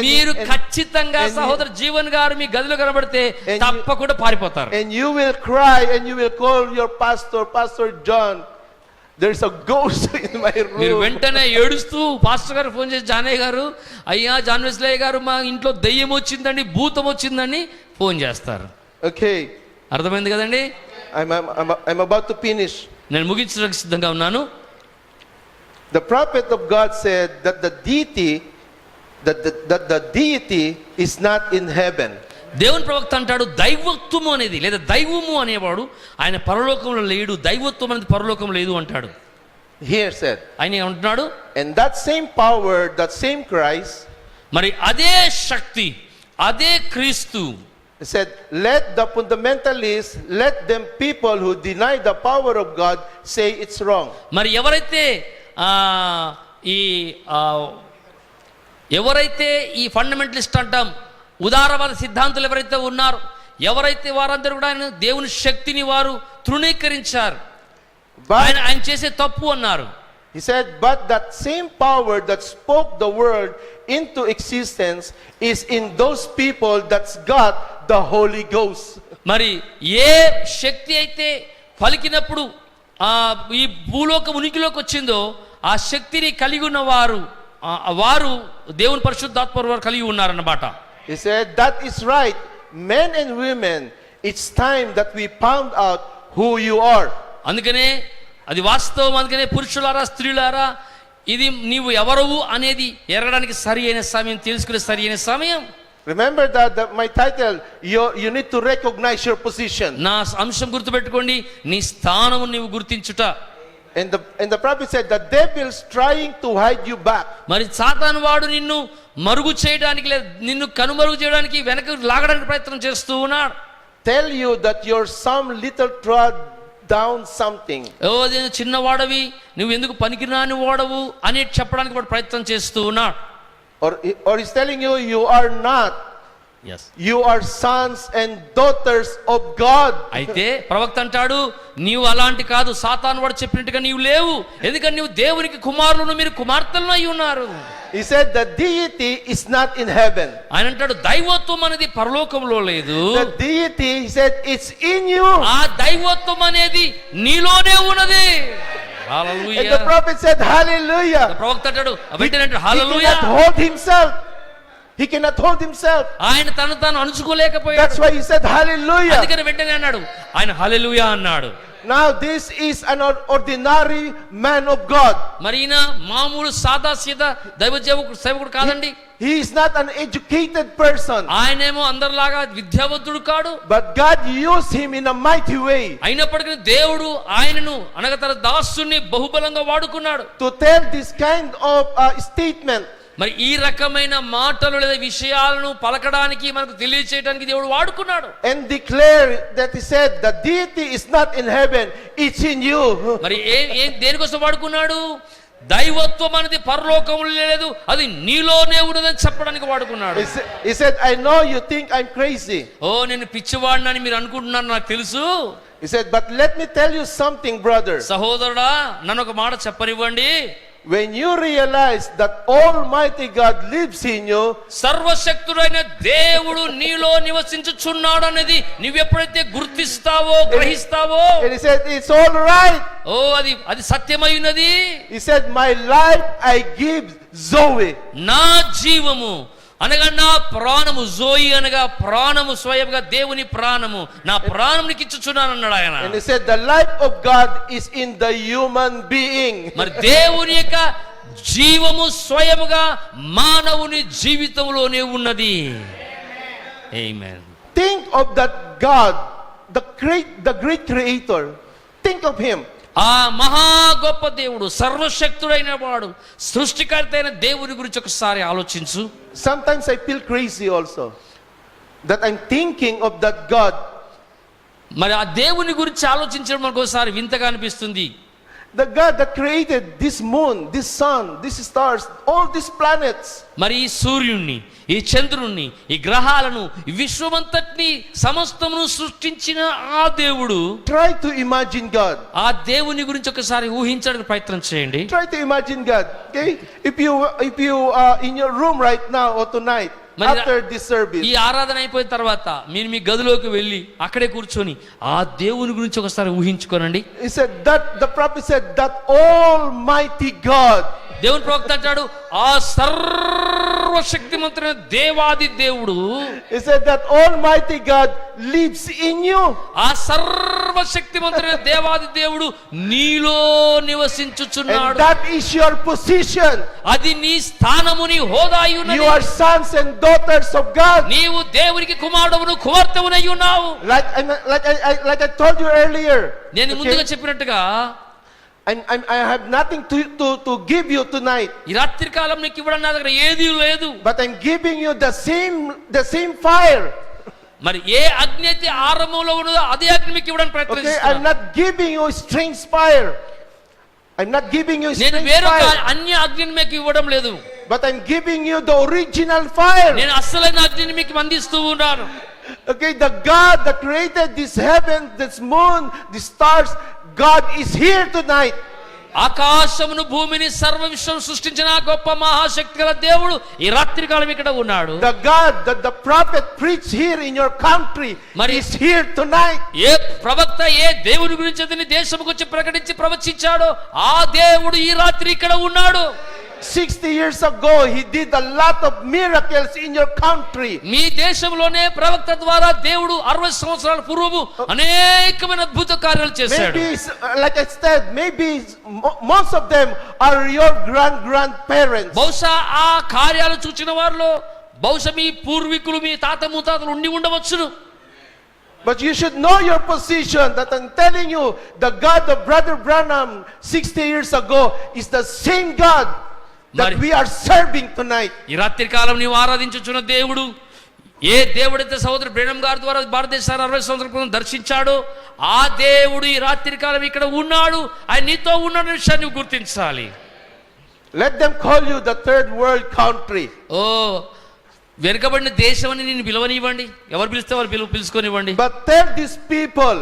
[SPEAKER 2] మీరు ఖచ్చితంగా సహోదరు జీవన్ గారు మీ గదిలో కనబడితే తప్పకుండా పారిపోతారు.
[SPEAKER 4] And you will cry and you will call your pastor, Pastor John, there is a ghost in my room.
[SPEAKER 2] మీరు వెంటనే ఏడుస్తూ పాస్టర్ గారు ఫోన్ చేసి, జానయ్య గారు, అయ్యా జాన్ వెస్లయ్య గారు, మా ఇంట్లో దయ్యం వచ్చిందండి, భూతం వచ్చిందని ఫోన్ చేస్తారు.
[SPEAKER 4] Okay,
[SPEAKER 2] అర్థమైంది కదండి?
[SPEAKER 4] I'm about to finish.
[SPEAKER 2] నేను ముగించడానికి సిద్ధంగా ఉన్నాను.
[SPEAKER 4] The prophet of God said that the deity is not in heaven.
[SPEAKER 2] దేవుని ప్రవక్త అంటాడు, దైవత్వము అనేది లేదా దైవము అనేవాడు ఆయన పరలోకంలో లేడు, దైవత్వం అనేది పరలోకంలో లేదు అంటాడు.
[SPEAKER 4] Here said,
[SPEAKER 2] ఆయన అంటున్నాడు,
[SPEAKER 4] and that same power, that same Christ,
[SPEAKER 2] మరి అదే శక్తి, అదే క్రీస్తు.
[SPEAKER 4] He said, let the fundamentalists, let them people who deny the power of God say it's wrong.
[SPEAKER 2] మరి ఎవరైతే ఈ ఫండమెంటలిస్ట్ అంటాం, ఉదారవాద సిద్ధాంతులు ఎవరైతే ఉన్నారో, ఎవరైతే వారందరూ కూడా ఆయన దేవుని శక్తిని వారు తృణీకరించారు, ఆయన చేసే తప్పు అన్నారు.
[SPEAKER 4] He said, but that same power that spoke the world into existence is in those people that's got the Holy Ghost.
[SPEAKER 2] మరి ఏ శక్తి అయితే పలికినప్పుడు ఈ భూలోకం ఉనికిలోకి వచ్చిందో ఆ శక్తిని కలిగి ఉన్న వారు దేవుని పరిశుద్ధాత్మ వారు కలిగి ఉన్నారన్నమాట.
[SPEAKER 4] He said, that is right, men and women, it's time that we found out who you are.
[SPEAKER 2] అందుకనే అది వాస్తవం. అందుకనే పురుషులారా, స్త్రీలారా, ఇది నీవు ఎవరవు అనేది ఎరగడానికి సరి అయిన సమయం, తెలుసుకునే సరి అయిన సమయం.
[SPEAKER 4] Remember that my title, you need to recognize your position.
[SPEAKER 2] నా అంశం గుర్తుపెట్టుకోండి, నీ స్థానము నీవు గుర్తించుట.
[SPEAKER 4] And the prophet said, the devil is trying to hide you back.
[SPEAKER 2] మరి సాతాను వాడు నిన్ను మరుగు చేయడానికి, లేదా నిన్ను కనుమరుగు చేయడానికి, వెనక లాగడానికి ప్రయత్నం చేస్తూ ఉన్నాడు.
[SPEAKER 4] Tell you that you're some little trod down something.
[SPEAKER 2] చిన్నవాడవి, నువ్వు ఎందుకు పనికిరాని వాడవు అని చెప్పడానికి వాడు ప్రయత్నం చేస్తూ ఉన్నాడు.
[SPEAKER 4] Or he's telling you, you are not.
[SPEAKER 2] Yes.
[SPEAKER 4] You are sons and daughters of God.
[SPEAKER 2] అయితే ప్రవక్త అంటాడు, నీవు అలాంటి కాదు, సాతాను వాడు చెప్పినట్టుగా నీవు లేవు, ఎందుకంటే నీవు దేవునికి కుమారులను, మీరు కుమార్తెలను అయి ఉన్నారు.
[SPEAKER 4] He said the deity is not in heaven.
[SPEAKER 2] ఆయన అంటాడు దైవత్వం అనేది పరలోకంలో లేదు,
[SPEAKER 4] The deity, he said, it's in you.
[SPEAKER 2] ఆ దైవత్వం అనేది నీలోనే ఉన్నది.
[SPEAKER 4] And
[SPEAKER 2] hallelujah.
[SPEAKER 4] the prophet said, hallelujah.
[SPEAKER 2] ప్రవక్త అంటాడు వెంటనే అంటాడు
[SPEAKER 4] He
[SPEAKER 2] hallelujah.
[SPEAKER 4] cannot hold himself. He cannot hold himself.
[SPEAKER 2] ఆయన తను తాను అణుచుకోలేకపోయాడు.
[SPEAKER 4] That's why he said hallelujah.
[SPEAKER 2] అందుకని వెంటనే అన్నాడు ఆయన హల్లెలూయా అన్నాడు.
[SPEAKER 4] Now this is an ordinary man of God.
[SPEAKER 2] మరి ఈయన మామూలు సాదా సీదా దైవ సేవకుడు కాదండి.
[SPEAKER 4] He is not an educated person.
[SPEAKER 2] ఆయనేమో అందరిలాగా విద్యావంతుడు కాడు.
[SPEAKER 4] But God used him in a mighty way
[SPEAKER 2] అయినప్పటికీ దేవుడు ఆయనను అనగా తన దాసుని బహుబలంగా వాడుకున్నాడు.
[SPEAKER 4] to tell this kind of statement.
[SPEAKER 2] మరి ఈ రకమైన మాటలు లేదా విషయాలను పలకడానికి మనకు తెలియచేయడానికి దేవుడు వాడుకున్నాడు.
[SPEAKER 4] And declare that he said the deity is not in heaven, it's in you.
[SPEAKER 2] మరి దేనికోసం వాడుకున్నాడు? దైవత్వం అనేది పరలోకములో లేదు, అది నీలోనే ఉన్నదని చెప్పడానికి వాడుకున్నాడు.
[SPEAKER 4] He said, I know you think I'm crazy.
[SPEAKER 2] ఓ నేను పిచ్చివాడినని మీరు అనుకుంటున్నారు, నాకు తెలుసు.
[SPEAKER 4] He said, but let me tell you something, brother.
[SPEAKER 2] సహోదరుడా నన్ను ఒక మాట చెప్పనివ్వండి.
[SPEAKER 4] When you realize that Almighty God lives in you,
[SPEAKER 2] సర్వశక్తుడైన దేవుడు నీలో నివసించుచున్నాడు అనేది నువ్వెప్పుడైతే గుర్తిస్తావో గ్రహిస్తావో,
[SPEAKER 4] and he said, it's all right.
[SPEAKER 2] ఓ అది సత్యమైనది.
[SPEAKER 4] He said, my life I give Zoe.
[SPEAKER 2] నా జీవము అనగా నా ప్రాణము, జోయి అనగా ప్రాణము, స్వయంగా దేవుని ప్రాణము, నా ప్రాణం నీకు ఇచ్చుచున్నాను అన్నాడు ఆయన.
[SPEAKER 4] And he said, the life of God is in the human being.
[SPEAKER 2] మరి దేవుని యొక్క జీవము స్వయముగా మానవుని జీవితంలోనే ఉన్నది. ఆమేన్.
[SPEAKER 4] Think of that God, the great creator. Think of him.
[SPEAKER 2] ఆ మహా గొప్ప దేవుడు, సర్వశక్తుడైన వాడు, సృష్టికర్త అయిన దేవుని గురించి ఒకసారి ఆలోచించు.
[SPEAKER 4] Sometimes I feel crazy also that I'm thinking of that God.
[SPEAKER 2] మరి ఆ దేవుని గురించి ఆలోచించడం మనకు ఒకసారి వింతగా అనిపిస్తుంది.
[SPEAKER 4] The God that created this moon, this sun, these stars, all these planets.
[SPEAKER 2] మరి ఈ సూర్యుణ్ణి, ఈ చంద్రుణ్ణి, ఈ గ్రహాలను, ఈ విశ్వమంతటిని సమస్తమును సృష్టించిన ఆ దేవుడు,
[SPEAKER 4] Try to imagine God.
[SPEAKER 2] ఆ దేవుని గురించి ఒకసారి ఊహించడానికి ప్రయత్నం చేయండి.
[SPEAKER 4] Try to imagine God. Okay? If you in your room right now or tonight, after this service,
[SPEAKER 2] ఈ ఆరాధన అయిపోయిన తర్వాత మీరు మీ గదిలోకి వెళ్ళి అక్కడే కూర్చొని ఆ దేవుని గురించి ఒకసారి ఊహించుకోనండి.
[SPEAKER 4] he said that the prophet said that Almighty God.
[SPEAKER 2] దేవుని ప్రవక్త అంటాడు ఆ సర్వశక్తిమంతుడైన దేవాది దేవుడు,
[SPEAKER 4] He said that Almighty God lives in you.
[SPEAKER 2] ఆ సర్వశక్తిమంతుడైన దేవాది దేవుడు నీలో
[SPEAKER 4] And
[SPEAKER 2] నివసించుచున్నాడు.
[SPEAKER 4] that is your position.
[SPEAKER 2] అది నీ స్థానము, నీ హోదా అయి ఉన్నది.
[SPEAKER 4] You are sons and daughters of God.
[SPEAKER 2] నీవు దేవునికి కుమారుడును కుమార్తెవునై ఉన్నావు.
[SPEAKER 4] Like I told you earlier.
[SPEAKER 2] నేను
[SPEAKER 4] Okay?
[SPEAKER 2] ముందుగా చెప్పినట్టుగా
[SPEAKER 4] I have nothing to give you tonight.
[SPEAKER 2] ఈ రాత్రి కాలం నీకు ఇవ్వడం నా దగ్గర ఏదీ లేదు.
[SPEAKER 4] But I'm giving you the same fire.
[SPEAKER 2] మరి ఏ అగ్ని అయితే ఆరంభంలో ఉన్నదో అదే అగ్ని మీకు ఇవ్వడానికి
[SPEAKER 4] Okay, I'm
[SPEAKER 2] ప్రయత్నిస్తున్నాను.
[SPEAKER 4] not giving you strange fire. I'm not giving you
[SPEAKER 2] నేను
[SPEAKER 4] strange
[SPEAKER 2] వేరొక
[SPEAKER 4] fire.
[SPEAKER 2] అన్య అగ్నిని మీకు ఇవ్వడం లేదు.
[SPEAKER 4] But I'm giving you the original fire.
[SPEAKER 2] నేను అసలైన అగ్నిని మీకు అందిస్తూ ఉన్నాను.
[SPEAKER 4] Okay, the God that created this heaven, this moon, the stars, God is here tonight.
[SPEAKER 2] ఆకాశమును భూమిని సర్వ విశ్వం సృష్టించిన ఆ గొప్ప మహాశక్తి గల దేవుడు ఈ రాత్రి కాలం ఇక్కడ ఉన్నాడు.
[SPEAKER 4] The God that the prophet preached here in your country is here tonight.
[SPEAKER 2] ఏ ప్రవక్త ఏ దేవుని గురించి అతని దేశముకు వచ్చి ప్రకటించి ప్రవచించాడో ఆ దేవుడు ఈ రాత్రి ఇక్కడ ఉన్నాడు.
[SPEAKER 4] 60 years ago, he did a lot of miracles in your country.
[SPEAKER 2] మీ దేశంలోనే ప్రవక్త ద్వారా దేవుడు 60 సంవత్సరాల పూర్వము అనేకమైన అద్భుత కార్యాలు చేశాడు.
[SPEAKER 4] Maybe, like I said, maybe most of them are your grandparents.
[SPEAKER 2] బహుశా ఆ కార్యాలు చూచిన వారిలో బహుశా మీ పూర్వీకులు, మీ తాత ముత్తాతలు ఉండి ఉండవచ్చును.
[SPEAKER 4] But you should know your position, that I'm telling you, the God of Brother Branham 60 years ago is the same God that we are serving tonight.
[SPEAKER 2] ఈ రాత్రి కాలం నీవు ఆరాధించుచున్న దేవుడు, ఏ దేవుడైతే సహోదరు బ్రెనమ్ గారి ద్వారా భారతదేశాన్ని 60 సంవత్సరాల క్రితం దర్శించాడో ఆ దేవుడు ఈ రాత్రి కాలం ఇక్కడ ఉన్నాడు. ఆయన నీతో ఉన్న విషయాన్ని నువ్వు గుర్తించాలి.
[SPEAKER 4] Let them call you the third world country.
[SPEAKER 2] ఓ వెనుకబడిన దేశం అని నేను పిలవనివ్వండి, ఎవరు పిలిస్తే వారు పిలుచుకొనివ్వండి.
[SPEAKER 4] But tell these people,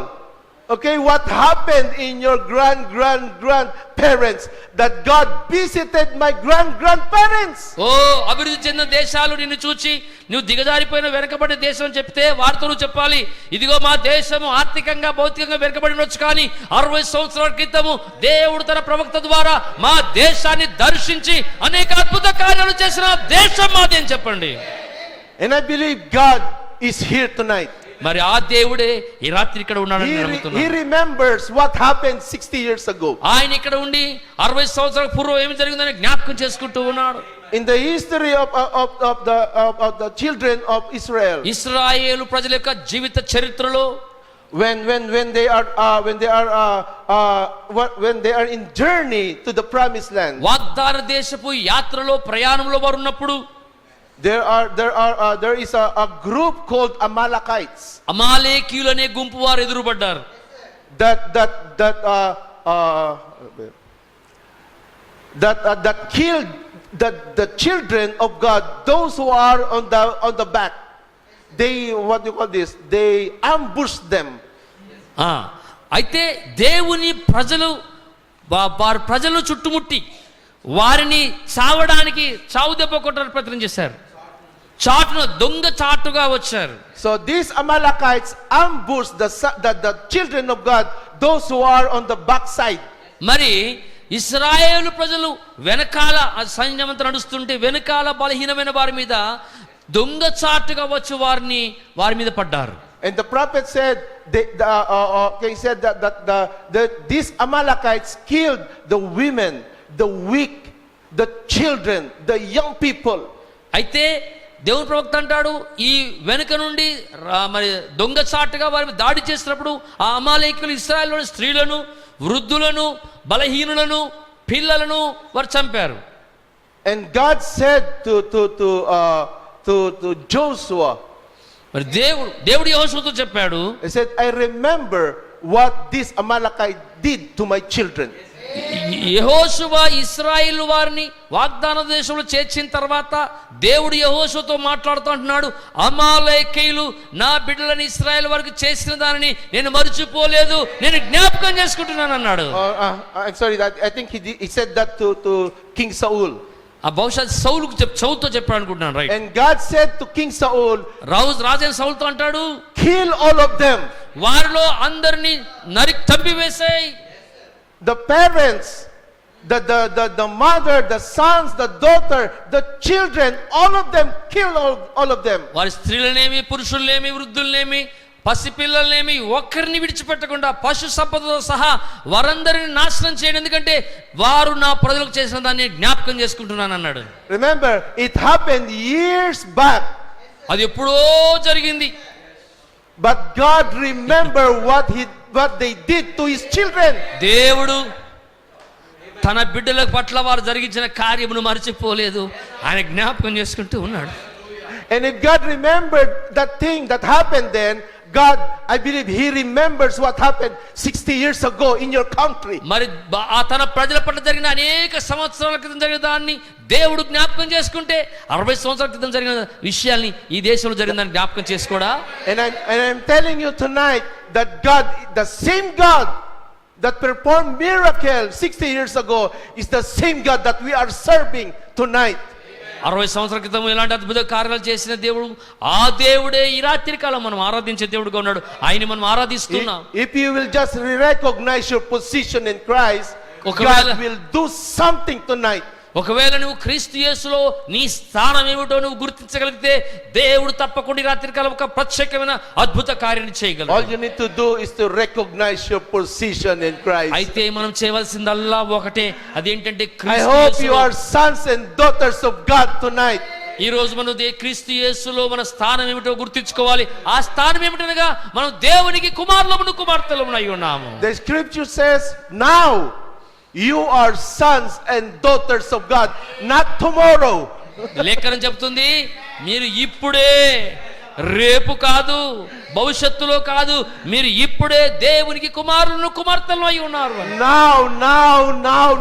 [SPEAKER 4] okay, what happened in your grandparents, that God visited my grandparents.
[SPEAKER 2] ఓ అభివృద్ధి చెందిన దేశాలు నిన్ను చూచి నువ్వు దిగజారిపోయిన వెనకబడిన దేశం అని చెప్తే వారితో నువ్వు చెప్పాలి, ఇదిగో మా దేశము ఆర్థికంగా భౌతికంగా వెనకబడి ఉండొచ్చు, కానీ 60 సంవత్సరాల క్రితము దేవుడు తన ప్రవక్త ద్వారా మా దేశాన్ని దర్శించి అనేక అద్భుత కార్యాలు చేసిన దేశం మాది అని చెప్పండి.
[SPEAKER 4] And I believe God is here tonight.
[SPEAKER 2] మరి ఆ దేవుడే ఈ రాత్రి ఇక్కడ ఉన్నాడని నేను
[SPEAKER 4] He
[SPEAKER 2] నమ్ముతున్నాను.
[SPEAKER 4] remembers what happened 60 years ago.
[SPEAKER 2] ఆయన ఇక్కడ ఉండి 60 సంవత్సరాల పూర్వం ఏమి జరిగిందని జ్ఞాపకం చేసుకుంటూ ఉన్నాడు.
[SPEAKER 4] In the history of the children of Israel,
[SPEAKER 2] ఇశ్రాయేలు ప్రజల యొక్క జీవిత చరిత్రలో
[SPEAKER 4] when they are in journey to the promised land,
[SPEAKER 2] వాగ్దాన దేశపు యాత్రలో ప్రయాణంలో వారు ఉన్నప్పుడు
[SPEAKER 4] there is a group called Amalekites
[SPEAKER 2] అమాలేకీయులు అనే గుంపు వారు ఎదురుపడ్డారు.
[SPEAKER 4] that killed the children of God, those who are on the back. They, what do you call this? They ambushed them.
[SPEAKER 2] అయితే దేవుని ప్రజలు వారి ప్రజలను చుట్టుముట్టి వారిని చావడానికి చావు దెబ్బ కొట్టడానికి ప్రయత్నం చేశారు. చాటును దొంగ చాటుగా వచ్చారు.
[SPEAKER 4] So these Amalekites ambushed the children of God, those who are on the back side.
[SPEAKER 2] మరి ఇశ్రాయేలు ప్రజలు వెనకాల సైన్యమంతా నడుస్తుంటే వెనకాల బలహీనమైన వారి మీద దొంగ చాటుగా వచ్చి వారి మీద పడ్డారు.
[SPEAKER 4] And the prophet said, he said that these Amalekites killed the women, the weak, the children, the young people.
[SPEAKER 2] అయితే దేవుని ప్రవక్త అంటాడు, ఈ వెనుక నుండి మరి దొంగ చాటుగా వారి మీద దాడి చేసినప్పుడు ఆ అమాలేకీయులు ఇశ్రాయేలులోని స్త్రీలను, వృద్ధులను, బలహీనులను, పిల్లలను వారు చంపారు.
[SPEAKER 4] And God said to Joshua,
[SPEAKER 2] మరి దేవుడు యెహోషువతో చెప్పాడు,
[SPEAKER 4] he said, I remember what this Amalekite did to my children.
[SPEAKER 2] యెహోషువ ఇశ్రాయేలు వారిని వాగ్దాన దేశంలో చేర్చిన తర్వాత దేవుడు యెహోషువతో మాట్లాడుతూ అంటున్నాడు, అమాలేకీయులు నా బిడ్డలని ఇశ్రాయేలు వారికి చేసిన దానిని నేను మర్చిపోలేదు, నేను జ్ఞాపకం చేసుకుంటున్నాను అన్నాడు.
[SPEAKER 4] I'm sorry, I think he said that to King Saul.
[SPEAKER 2] బహుశా సౌలుతో చెప్పాడు అనుకుంటున్నాను, right.
[SPEAKER 4] And God said to King Saul,
[SPEAKER 2] రాజైన సౌలుతో అంటాడు,
[SPEAKER 4] kill all of them.
[SPEAKER 2] వారిలో అందరిని చంపివేసేయ్.
[SPEAKER 4] The parents, the mother, the sons, the daughter, the children, all of them, kill all of them.
[SPEAKER 2] వారి స్త్రీలనేమి, పురుషులనేమి, వృద్ధులనేమి, పసిపిల్లలనేమి ఒక్కరిని విడిచిపెట్టకుండా పశు సంపదతో సహా వారందరిని నాశనం చేయండి, ఎందుకంటే వారు నా ప్రజలకు చేసిన దాన్ని జ్ఞాపకం చేసుకుంటున్నాను అన్నాడు.
[SPEAKER 4] Remember, it happened years back.
[SPEAKER 2] అది ఎప్పుడో జరిగింది.
[SPEAKER 4] But God remember what they did to his children.
[SPEAKER 2] దేవుడు తన బిడ్డల పట్ల వారు జరిగించిన కార్యమును మర్చిపోలేదు, ఆయన జ్ఞాపకం చేసుకుంటూ ఉన్నాడు.
[SPEAKER 4] And if God remembered that thing that happened then, God, I believe he remembers what happened 60 years ago in your country.
[SPEAKER 2] మరి తన ప్రజల పట్ల జరిగిన అనేక సంవత్సరాల క్రితం జరిగిన దాన్ని దేవుడు జ్ఞాపకం చేసుకుంటే 60 సంవత్సరాల క్రితం జరిగిన విషయాల్ని ఈ దేశంలో జరిగిందని జ్ఞాపకం చేసుకోడా?
[SPEAKER 4] And I'm telling you tonight that God, the same God that performed miracle 60 years ago, is the same God that we are serving tonight.
[SPEAKER 2] 60 సంవత్సరాల క్రితం ఇలాంటి అద్భుత కార్యాలు చేసిన దేవుడు, ఆ దేవుడే ఈ రాత్రి కాలం మనం ఆరాధించే దేవుడుగా ఉన్నాడు. ఆయన మనం ఆరాధిస్తున్నాం.
[SPEAKER 4] If you will just recognize your position in Christ, God will do something tonight.
[SPEAKER 2] ఒకవేళ నువ్వు క్రీస్తు యేసులో నీ స్థానం ఏమిటో నువ్వు గుర్తించగలిగితే దేవుడు తప్పకుండా రాత్రి కాలం ఒక ప్రత్యేకమైన అద్భుత కార్యాన్ని చేయగలడు.
[SPEAKER 4] All you need to do is to recognize your position in Christ.
[SPEAKER 2] అయితే మనం చేయవలసిందల్లా ఒకటే, అదేంటంటే
[SPEAKER 4] I hope you are sons and daughters of God tonight.
[SPEAKER 2] ఈ రోజు మనం క్రీస్తు యేసులో మన స్థానం ఏమిటో గుర్తించుకోవాలి. ఆ స్థానం ఏమిటనగా మనం దేవునికి కుమారులమును కుమార్తెలమునై ఉన్నాము.
[SPEAKER 4] The scripture says, now you are sons and daughters of God, not tomorrow.
[SPEAKER 2] లేఖనం చెప్తుంది, మీరు ఇప్పుడే రేపు కాదు, భవిష్యత్తులో కాదు, మీరు ఇప్పుడే దేవునికి కుమారులను కుమార్తెలు అయి ఉన్నారు.
[SPEAKER 4] Now,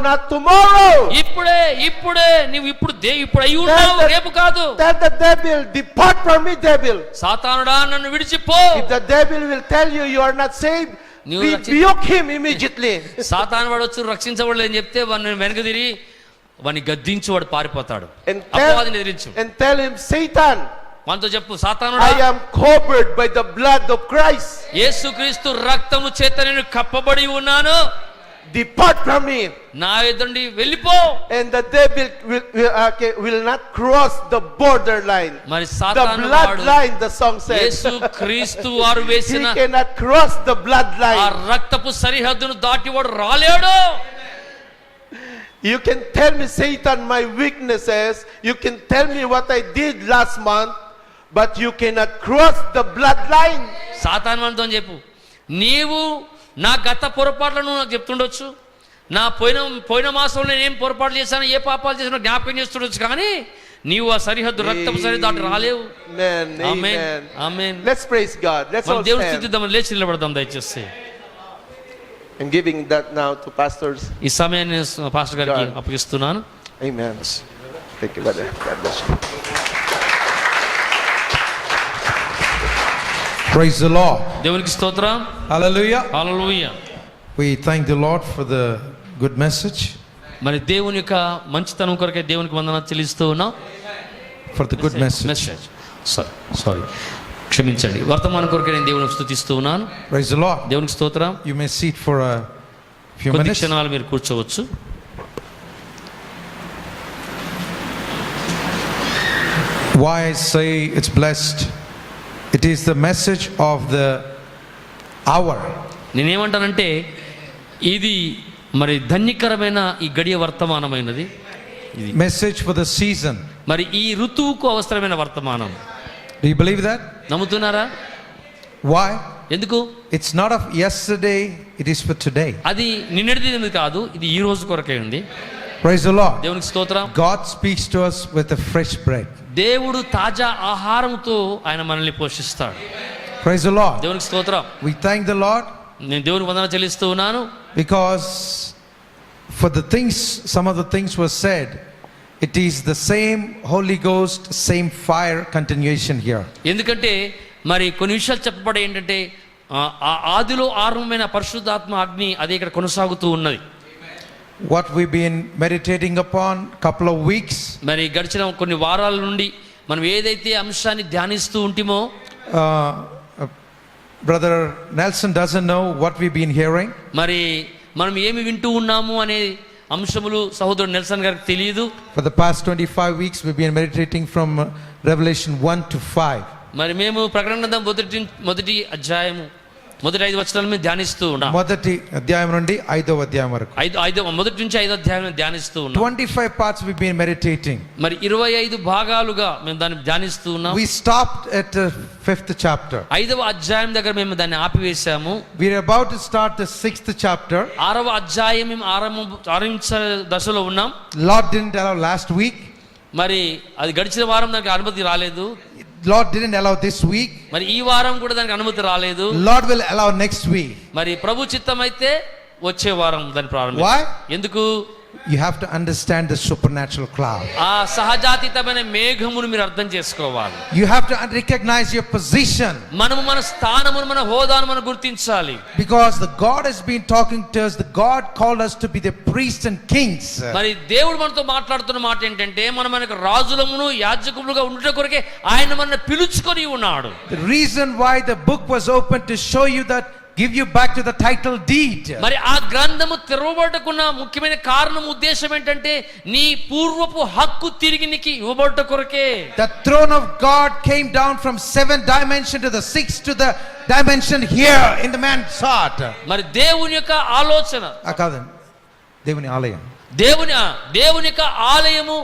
[SPEAKER 4] not tomorrow.
[SPEAKER 2] ఇప్పుడే నువ్వు ఇప్పుడు అయి ఉన్నావు, రేపు కాదు.
[SPEAKER 4] Tell the devil, depart from me, devil.
[SPEAKER 2] సాతానుడా నన్ను విడిచిపో.
[SPEAKER 4] If the devil will tell you you are not saved, rebuke him immediately.
[SPEAKER 2] సాతాను వాడు వచ్చి రక్షించబడలేదు అని చెప్తే వాడిని వెనక తిరిగి వాడిని గద్దించి వాడు పారిపోతాడు.
[SPEAKER 4] And
[SPEAKER 2] అపవాదిని ఎదిరించు.
[SPEAKER 4] tell him, Satan,
[SPEAKER 2] మనతో చెప్పు, సాతానుడా
[SPEAKER 4] I am covered by the blood of Christ.
[SPEAKER 2] యేసుక్రీస్తు రక్తము చేత నేను కప్పబడి ఉన్నాను,
[SPEAKER 4] Depart from me.
[SPEAKER 2] నా ఎదుండి వెళ్ళిపో.
[SPEAKER 4] And the devil will not cross the borderline.
[SPEAKER 2] మరి
[SPEAKER 4] The
[SPEAKER 2] సాతాను వాడు
[SPEAKER 4] bloodline, the song says.
[SPEAKER 2] యేసుక్రీస్తు వారు
[SPEAKER 4] He
[SPEAKER 2] వేసిన
[SPEAKER 4] cannot cross the
[SPEAKER 2] ఆ
[SPEAKER 4] bloodline.
[SPEAKER 2] రక్తపు సరిహద్దును దాటి వాడు రాలేడు.
[SPEAKER 4] You can tell me, Satan, my weaknesses. You can tell me what I did last month, but you cannot cross the bloodline.
[SPEAKER 2] సాతాను మనతో చెప్పు, నీవు నా గత పొరపాట్లను నాకు చెప్తుండొచ్చు, నా పోయిన మాసంలో నేను ఏం పొరపాట్లు చేశాను, ఏ పాపాలు చేశానో జ్ఞాపకం చేస్తుండొచ్చు, కానీ నీవు ఆ సరిహద్దు రక్తపు సరిహద్దు దాటి రాలేవు.
[SPEAKER 4] Amen.
[SPEAKER 2] Amen.
[SPEAKER 4] Let's praise God. Let's all
[SPEAKER 2] దేవుని
[SPEAKER 4] stand.
[SPEAKER 2] స్తుతిద్దాం, లేచి నిలబడదాం దయచేసి.
[SPEAKER 4] I'm giving that now to pastors.
[SPEAKER 2] ఈ సమయాన్ని పాస్టర్ గారికి అప్పగిస్తున్నాను.
[SPEAKER 4] Amen. Thank you, brother. God bless you.
[SPEAKER 1] Praise the Lord.
[SPEAKER 2] దేవునికి స్తోత్రం.
[SPEAKER 1] Hallelujah.
[SPEAKER 2] Hallelujah.
[SPEAKER 1] We thank the Lord for the good message,
[SPEAKER 2] మరి దేవుని యొక్క మంచితనం కొరకే దేవునికి వందనాలు చెల్లిస్తూ ఉన్నాం.
[SPEAKER 1] for the good message.
[SPEAKER 2] Sorry క్షమించండి, వర్తమానం కొరకే నేను దేవుని స్తుతిస్తూ ఉన్నాను.
[SPEAKER 1] Praise the Lord.
[SPEAKER 2] దేవునికి స్తోత్రం.
[SPEAKER 1] You may sit for a few
[SPEAKER 2] కొద్ది
[SPEAKER 1] minutes.
[SPEAKER 2] క్షణాలు మీరు కూర్చోవచ్చు.
[SPEAKER 1] Why I say it's blessed? It is the message of the hour.
[SPEAKER 2] నేనేమంటానంటే ఇది మరి ధన్యకరమైన ఈ గడియ వర్తమానమైనది,
[SPEAKER 1] Message for the season.
[SPEAKER 2] మరి ఈ ఋతువుకు అవసరమైన వర్తమానం.
[SPEAKER 1] Do you believe that?
[SPEAKER 2] నమ్ముతున్నారా?
[SPEAKER 1] Why?
[SPEAKER 2] ఎందుకు?
[SPEAKER 1] It's not of yesterday, it is for today.
[SPEAKER 2] అది నిన్నటిది కాదు, ఇది ఈ రోజు కొరకే ఉంది.
[SPEAKER 1] Praise the Lord.
[SPEAKER 2] దేవునికి స్తోత్రం.
[SPEAKER 1] God speaks to us with a fresh bread.
[SPEAKER 2] దేవుడు తాజా ఆహారంతో ఆయన మనల్ని పోషిస్తాడు.
[SPEAKER 1] Praise the Lord.
[SPEAKER 2] దేవునికి స్తోత్రం.
[SPEAKER 1] We thank the Lord
[SPEAKER 2] నేను దేవునికి వందనాలు చెల్లిస్తూ ఉన్నాను.
[SPEAKER 1] because for the things, some of the things were said, it is the same Holy Ghost, same fire continuation here.
[SPEAKER 2] ఎందుకంటే మరి కొన్ని విషయాలు చెప్పబడే ఏంటంటే ఆ ఆదిలో ఆరంభమైన పరిశుద్ధాత్మ అగ్ని అది ఇక్కడ కొనసాగుతూ ఉన్నది.
[SPEAKER 1] What we've been meditating upon couple of weeks,
[SPEAKER 2] మరి గడిచిన కొన్ని వారాల నుండి మనం ఏదైతే అంశాన్ని ధ్యానిస్తూ ఉంటిమో,
[SPEAKER 1] Brother Nelson doesn't know what we've been hearing.
[SPEAKER 2] మరి మనం ఏమి వింటూ ఉన్నాము అనే అంశములు సహోదరుడు నెల్సన్ గారికి తెలియదు.
[SPEAKER 1] For the past 25 weeks we've been meditating from Revelation 1 to 5.
[SPEAKER 2] మరి మేము ప్రకటన గ్రంథం మొదటి అధ్యాయము మొదటి 5 వచనాలను మేము ధ్యానిస్తూ ఉన్నాం.
[SPEAKER 1] మొదటి అధ్యాయం నుండి 5వ అధ్యాయం వరకు.
[SPEAKER 2] మొదటి నుంచి 5వ అధ్యాయం ధ్యానిస్తూ ఉన్నాం.
[SPEAKER 1] 25 parts we've been meditating.
[SPEAKER 2] మరి 25 భాగాలుగా మేము దాన్ని ధ్యానిస్తూ ఉన్నాం.
[SPEAKER 1] We stopped at the 5th chapter.
[SPEAKER 2] 5వ అధ్యాయం దగ్గర మేము దాన్ని ఆపివేశాము.
[SPEAKER 1] We are about to start the 6th chapter.
[SPEAKER 2] 6వ అధ్యాయం మేము ఆరంభించే దశలో ఉన్నాం.
[SPEAKER 1] Lord didn't allow last week.
[SPEAKER 2] మరి అది గడిచిన వారం దానికి అనుమతి రాలేదు.
[SPEAKER 1] Lord didn't allow this week.
[SPEAKER 2] మరి ఈ వారం కూడా దానికి అనుమతి రాలేదు.
[SPEAKER 1] Lord will allow next week.
[SPEAKER 2] మరి ప్రభు చిత్తం అయితే వచ్చే వారం దాన్ని ప్రారంభిస్తాం.
[SPEAKER 1] Why?
[SPEAKER 2] ఎందుకు?
[SPEAKER 1] You have to understand the supernatural cloud.
[SPEAKER 2] ఆ సహజాతీతమైన మేఘమును మీరు అర్థం చేసుకోవాలి.
[SPEAKER 1] You have to recognize your position.
[SPEAKER 2] మనము మన స్థానమును మన హోదాను మనం గుర్తించాలి.
[SPEAKER 1] Because the God has been talking to us. The God called us to be the priests and kings.
[SPEAKER 2] మరి దేవుడు మనతో మాట్లాడుతున్న మాట ఏంటంటే మనం మనకు రాజులమును యాజకులుగా ఉండుట కొరకే ఆయన మనల్ని పిలుచుకొని ఉన్నాడు.
[SPEAKER 1] The reason why the book was open to show you that, give you back to the title deed.
[SPEAKER 2] మరి ఆ గ్రంథము తెరవబడకున్న ముఖ్యమైన కారణం ఉద్దేశం ఏంటంటే నీ పూర్వపు హక్కు తిరిగి నీకు ఇవ్వబడట కొరకే.
[SPEAKER 1] The throne of God came down from 7th dimension to the 6th to the dimension here in the man's heart.
[SPEAKER 2] మరి దేవుని యొక్క ఆలోచన
[SPEAKER 1] కాదండి, దేవుని ఆలయం,
[SPEAKER 2] దేవుని యొక్క ఆలయము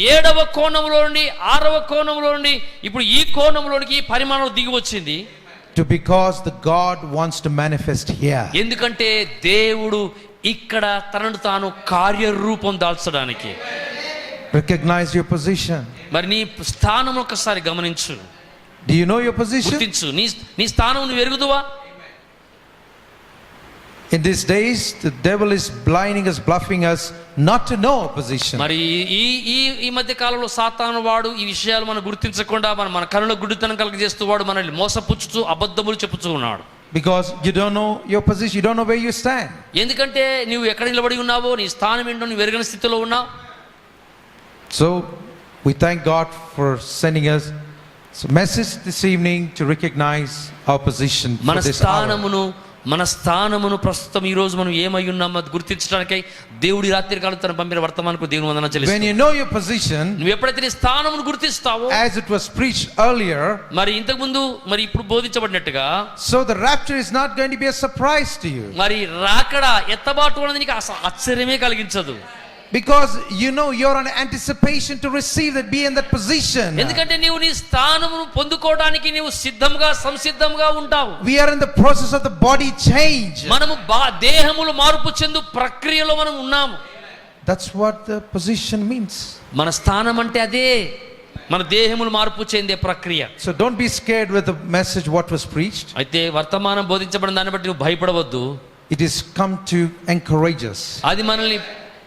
[SPEAKER 2] 7వ కోణంలో నుండి 6వ కోణంలో నుండి ఇప్పుడు ఈ కోణంలోనికి పరిమాణం దిగి వచ్చింది.
[SPEAKER 1] Because the God wants to manifest here.
[SPEAKER 2] ఎందుకంటే దేవుడు ఇక్కడ తనను తాను కార్యరూపం దాల్చడానికి.
[SPEAKER 1] Recognize your position.
[SPEAKER 2] మరి నీ స్థానం ఒకసారి గమనించు.
[SPEAKER 1] Do you know your position?
[SPEAKER 2] గుర్తించు, నీ స్థానం నువ్వు ఎరుగుదువా?
[SPEAKER 1] In these days, the devil is blinding us, bluffing us not to know our position.
[SPEAKER 2] మరి ఈ మధ్య కాలంలో సాతాను వాడు ఈ విషయాలు మనం గుర్తించకుండా మన కనుల గుడ్డితనం కలుగజేస్తూ వాడు మనల్ని మోసపుచ్చుతూ అబద్ధములు చెప్పుతూ ఉన్నాడు.
[SPEAKER 1] Because you don't know your position, you don't know where you stand.
[SPEAKER 2] ఎందుకంటే నువ్వు ఎక్కడ నిలబడి ఉన్నావో, నీ స్థానం ఏంటో నువ్వు ఎరగని స్థితిలో ఉన్నావు.
[SPEAKER 1] So we thank God for sending us a message this evening to recognize our position for this hour.
[SPEAKER 2] మన స్థానమును ప్రస్తుతం ఈ రోజు మనం ఏమై ఉన్నామో అది గుర్తించడానికై దేవుడి రాత్రి కాలం తన పంపిన వర్తమానకు దేవుని వందనాలు చెల్లిస్తున్నాను.
[SPEAKER 1] When you know your position,
[SPEAKER 2] నువ్వు ఎప్పుడైతే నీ స్థానమును గుర్తిస్తావో,
[SPEAKER 1] as it was preached earlier,
[SPEAKER 2] మరి ఇంతకు ముందు మరి ఇప్పుడు బోధించబడినట్టుగా,
[SPEAKER 1] so the rapture is not going to be a surprise to you.
[SPEAKER 2] మరి రాకడ ఎత్తబాటు అనేది నీకు ఆశ్చర్యమే కలిగించదు.
[SPEAKER 1] Because you know you're on anticipation to receive that, be in that position.
[SPEAKER 2] ఎందుకంటే నీవు నీ స్థానమును పొందుకోవడానికి నీవు సంసిద్ధంగా ఉంటావు.
[SPEAKER 1] We are in the process of the body change.
[SPEAKER 2] మనము దేహములు మార్పు చెందు ప్రక్రియలో మనం ఉన్నాము.
[SPEAKER 1] That's what the position means.
[SPEAKER 2] మన స్థానం అంటే అదే, మన దేహములు మార్పు చెందే ప్రక్రియ.
[SPEAKER 1] So don't be scared with the message what was preached.
[SPEAKER 2] అయితే వర్తమానం బోధించబడిన దాన్ని బట్టి నువ్వు భయపడవద్దు.
[SPEAKER 1] It is come to encourage us.
[SPEAKER 2] అది మనల్ని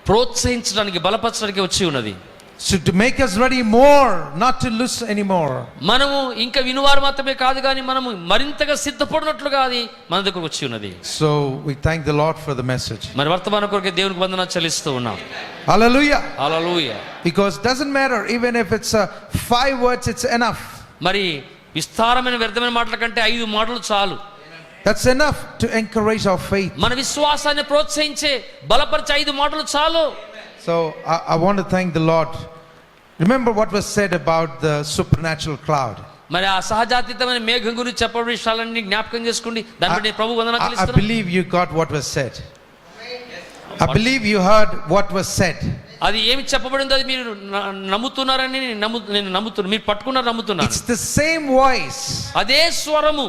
[SPEAKER 2] ప్రోత్సహించడానికి, బలపరచడానికి వచ్చి ఉన్నది.
[SPEAKER 1] So to make us ready more, not to lose anymore.
[SPEAKER 2] మనము ఇంకా వినువారు మాత్రమే కాదు కానీ మనము మరింతగా సిద్ధపడినట్లుగా అది మన దగ్గరకు వచ్చి ఉన్నది.
[SPEAKER 1] So we thank the Lord for the message.
[SPEAKER 2] మరి వర్తమానం కొరకు దేవునికి వందనాలు చెల్లిస్తూ ఉన్నాం.
[SPEAKER 1] Hallelujah.
[SPEAKER 2] Hallelujah.
[SPEAKER 1] Because doesn't matter even if it's 5 words, it's enough.
[SPEAKER 2] మరి విస్తారమైన వ్యర్థమైన మాటల కంటే 5 మాటలు చాలు.
[SPEAKER 1] That's enough to encourage our faith.
[SPEAKER 2] మన విశ్వాసాన్ని ప్రోత్సహించే బలపరిచే 5 మాటలు చాలు.
[SPEAKER 1] So I want to thank the Lord. Remember what was said about the supernatural cloud.
[SPEAKER 2] మరి ఆ సహజాతీతమైన మేఘం గురించి చెప్పబడిన విషయాలన్నీ జ్ఞాపకం చేసుకోండి. దానిపై ప్రభు వందనాలు
[SPEAKER 1] I
[SPEAKER 2] చెల్లిస్తున్నాను.
[SPEAKER 1] believe you got what was said. I believe you heard what was said.
[SPEAKER 2] అది ఏమి చెప్పబడిందో అది మీరు నమ్ముతున్నారని నేను నమ్ముతున్నాను. మీరు పట్టుకున్నారు, నమ్ముతున్నాను.
[SPEAKER 1] It's the same voice.
[SPEAKER 2] అదే స్వరము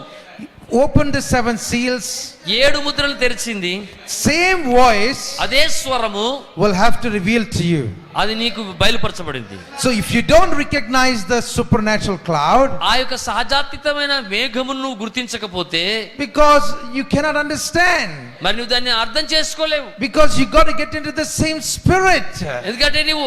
[SPEAKER 1] Open the 7 seals.
[SPEAKER 2] 7 ముద్రలు తెరిచింది.
[SPEAKER 1] Same voice
[SPEAKER 2] అదే స్వరము
[SPEAKER 1] will have to reveal to you.
[SPEAKER 2] అది నీకు బయలుపరచబడింది.
[SPEAKER 1] So if you don't recognize the supernatural cloud,
[SPEAKER 2] ఆ యొక్క సహజాతీతమైన మేఘమును నువ్వు గుర్తించకపోతే,
[SPEAKER 1] because you cannot understand,
[SPEAKER 2] మరి నువ్వు దాన్ని అర్థం చేసుకోలేవు.
[SPEAKER 1] because you got to get into the same spirit.
[SPEAKER 2] ఎందుకంటే నువ్వు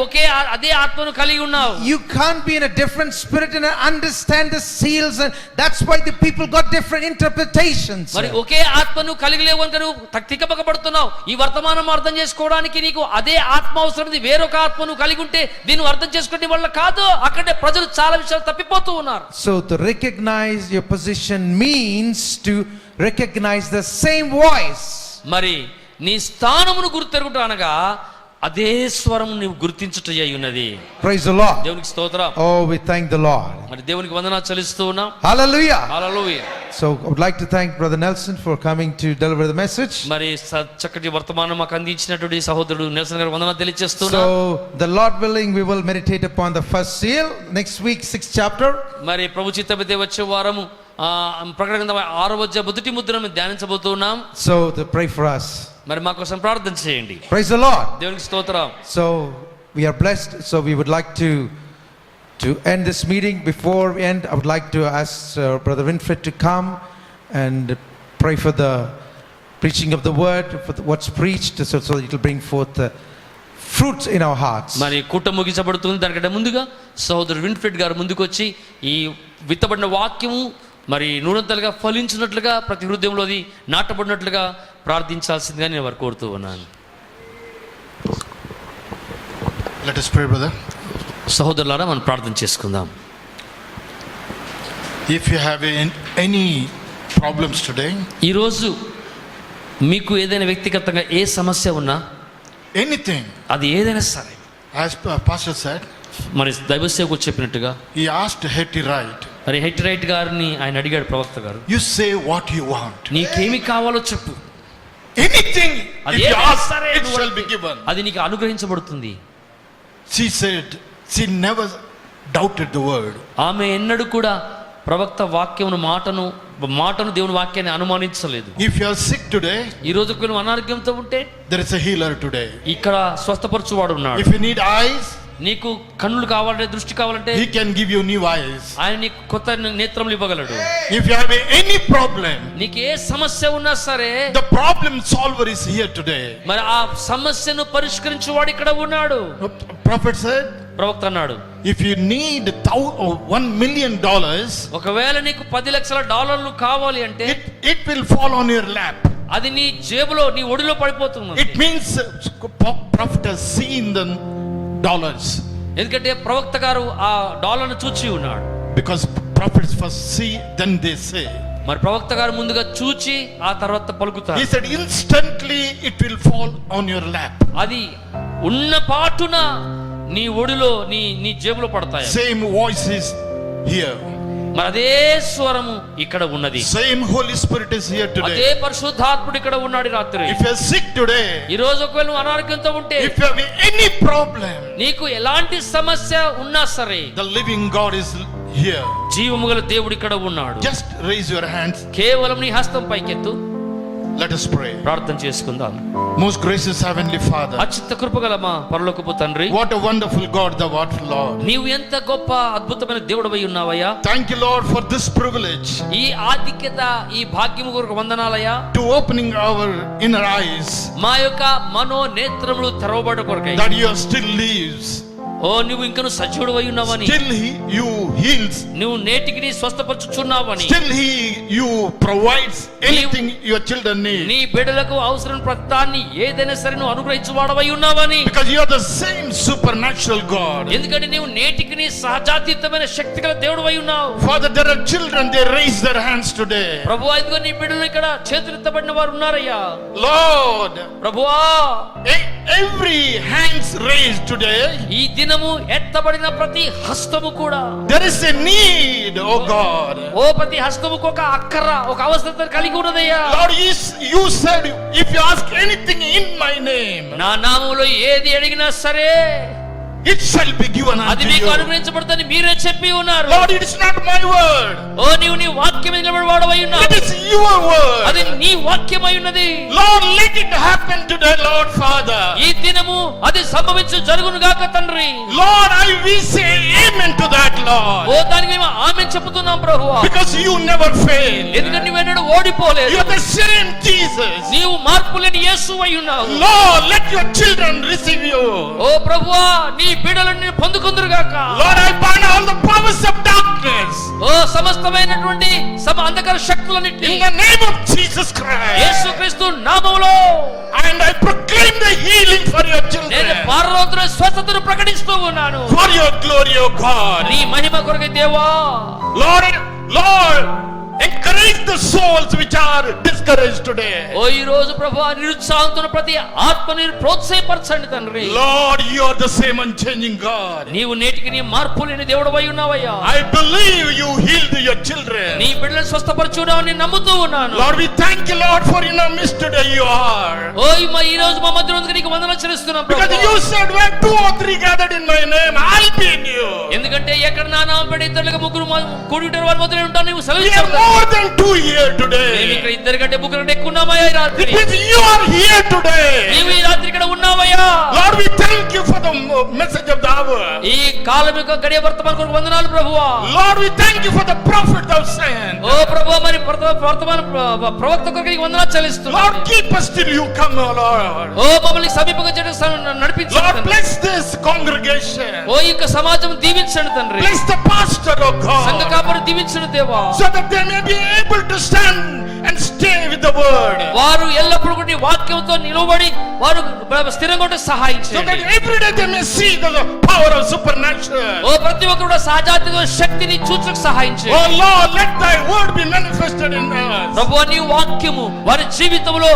[SPEAKER 2] అదే ఆత్మను కలిగి ఉన్నావు.
[SPEAKER 1] You can't be in a different spirit and understand the seals, and that's why the people got different interpretations.
[SPEAKER 2] మరి ఒకే ఆత్మను కలిగి లేవు కనుక నువ్వు తికమకబడుతున్నావు. ఈ వర్తమానం అర్థం చేసుకోవడానికి నీకు అదే ఆత్మ అవసరం. వేరొక ఆత్మను కలిగి ఉంటే దీన్ని అర్థం చేసుకునే వల్ల కాదు. అక్కడే ప్రజలు చాలా విషయాలు తప్పిపోతూ ఉన్నారు.
[SPEAKER 1] So to recognize your position means to recognize the same voice.
[SPEAKER 2] మరి నీ స్థానమును గుర్తెరుగుట అనగా అదే స్వరం నీవు గుర్తించుటయ్యి ఉన్నది.
[SPEAKER 1] Praise the Lord.
[SPEAKER 2] దేవునికి స్తోత్రం.
[SPEAKER 1] Oh, we thank the Lord.
[SPEAKER 2] మరి దేవునికి వందనాలు చెల్లిస్తూ ఉన్నాం.
[SPEAKER 1] Hallelujah.
[SPEAKER 2] Hallelujah.
[SPEAKER 1] So I would like to thank Brother Nelson for coming to deliver the message.
[SPEAKER 2] మరి చక్కటి వర్తమానం మాకు అందించినటువంటి సహోదరుడు నెల్సన్ గారికి వందనాలు తెలియజేస్తున్నా.
[SPEAKER 1] So the Lord willing, we will meditate upon the first seal next week, 6th chapter.
[SPEAKER 2] మరి ప్రభు చిత్తమైతే వచ్చే వారము ప్రకటన గ్రంథం 6వ అధ్యాయం మొదటి ముద్రను ధ్యానించబోతున్నాం.
[SPEAKER 1] So to pray for us.
[SPEAKER 2] మరి మా కోసం ప్రార్థన చేయండి.
[SPEAKER 1] Praise the Lord.
[SPEAKER 2] దేవునికి స్తోత్రం.
[SPEAKER 1] So we are blessed. So we would like to end this meeting. Before we end, I would like to ask Brother Winfred to come and pray for the preaching of the word, for what's preached, so that it will bring forth fruits in our hearts.
[SPEAKER 2] మరి కూట ముగించబడుతుంది. దానికంటే ముందుగా సహోదరుడు విన్ఫ్రెడ్ గారు ముందుకు వచ్చి ఈ విత్తబడిన వాక్యము మరి నూరంతలుగా ఫలించినట్లుగా ప్రతి హృదయంలో అది నాటబడినట్లుగా ప్రార్థించాల్సిందిగా నేను వారు కోరుతూ ఉన్నాను.
[SPEAKER 5] Let us pray, brother.
[SPEAKER 2] సహోదరులారా మనం ప్రార్థన చేసుకుందాం.
[SPEAKER 5] If you have any problems today,
[SPEAKER 2] ఈరోజు మీకు ఏదైనా వ్యక్తిగతంగా ఏ సమస్య ఉన్నా,
[SPEAKER 5] anything,
[SPEAKER 2] అది ఏదైనా సరే,
[SPEAKER 5] as Pastor said,
[SPEAKER 2] మరి దైవసేవకు చెప్పినట్టుగా
[SPEAKER 5] he asked Hetty Wright,
[SPEAKER 2] మరి హెట్ రైట్ గారిని ఆయన అడిగాడు, ప్రవక్త గారు,
[SPEAKER 5] you say what you want.
[SPEAKER 2] నీకేమి కావాలో చెప్పు.
[SPEAKER 5] Anything, if you ask,
[SPEAKER 2] సరే,
[SPEAKER 5] it shall be given.
[SPEAKER 2] అది నీకు అనుగ్రహించబడుతుంది.
[SPEAKER 5] She said, she never doubted the word.
[SPEAKER 2] ఆమె ఎన్నడూ కూడా ప్రవక్త వాక్యమును మాటను దేవుని వాక్యాన్ని అనుమానించలేదు.
[SPEAKER 5] If you are sick today,
[SPEAKER 2] ఈ రోజు నువ్వు అనారోగ్యంతో ఉంటే
[SPEAKER 5] there is a healer today.
[SPEAKER 2] ఇక్కడ స్వస్థపరచువాడు ఉన్నాడు.
[SPEAKER 5] If you need eyes,
[SPEAKER 2] నీకు కన్నులు కావాలంటే, దృష్టి కావాలంటే
[SPEAKER 5] He can give you new eyes.
[SPEAKER 2] ఆయన నీకు కొత్త నేత్రములు ఇవ్వగలడు.
[SPEAKER 5] If you have any problem,
[SPEAKER 2] నీకు ఏ సమస్య ఉన్నా సరే
[SPEAKER 5] the problem solver is here today.
[SPEAKER 2] మరి ఆ సమస్యను పరిష్కరించేవాడు ఇక్కడ ఉన్నాడు.
[SPEAKER 5] Prophet said,
[SPEAKER 2] ప్రవక్త అన్నాడు,
[SPEAKER 5] if you need $1 million,
[SPEAKER 2] ఒకవేళ నీకు $10,00,000 కావాలి అంటే
[SPEAKER 5] it will fall on your lap.
[SPEAKER 2] అది నీ జేబులో, నీ ఒడిలో పడిపోతుంది.
[SPEAKER 5] It means prophet has seen the dollars.
[SPEAKER 2] ఎందుకంటే ప్రవక్త గారు ఆ డాలర్ను చూచి ఉన్నాడు.
[SPEAKER 5] Because prophets first see, then they say.
[SPEAKER 2] మరి ప్రవక్త గారు ముందుగా చూచి ఆ తర్వాత పలుకుతారు.
[SPEAKER 5] He said instantly it will fall on your lap.
[SPEAKER 2] అది ఉన్న పాటున నీ ఒడిలో, నీ జేబులో పడతాయి.
[SPEAKER 5] Same voice is here.
[SPEAKER 2] మరి అదే స్వరము ఇక్కడ ఉన్నది.
[SPEAKER 5] Same Holy Spirit is here
[SPEAKER 2] అదే
[SPEAKER 5] today.
[SPEAKER 2] పరిశుద్ధాత్ముడు ఇక్కడ ఉన్నాడు ఈ రాత్రి.
[SPEAKER 5] If you are sick today,
[SPEAKER 2] ఈ రోజు ఒకవేళ నువ్వు అనారోగ్యంతో ఉంటే,
[SPEAKER 5] if you have any problem,
[SPEAKER 2] నీకు ఎలాంటి సమస్య ఉన్నా సరే
[SPEAKER 5] the living God is here.
[SPEAKER 2] జీవము గల దేవుడు ఇక్కడ ఉన్నాడు.
[SPEAKER 5] Just raise your hands.
[SPEAKER 2] కేవలం నీ హస్తం పైకెత్తు.
[SPEAKER 5] Let us pray.
[SPEAKER 2] ప్రార్థన చేసుకుందాం.
[SPEAKER 5] Most gracious Heavenly Father,
[SPEAKER 2] అత్యంత కృపగల మా పరలోకపు తండ్రి,
[SPEAKER 5] what a wonderful God thou art, Lord.
[SPEAKER 2] నీవు ఎంత గొప్ప అద్భుతమైన దేవుడవై ఉన్నావయ్యా.
[SPEAKER 5] Thank you, Lord, for this privilege
[SPEAKER 2] ఈ ఆధిక్యత, ఈ భాగ్యము కొరకు వందనాలయ్యా.
[SPEAKER 5] to opening our inner eyes,
[SPEAKER 2] మా యొక్క మనో నేత్రములు తెరవబడ కొరకై.
[SPEAKER 5] that you still lives.
[SPEAKER 2] ఓ నువ్వు ఇంకను సజీవుడవై ఉన్నావని,
[SPEAKER 5] Still you heals.
[SPEAKER 2] నువ్వు నేటికి నీ స్వస్థపరచుచున్నావని,
[SPEAKER 5] Still you provides anything your children need.
[SPEAKER 2] నీ బిడ్డలకు అవసరం ప్రతిదాన్ని ఏదైనా సరే నువ్వు అనుగ్రహించువాడవై ఉన్నావని.
[SPEAKER 5] Because you are the same supernatural God.
[SPEAKER 2] ఎందుకంటే నీవు నేటికి నీ సహజాతీతమైన శక్తి గల దేవుడవై ఉన్నావు.
[SPEAKER 5] Father, there are children, they raise their hands today.
[SPEAKER 2] ప్రభువా, ఇదిగో నీ బిడ్డలు ఇక్కడ చేతులెత్తబడిన వారు ఉన్నారయ్యా.
[SPEAKER 5] Lord,
[SPEAKER 2] ప్రభువా,
[SPEAKER 5] every hands raised today,
[SPEAKER 2] ఈ దినము ఎత్తబడిన ప్రతి హస్తము కూడా,
[SPEAKER 5] there is a need, oh God.
[SPEAKER 2] ఓ ప్రతి హస్తముకు ఒక అక్కర, ఒక అవసరత కలిగి ఉన్నదయ్యా.
[SPEAKER 5] Lord, you said if you ask anything in my name,
[SPEAKER 2] నా నామములో ఏది అడిగినా సరే
[SPEAKER 5] it shall be given
[SPEAKER 2] అది
[SPEAKER 5] unto
[SPEAKER 2] మీకు
[SPEAKER 5] you.
[SPEAKER 2] అనుగ్రహించబడుతుందని మీరే చెప్పి ఉన్నారు.
[SPEAKER 5] Lord, it is not my word.
[SPEAKER 2] ఓ నీవు నీ వాక్యం నిలబడి వాడవై ఉన్నావు.
[SPEAKER 5] It is your word.
[SPEAKER 2] అది నీ వాక్యమై ఉన్నది.
[SPEAKER 5] Lord, let it happen today, Lord Father.
[SPEAKER 2] ఈ దినము అది సంభవించు జరుగును గాక తండ్రి.
[SPEAKER 5] Lord, we say amen to that, Lord.
[SPEAKER 2] ఓ దానికి మేము ఆమేన్ చెప్తున్నాం ప్రభువా.
[SPEAKER 5] Because you never fail.
[SPEAKER 2] ఎందుకంటే నువ్వెన్నడూ ఓడిపోలేదు.
[SPEAKER 5] You are the same Jesus.
[SPEAKER 2] నీవు మార్పు లేని యేసువై ఉన్నావు.
[SPEAKER 5] Lord, let your children receive you.
[SPEAKER 2] ఓ ప్రభువా, నీ బిడ్డలను నేను పొందుకుందురు గాక.
[SPEAKER 5] Lord, I bind all the powers of darkness
[SPEAKER 2] ఓ సమస్తమైనటువంటి అంధకార శక్తులన్నిటిని
[SPEAKER 5] in the name of Jesus Christ.
[SPEAKER 2] యేసుక్రీస్తు నామములో,
[SPEAKER 5] And I proclaim the healing for your
[SPEAKER 2] నేను
[SPEAKER 5] children.
[SPEAKER 2] పారలోతుల స్వస్థతను ప్రకటిస్తూ ఉన్నాను.
[SPEAKER 5] For your glory, O God.
[SPEAKER 2] నీ మహిమ కొరకై దేవా.
[SPEAKER 5] Lord, encourage the souls which are discouraged today.
[SPEAKER 2] ఓ ఈ రోజు ప్రభువా, నిరుత్సాహంతో ప్రతి ఆత్మని ప్రోత్సాహపరచండి తండ్రి.
[SPEAKER 5] Lord, you are the same unchanging God.
[SPEAKER 2] నీవు నేటికి నీ మార్పు లేని దేవుడవై ఉన్నావయ్యా.
[SPEAKER 5] I believe you healed your children.
[SPEAKER 2] నీ బిడ్డలను స్వస్థపరచున్నావని నమ్ముతూ ఉన్నాను.
[SPEAKER 5] Lord, we thank you, Lord, for in our midst today you are.
[SPEAKER 2] ఓ ఈ రోజు మా మధ్యలో ఉన్నందుకు నీకు వందనాలు చెల్లిస్తున్నాం
[SPEAKER 5] Because
[SPEAKER 2] ప్రభువా.
[SPEAKER 5] you said where 2 or 3 gathered in my name, I'll be in you.
[SPEAKER 2] ఎందుకంటే ఎక్కడ నా నామం పెట్టి ఇద్దరుగా ముగ్గురు కూడి ఉంటారు వారి మధ్యలో ఉంటాను నీవు
[SPEAKER 5] We are
[SPEAKER 2] సెలవిచ్చావు.
[SPEAKER 5] more than 2 here
[SPEAKER 2] మేము
[SPEAKER 5] today.
[SPEAKER 2] ఇక్కడ ఇద్దరు కంటే ముగ్గురు కంటే ఎక్కువ ఉన్నామయ్యా ఈ రాత్రి.
[SPEAKER 5] It means you are here today.
[SPEAKER 2] నీవు ఈ రాత్రి ఇక్కడ ఉన్నావయ్యా.
[SPEAKER 5] Lord, we thank you for the message of the hour.
[SPEAKER 2] ఈ కాలం యొక్క గడియ వర్తమాన కొరకు వందనాలు ప్రభువా.
[SPEAKER 5] Lord, we thank you for the prophet thou sent.
[SPEAKER 2] ఓ ప్రభువా, మరి వర్తమాన ప్రవక్త కొరకు నీకు వందనాలు చెల్లిస్తున్నాను.
[SPEAKER 5] Lord, keep us till you come, O Lord.
[SPEAKER 2] ఓ మమ్మల్ని సమీపంగా చేయడానికి నడిపించండి
[SPEAKER 5] Lord,
[SPEAKER 2] తండ్రి.
[SPEAKER 5] bless this congregation.
[SPEAKER 2] ఓ ఈ యొక్క సమాజం దీవించండి తండ్రి.
[SPEAKER 5] Bless the pastor, O
[SPEAKER 2] సంఘ
[SPEAKER 5] God,
[SPEAKER 2] కాపరి దీవించండి దేవా.
[SPEAKER 5] so that they may be able to stand and stay with the word.
[SPEAKER 2] వారు ఎల్లప్పుడూ కూడా నీ వాక్యంతో నిలబడి వారు స్థిరంగా ఉంటే సహాయం
[SPEAKER 5] So that
[SPEAKER 2] చేయండి.
[SPEAKER 5] every day they may see the power of supernatural.
[SPEAKER 2] ఓ ప్రతి ఒక్కరు కూడా సహజాతిక శక్తిని చూచకు సహాయం
[SPEAKER 5] Oh
[SPEAKER 2] చేయండి.
[SPEAKER 5] Lord, let thy word be manifested in us.
[SPEAKER 2] ప్రభువా, నీ వాక్యము వారి జీవితంలో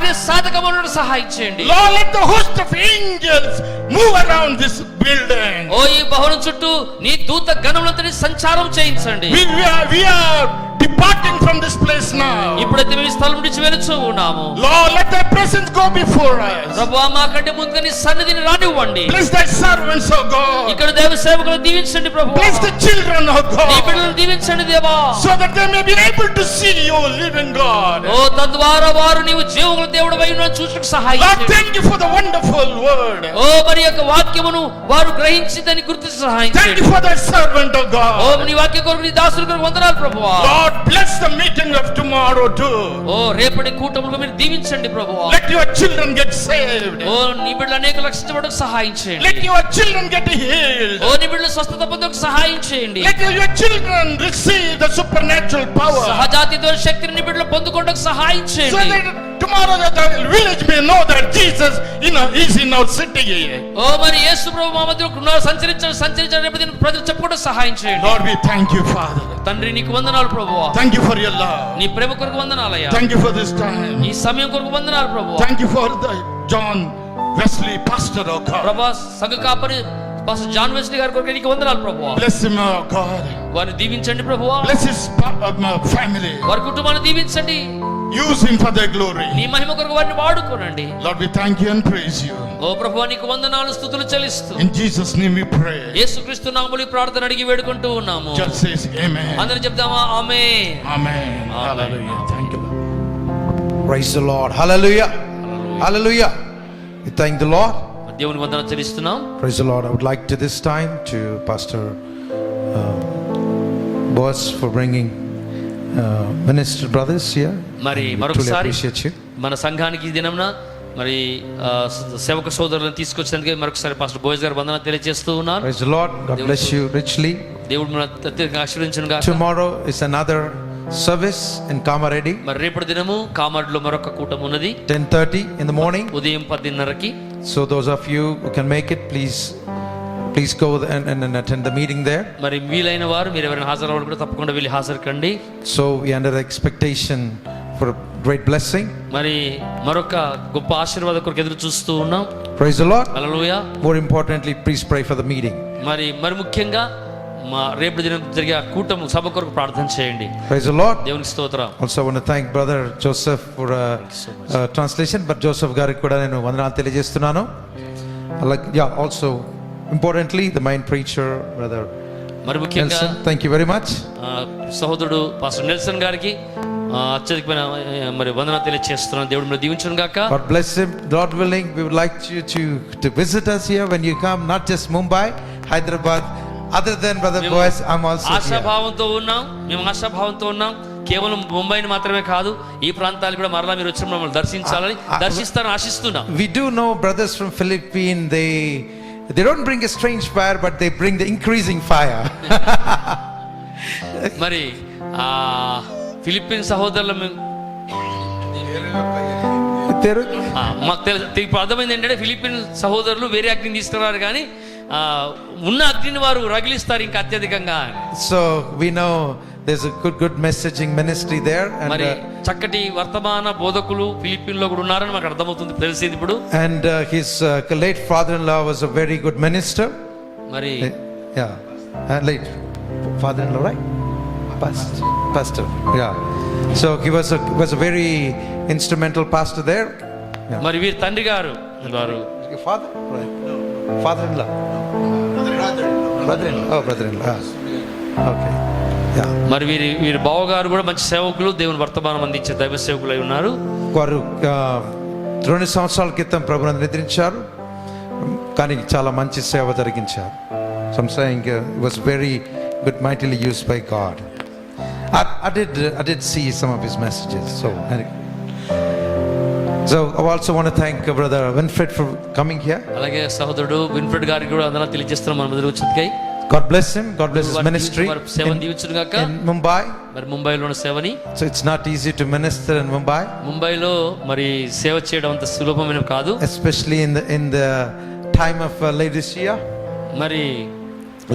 [SPEAKER 2] కార్యసాధకమైన సహాయం చేయండి.
[SPEAKER 5] Lord, let the host of angels move around this building.
[SPEAKER 2] ఓ ఈ భవనం చుట్టూ నీ దూత గణములంతని సంచారం చేయించండి.
[SPEAKER 5] We are departing from this place now.
[SPEAKER 2] ఇప్పుడైతే మేము ఈ స్థలం నుంచి వెలుచు ఉన్నాము.
[SPEAKER 5] Lord, let thy presence go before us.
[SPEAKER 2] ప్రభువా మాకంటే ముందుగా నీ సన్నిధిని రానివ్వండి.
[SPEAKER 5] Bless thy servants, O God.
[SPEAKER 2] ఇక్కడ దేవ సేవకులను దీవించండి ప్రభువా.
[SPEAKER 5] Bless the children, O
[SPEAKER 2] నీ
[SPEAKER 5] God.
[SPEAKER 2] బిడ్డలను దీవించండి దేవా.
[SPEAKER 5] So that they may be able to see you, living God.
[SPEAKER 2] ఓ తద్వారా వారు నీవు జీవముల దేవుడవై ఉన్నావు చూసుకు సహాయం
[SPEAKER 5] Lord,
[SPEAKER 2] చేయండి.
[SPEAKER 5] thank you for the wonderful word.
[SPEAKER 2] ఓ మరి యొక్క వాక్యమును వారు గ్రహించి దాన్ని గుర్తించి సహాయం
[SPEAKER 5] Thank you
[SPEAKER 2] చేయండి.
[SPEAKER 5] for thy servant, O
[SPEAKER 2] oh
[SPEAKER 5] God.
[SPEAKER 2] నీ వాక్య కొరకు నీ దాసుల కొరకు వందనాలు ప్రభువా.
[SPEAKER 5] Lord, bless the meeting of tomorrow too.
[SPEAKER 2] ఓ రేపటి కూటములు మీరు దీవించండి ప్రభువా.
[SPEAKER 5] Let your children get saved.
[SPEAKER 2] ఓ నీ బిడ్డలు అనేక రక్షించబడకు సహాయం చేయండి.
[SPEAKER 5] Let your children get healed.
[SPEAKER 2] ఓ నీ బిడ్డలు స్వస్థత పొందకు సహాయం చేయండి.
[SPEAKER 5] Let your children receive the supernatural power.
[SPEAKER 2] సహజాతీయ శక్తిని నీ బిడ్డలు పొందుకోవడానికి సహాయం
[SPEAKER 5] So
[SPEAKER 2] చేయండి.
[SPEAKER 5] that tomorrow the village may know that Jesus is in our city.
[SPEAKER 2] ఓ మరి యేసు ప్రభు మా మధ్యలో ఉన్నారు, సంచరించారు రేపు దీన్ని ప్రజలు చెప్పుకోవడం సహాయం చేయండి.
[SPEAKER 5] Lord, we thank you, Father.
[SPEAKER 2] తండ్రి నీకు వందనాలు ప్రభువా.
[SPEAKER 5] Thank you for your love.
[SPEAKER 2] నీ ప్రేమ కొరకు వందనాలయ్యా.
[SPEAKER 5] Thank you for this time.
[SPEAKER 2] ఈ సమయం కొరకు వందనాలు ప్రభువా.
[SPEAKER 5] Thank you for the John Wesley pastor, oh God.
[SPEAKER 2] ప్రభా సంఘ కాపరి పాస్టర్ జాన్ వెస్లీ గారి కొరకు నీకు వందనాలు ప్రభువా.
[SPEAKER 5] Bless him, oh God.
[SPEAKER 2] వారిని దీవించండి ప్రభువా.
[SPEAKER 5] Bless his family.
[SPEAKER 2] వారి కుటుంబాన్ని దీవించండి.
[SPEAKER 5] Use him for their glory.
[SPEAKER 2] నీ మహిమ కొరకు వారిని వాడుకోనండి.
[SPEAKER 5] Lord, we thank you and praise you.
[SPEAKER 2] ఓ ప్రభువా నీకు వందనాలు స్తుతులు చెల్లిస్తూ
[SPEAKER 5] In Jesus' name we pray.
[SPEAKER 2] యేసుక్రీస్తు నామములో ఈ ప్రార్థన అడిగి వేడుకుంటూ ఉన్నాము.
[SPEAKER 5] Church says amen.
[SPEAKER 2] అందరూ చెప్దామా ఆమేన్.
[SPEAKER 5] Amen. Hallelujah. Thank you, Lord.
[SPEAKER 1] Praise the Lord. Hallelujah. Hallelujah. We thank the Lord.
[SPEAKER 2] దేవునికి వందనాలు చెల్లిస్తున్నాం.
[SPEAKER 1] Praise the Lord. I would like to this time to Pastor Boaz for bringing minister brothers here.
[SPEAKER 2] మరి
[SPEAKER 1] We truly
[SPEAKER 2] మరొకసారి
[SPEAKER 1] appreciate you.
[SPEAKER 2] మన సంఘానికి ఈ దినమున మరి సేవక సోదరులను తీసుకొచ్చినందుకు మరొకసారి పాస్టర్ బోయస్ గారు వందనాలు తెలియజేస్తూ ఉన్నారు.
[SPEAKER 1] Praise the Lord. God bless you richly.
[SPEAKER 2] దేవుడు మన అత్యధికంగా ఆశీర్వదించును గాక.
[SPEAKER 1] Tomorrow is another service in Kamaredi.
[SPEAKER 2] మరి రేపటి దినము కామారెడ్డిలో మరొక కూటం ఉన్నది
[SPEAKER 1] 10:30 in the morning.
[SPEAKER 2] ఉదయం 10:30కి.
[SPEAKER 1] So those of you who can make it, please go and attend the meeting there.
[SPEAKER 2] మరి వీలైన వారు మీరు ఎవరైనా హాజరవ్వాలి కూడా తప్పకుండా వెళ్ళి హాజరు కండి.
[SPEAKER 1] So we under the expectation for a great blessing.
[SPEAKER 2] మరి మరొక గొప్ప ఆశీర్వాద కొరకు ఎదురు చూస్తూ ఉన్నాం.
[SPEAKER 1] Praise the Lord.
[SPEAKER 2] Hallelujah.
[SPEAKER 1] More importantly, please pray for the meeting.
[SPEAKER 2] మరి ముఖ్యంగా మా రేపటి దినం జరిగే ఆ కూటము సభ కొరకు ప్రార్థన చేయండి.
[SPEAKER 1] Praise the Lord.
[SPEAKER 2] దేవునికి స్తోత్రం.
[SPEAKER 1] Also I want to thank brother Joseph for translation, but Joseph గారికి కూడా నేను వందనాలు తెలియజేస్తున్నాను. Also importantly the main preacher brother
[SPEAKER 2] మరి ముఖ్యంగా
[SPEAKER 1] Nelson, thank you very much.
[SPEAKER 2] సహోదరుడు పాస్టర్ నెల్సన్ గారికి అత్యధికమైన మరి వందనాలు తెలియజేస్తున్నాను. దేవుడు మిమ్మల్ని దీవించును గాక.
[SPEAKER 1] God bless him. God willing, we would like you to visit us here when you come, not just Mumbai, Hyderabad. Other than brother Boaz, I'm also here.
[SPEAKER 2] ఆశాభావంతో ఉన్నాం. కేవలం ముంబైని మాత్రమే కాదు, ఈ ప్రాంతాలు కూడా మరలా మీరు వచ్చి మమ్మల్ని దర్శిస్తారని ఆశిస్తున్నాం.
[SPEAKER 1] We do know brothers from Philippines, they don't bring a strange fire, but they bring the increasing fire.
[SPEAKER 2] మరి ఫిలిప్పీన్ సహోదరులు మాకు ఇప్పుడు అర్థమైంది ఏంటంటే ఫిలిప్పీన్ సహోదరులు వేరే అగ్నిని తీసుకున్నారు కానీ ఉన్న అగ్నిని వారు రగిలిస్తారు ఇంకా అత్యధికంగా.
[SPEAKER 1] So we know there's a good messaging ministry there, and
[SPEAKER 2] మరి చక్కటి వర్తమాన బోధకులు ఫిలిప్పీన్ లో కూడా ఉన్నారని మాకు అర్థమవుతుంది, తెలిసింది ఇప్పుడు.
[SPEAKER 1] and his late father-in-law was a very good minister.
[SPEAKER 2] మరి
[SPEAKER 1] late father-in-law, right? Pastor. Yeah. So he was a very instrumental pastor there.
[SPEAKER 2] మరి వీరి తండ్రి గారు వారు
[SPEAKER 1] Father, right? Father-in-law. Brother-in-law. Okay. Yeah.
[SPEAKER 2] మరి వీరి బావగారు కూడా మంచి సేవకులు, దేవుని వర్తమానం అందించే దైవ సేవకులై ఉన్నారు.
[SPEAKER 1] వారు 2 సంవత్సరాల క్రితం ప్రభువును నిద్రించారు, కానీ చాలా మంచి సేవ జరిగించారు. So I'm saying it was very good, mightily used by God. I did see some of his messages. So I also want to thank brother Winfred for coming here.
[SPEAKER 2] అలాగే సహోదరుడు విన్ఫ్రెడ్ గారికి కూడా వందనాలు తెలియజేస్తున్నాం మన మధ్య వచ్చినందుకై.
[SPEAKER 1] God bless him. God bless his ministry
[SPEAKER 2] సేవను దీవించును గాక.
[SPEAKER 1] in Mumbai.
[SPEAKER 2] మరి ముంబైలో ఉన్న సేవని.
[SPEAKER 1] So it's not easy to minister in Mumbai.
[SPEAKER 2] ముంబైలో మరి సేవ చేయడం అంత సులభమైన కాదు,
[SPEAKER 1] especially in the time of Laodicea.
[SPEAKER 2] మరి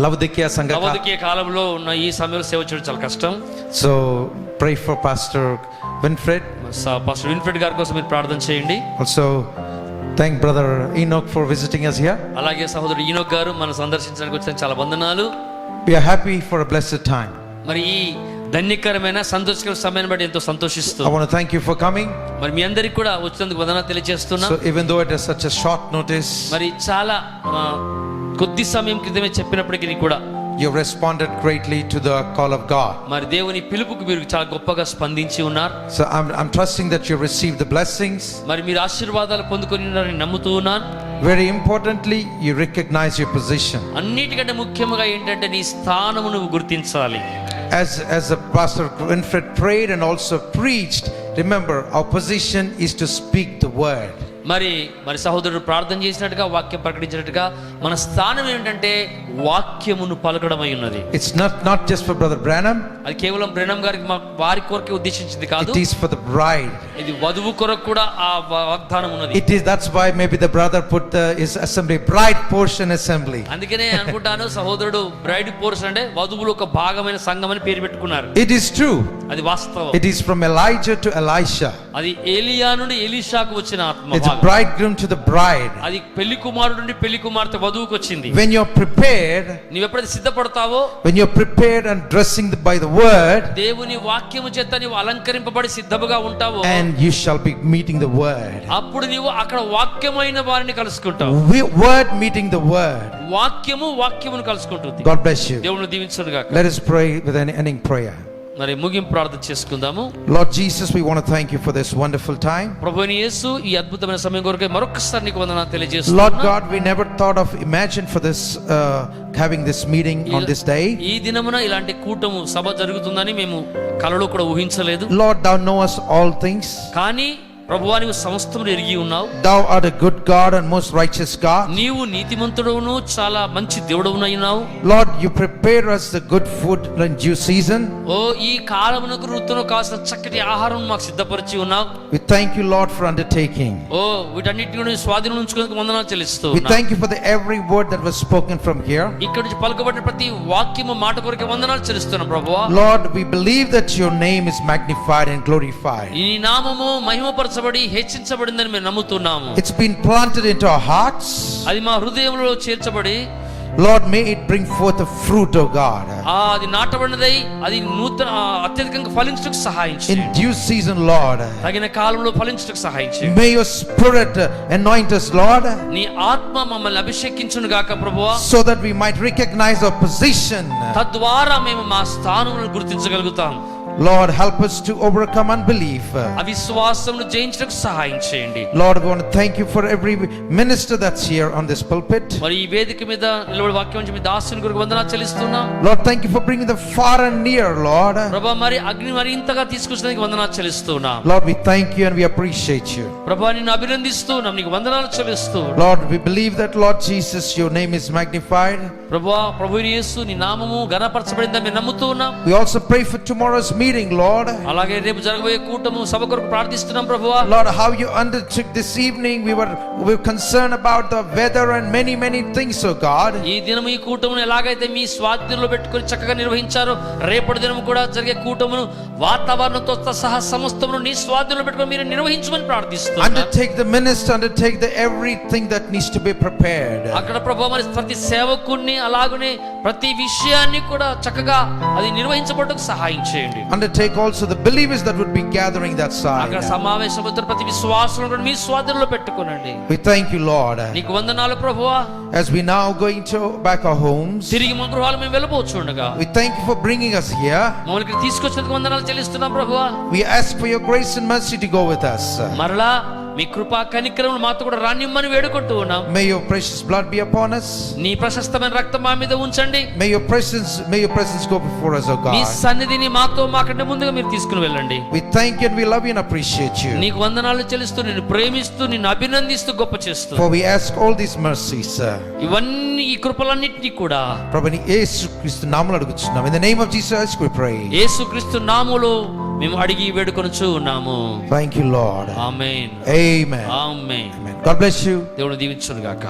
[SPEAKER 1] లవోదికీయ
[SPEAKER 2] కాలంలో ఉన్న ఈ సమయంలో సేవ చేయడం చాలా కష్టం.
[SPEAKER 1] So pray for Pastor Winfred.
[SPEAKER 2] Pastor Winfred గారి కోసం మీరు ప్రార్థన చేయండి.
[SPEAKER 1] Also thank brother Enoch for visiting us here.
[SPEAKER 2] అలాగే సహోదరుడు ఈనోక్ గారు మన సందర్శించడానికి వచ్చిన చాలా వందనాలు.
[SPEAKER 1] We are happy for a blessed time.
[SPEAKER 2] మరి ఈ ధన్యకరమైన సంతోషకర సమయాన్ని బట్టి ఎంతో సంతోషిస్తూ
[SPEAKER 1] I want to thank you for coming.
[SPEAKER 2] మరి మీ అందరికి కూడా వచ్చినందుకు వందనాలు తెలియజేస్తున్నా.
[SPEAKER 1] So even though it is such a short notice,
[SPEAKER 2] మరి చాలా కొద్ది సమయం క్రితమే చెప్పినప్పటికీ కూడా
[SPEAKER 1] you responded greatly to the call of God.
[SPEAKER 2] మరి దేవుని పిలుపుకు మీరు చాలా గొప్పగా స్పందించి ఉన్నారు.
[SPEAKER 1] So I'm trusting that you received the blessings.
[SPEAKER 2] మరి మీరు ఆశీర్వాదాలు పొందుకొని ఉన్నారని నమ్ముతూ ఉన్నాను.
[SPEAKER 1] Very importantly, you recognize your position.
[SPEAKER 2] అన్నిటికంటే ముఖ్యంగా ఏంటంటే నీ స్థానము నువ్వు గుర్తించాలి.
[SPEAKER 1] As the Pastor Winfred prayed and also preached, remember our position is to speak the word.
[SPEAKER 2] మరి సహోదరుడు ప్రార్థన చేసినట్టుగా వాక్యం ప్రకటించినట్టుగా మన స్థానం ఏంటంటే వాక్యమును పలకడమై ఉన్నది.
[SPEAKER 1] It's not just for Brother Branham.
[SPEAKER 2] అది కేవలం బ్రెనమ్ గారికి వారి కొరకే ఉద్దేశించింది కాదు.
[SPEAKER 1] It is for the bride.
[SPEAKER 2] ఇది వధువు కొరకు కూడా ఆ వాగ్దానం ఉన్నది.
[SPEAKER 1] It is, that's why maybe the brother put his assembly bride portion assembly.
[SPEAKER 2] అందుకనే అనుకుంటాను సహోదరుడు బ్రైడ్ పోర్షన్ అంటే వధువులు ఒక భాగమైన సంఘం అని పేరు పెట్టుకున్నారు.
[SPEAKER 1] It is true.
[SPEAKER 2] అది వాస్తవం.
[SPEAKER 1] It is from Elijah to Elisha.
[SPEAKER 2] అది ఏలియా నుండి ఎలీషాకు వచ్చిన ఆత్మ
[SPEAKER 1] It's
[SPEAKER 2] భాగం.
[SPEAKER 1] bridegroom to the bride.
[SPEAKER 2] అది పెళ్లి కుమారుడు నుండి పెళ్లి కుమార్తె వధువుకు వచ్చింది.
[SPEAKER 1] When you're prepared,
[SPEAKER 2] నీవు ఎప్పుడైతే సిద్ధపడతావో,
[SPEAKER 1] when you're prepared and dressing by the word,
[SPEAKER 2] దేవుని వాక్యము చేత నీవు అలంకరింపబడి సిద్ధముగా ఉంటావో,
[SPEAKER 1] and you shall be meeting the word.
[SPEAKER 2] అప్పుడు నీవు అక్కడ వాక్యమైన వారిని కలుసుకుంటావు.
[SPEAKER 1] Word meeting the word.
[SPEAKER 2] వాక్యమును కలుసుకుంటుంది.
[SPEAKER 1] God bless you.
[SPEAKER 2] దేవుని దీవించును గాక.
[SPEAKER 1] Let us pray with an ending prayer.
[SPEAKER 2] మరి ముగింపు ప్రార్థన చేసుకుందాము.
[SPEAKER 1] Lord Jesus, we want to thank you for this wonderful time.
[SPEAKER 2] ప్రభువైన యేసు ఈ అద్భుతమైన సమయం కొరకు మరొకసారి నీకు వందనాలు తెలియజేస్తున్నాను.
[SPEAKER 1] Lord God, we never thought of imagine for this having this meeting on this day.
[SPEAKER 2] ఈ దినమున ఇలాంటి కూటము సభ జరుగుతుందని మేము కలలో కూడా ఊహించలేదు.
[SPEAKER 1] Lord, thou knowest all things.
[SPEAKER 2] కానీ ప్రభువా నీవు సమస్తమును ఎరిగి ఉన్నావు.
[SPEAKER 1] Thou art a good God and most righteous God.
[SPEAKER 2] నీవు నీతిమంతుడవును చాలా మంచి దేవుడవునైనావు.
[SPEAKER 1] Lord, you prepare us the good food in due season.
[SPEAKER 2] ఓ ఈ కాలమునకు ఋతువును కాసిన చక్కటి ఆహారం మాకు సిద్ధపరిచి ఉన్నావు.
[SPEAKER 1] We thank you, Lord, for undertaking.
[SPEAKER 2] ఓ వీటన్నిటిని స్వాధీనం ఉంచుకునేందుకు వందనాలు చెల్లిస్తూ
[SPEAKER 1] We thank you for the every word that was spoken from here.
[SPEAKER 2] ఇక్కడ నుంచి పలుకబడిన ప్రతి వాక్యము మాట కొరకే వందనాలు చెల్లిస్తున్నాం ప్రభువా.
[SPEAKER 1] Lord, we believe that your name is magnified and glorified.
[SPEAKER 2] ఈ నామము మహిమపరచబడి హెచ్చించబడిందని మేము నమ్ముతున్నాము.
[SPEAKER 1] It's been planted into our hearts.
[SPEAKER 2] అది మా హృదయంలో చేర్చబడి,
[SPEAKER 1] Lord, may it bring forth a fruit, O God.
[SPEAKER 2] అది నాటబడినదై అది నూతన అత్యధికంగా ఫలించుటకు సహాయం
[SPEAKER 1] In
[SPEAKER 2] చేయండి.
[SPEAKER 1] due season, Lord.
[SPEAKER 2] తగిన కాలంలో ఫలించుటకు సహాయం చేయండి.
[SPEAKER 1] May your spirit anoint us, Lord,
[SPEAKER 2] నీ ఆత్మ మమ్మల్ని అభిషేకించును గాక ప్రభువా.
[SPEAKER 1] so that we might recognize our position.
[SPEAKER 2] తద్వారా మేము మా స్థానమును గుర్తించగలుగుతాం.
[SPEAKER 1] Lord, help us to overcome unbelief.
[SPEAKER 2] అవిశ్వాసమును జయించుటకు సహాయం చేయండి.
[SPEAKER 1] Lord, we want to thank you for every minister that's here on this pulpit.
[SPEAKER 2] మరి ఈ వేదిక మీద నిలబడి వాక్యం నుంచి మీ దాసుని కొరకు వందనాలు చెల్లిస్తున్నాం.
[SPEAKER 1] Lord, thank you for bringing the far and near, Lord.
[SPEAKER 2] ప్రభువా మరి అగ్ని మరి ఇంతగా తీసుకొచ్చినందుకు వందనాలు చెల్లిస్తున్నాం.
[SPEAKER 1] Lord, we thank you and we appreciate you.
[SPEAKER 2] ప్రభువా నిన్ను అభినందిస్తున్నాం, నీకు వందనాలు చెల్లిస్తూ.
[SPEAKER 1] Lord, we believe that, Lord Jesus, your name is magnified.
[SPEAKER 2] ప్రభువా ప్రభువైన యేసు నీ నామము ఘనపరచబడిందని మేము నమ్ముతూ ఉన్నాం.
[SPEAKER 1] We also pray for tomorrow's meeting, Lord.
[SPEAKER 2] అలాగే రేపు జరగబోయే కూటము సభ కొరకు ప్రార్థిస్తున్నాం ప్రభువా.
[SPEAKER 1] Lord, how you undertook this evening, we were concerned about the weather and many things, oh God.
[SPEAKER 2] ఈ దినము ఈ కూటమును ఎలాగైతే మీ స్వాధీనంలో పెట్టుకొని చక్కగా నిర్వహించారో, రేపటి దినం కూడా జరిగే కూటమును వాతావరణంతో సహా సమస్తమును నీ స్వాధీనంలో పెట్టుకొని మీరు నిర్వహించమని ప్రార్థిస్తున్నాం.
[SPEAKER 1] Undertake the minister, undertake the everything that needs to be prepared.
[SPEAKER 2] అక్కడ ప్రభువా మరి ప్రతి సేవకుణ్ణి అలాగనే ప్రతి విషయాన్ని కూడా చక్కగా అది నిర్వహించబడటకు సహాయం చేయండి.
[SPEAKER 1] Undertake also the believers that would be gathering that
[SPEAKER 2] అక్కడ
[SPEAKER 1] side.
[SPEAKER 2] సమావేశమవుతున్న ప్రతి విశ్వాసులను కూడా మీ స్వాధీనంలో పెట్టుకోనండి.
[SPEAKER 1] We thank you, Lord.
[SPEAKER 2] నీకు వందనాలు ప్రభువా.
[SPEAKER 1] As we now going to back our homes,
[SPEAKER 2] తిరిగి మా గృహాలు మేము వెళ్ళబోచుండగా
[SPEAKER 1] we thank you for bringing us here.
[SPEAKER 2] మమ్మల్ని ఇక్కడ తీసుకొచ్చినందుకు వందనాలు చెల్లిస్తున్నాం ప్రభువా.
[SPEAKER 1] We ask for your grace and mercy to go with us.
[SPEAKER 2] మరలా మీ కృపా కనికరములు మాతో కూడా రానిమ్మని వేడుకుంటూ ఉన్నాం.
[SPEAKER 1] May your precious blood be upon us.
[SPEAKER 2] నీ ప్రశస్తమైన రక్తం మా మీద ఉంచండి.
[SPEAKER 1] May your presence go before us, oh
[SPEAKER 2] me
[SPEAKER 1] God.
[SPEAKER 2] సన్నిధిని మాతో మాకంటే ముందుగా మీరు తీసుకుని వెళ్ళండి.
[SPEAKER 1] We thank you and we love you and appreciate you.
[SPEAKER 2] నీకు వందనాలు చెల్లిస్తూ, నిన్ను ప్రేమిస్తూ, నిన్ను అభినందిస్తూ, గొప్ప చేస్తూ,
[SPEAKER 1] For we ask all these mercies.
[SPEAKER 2] ఇవన్నీ ఈ కృపలన్నింటినీ కూడా
[SPEAKER 1] ప్రభుని యేసుక్రీస్తు నామములో అడుగుచున్నాం. In the name of Jesus we pray.
[SPEAKER 2] యేసుక్రీస్తు నామములో మేము అడిగి వేడుకొనుచు ఉన్నాము.
[SPEAKER 1] Thank you, Lord.
[SPEAKER 2] Amen.
[SPEAKER 1] Amen.
[SPEAKER 2] Amen.
[SPEAKER 1] Amen. God bless you.
[SPEAKER 2] దేవుడు దీవించును గాక.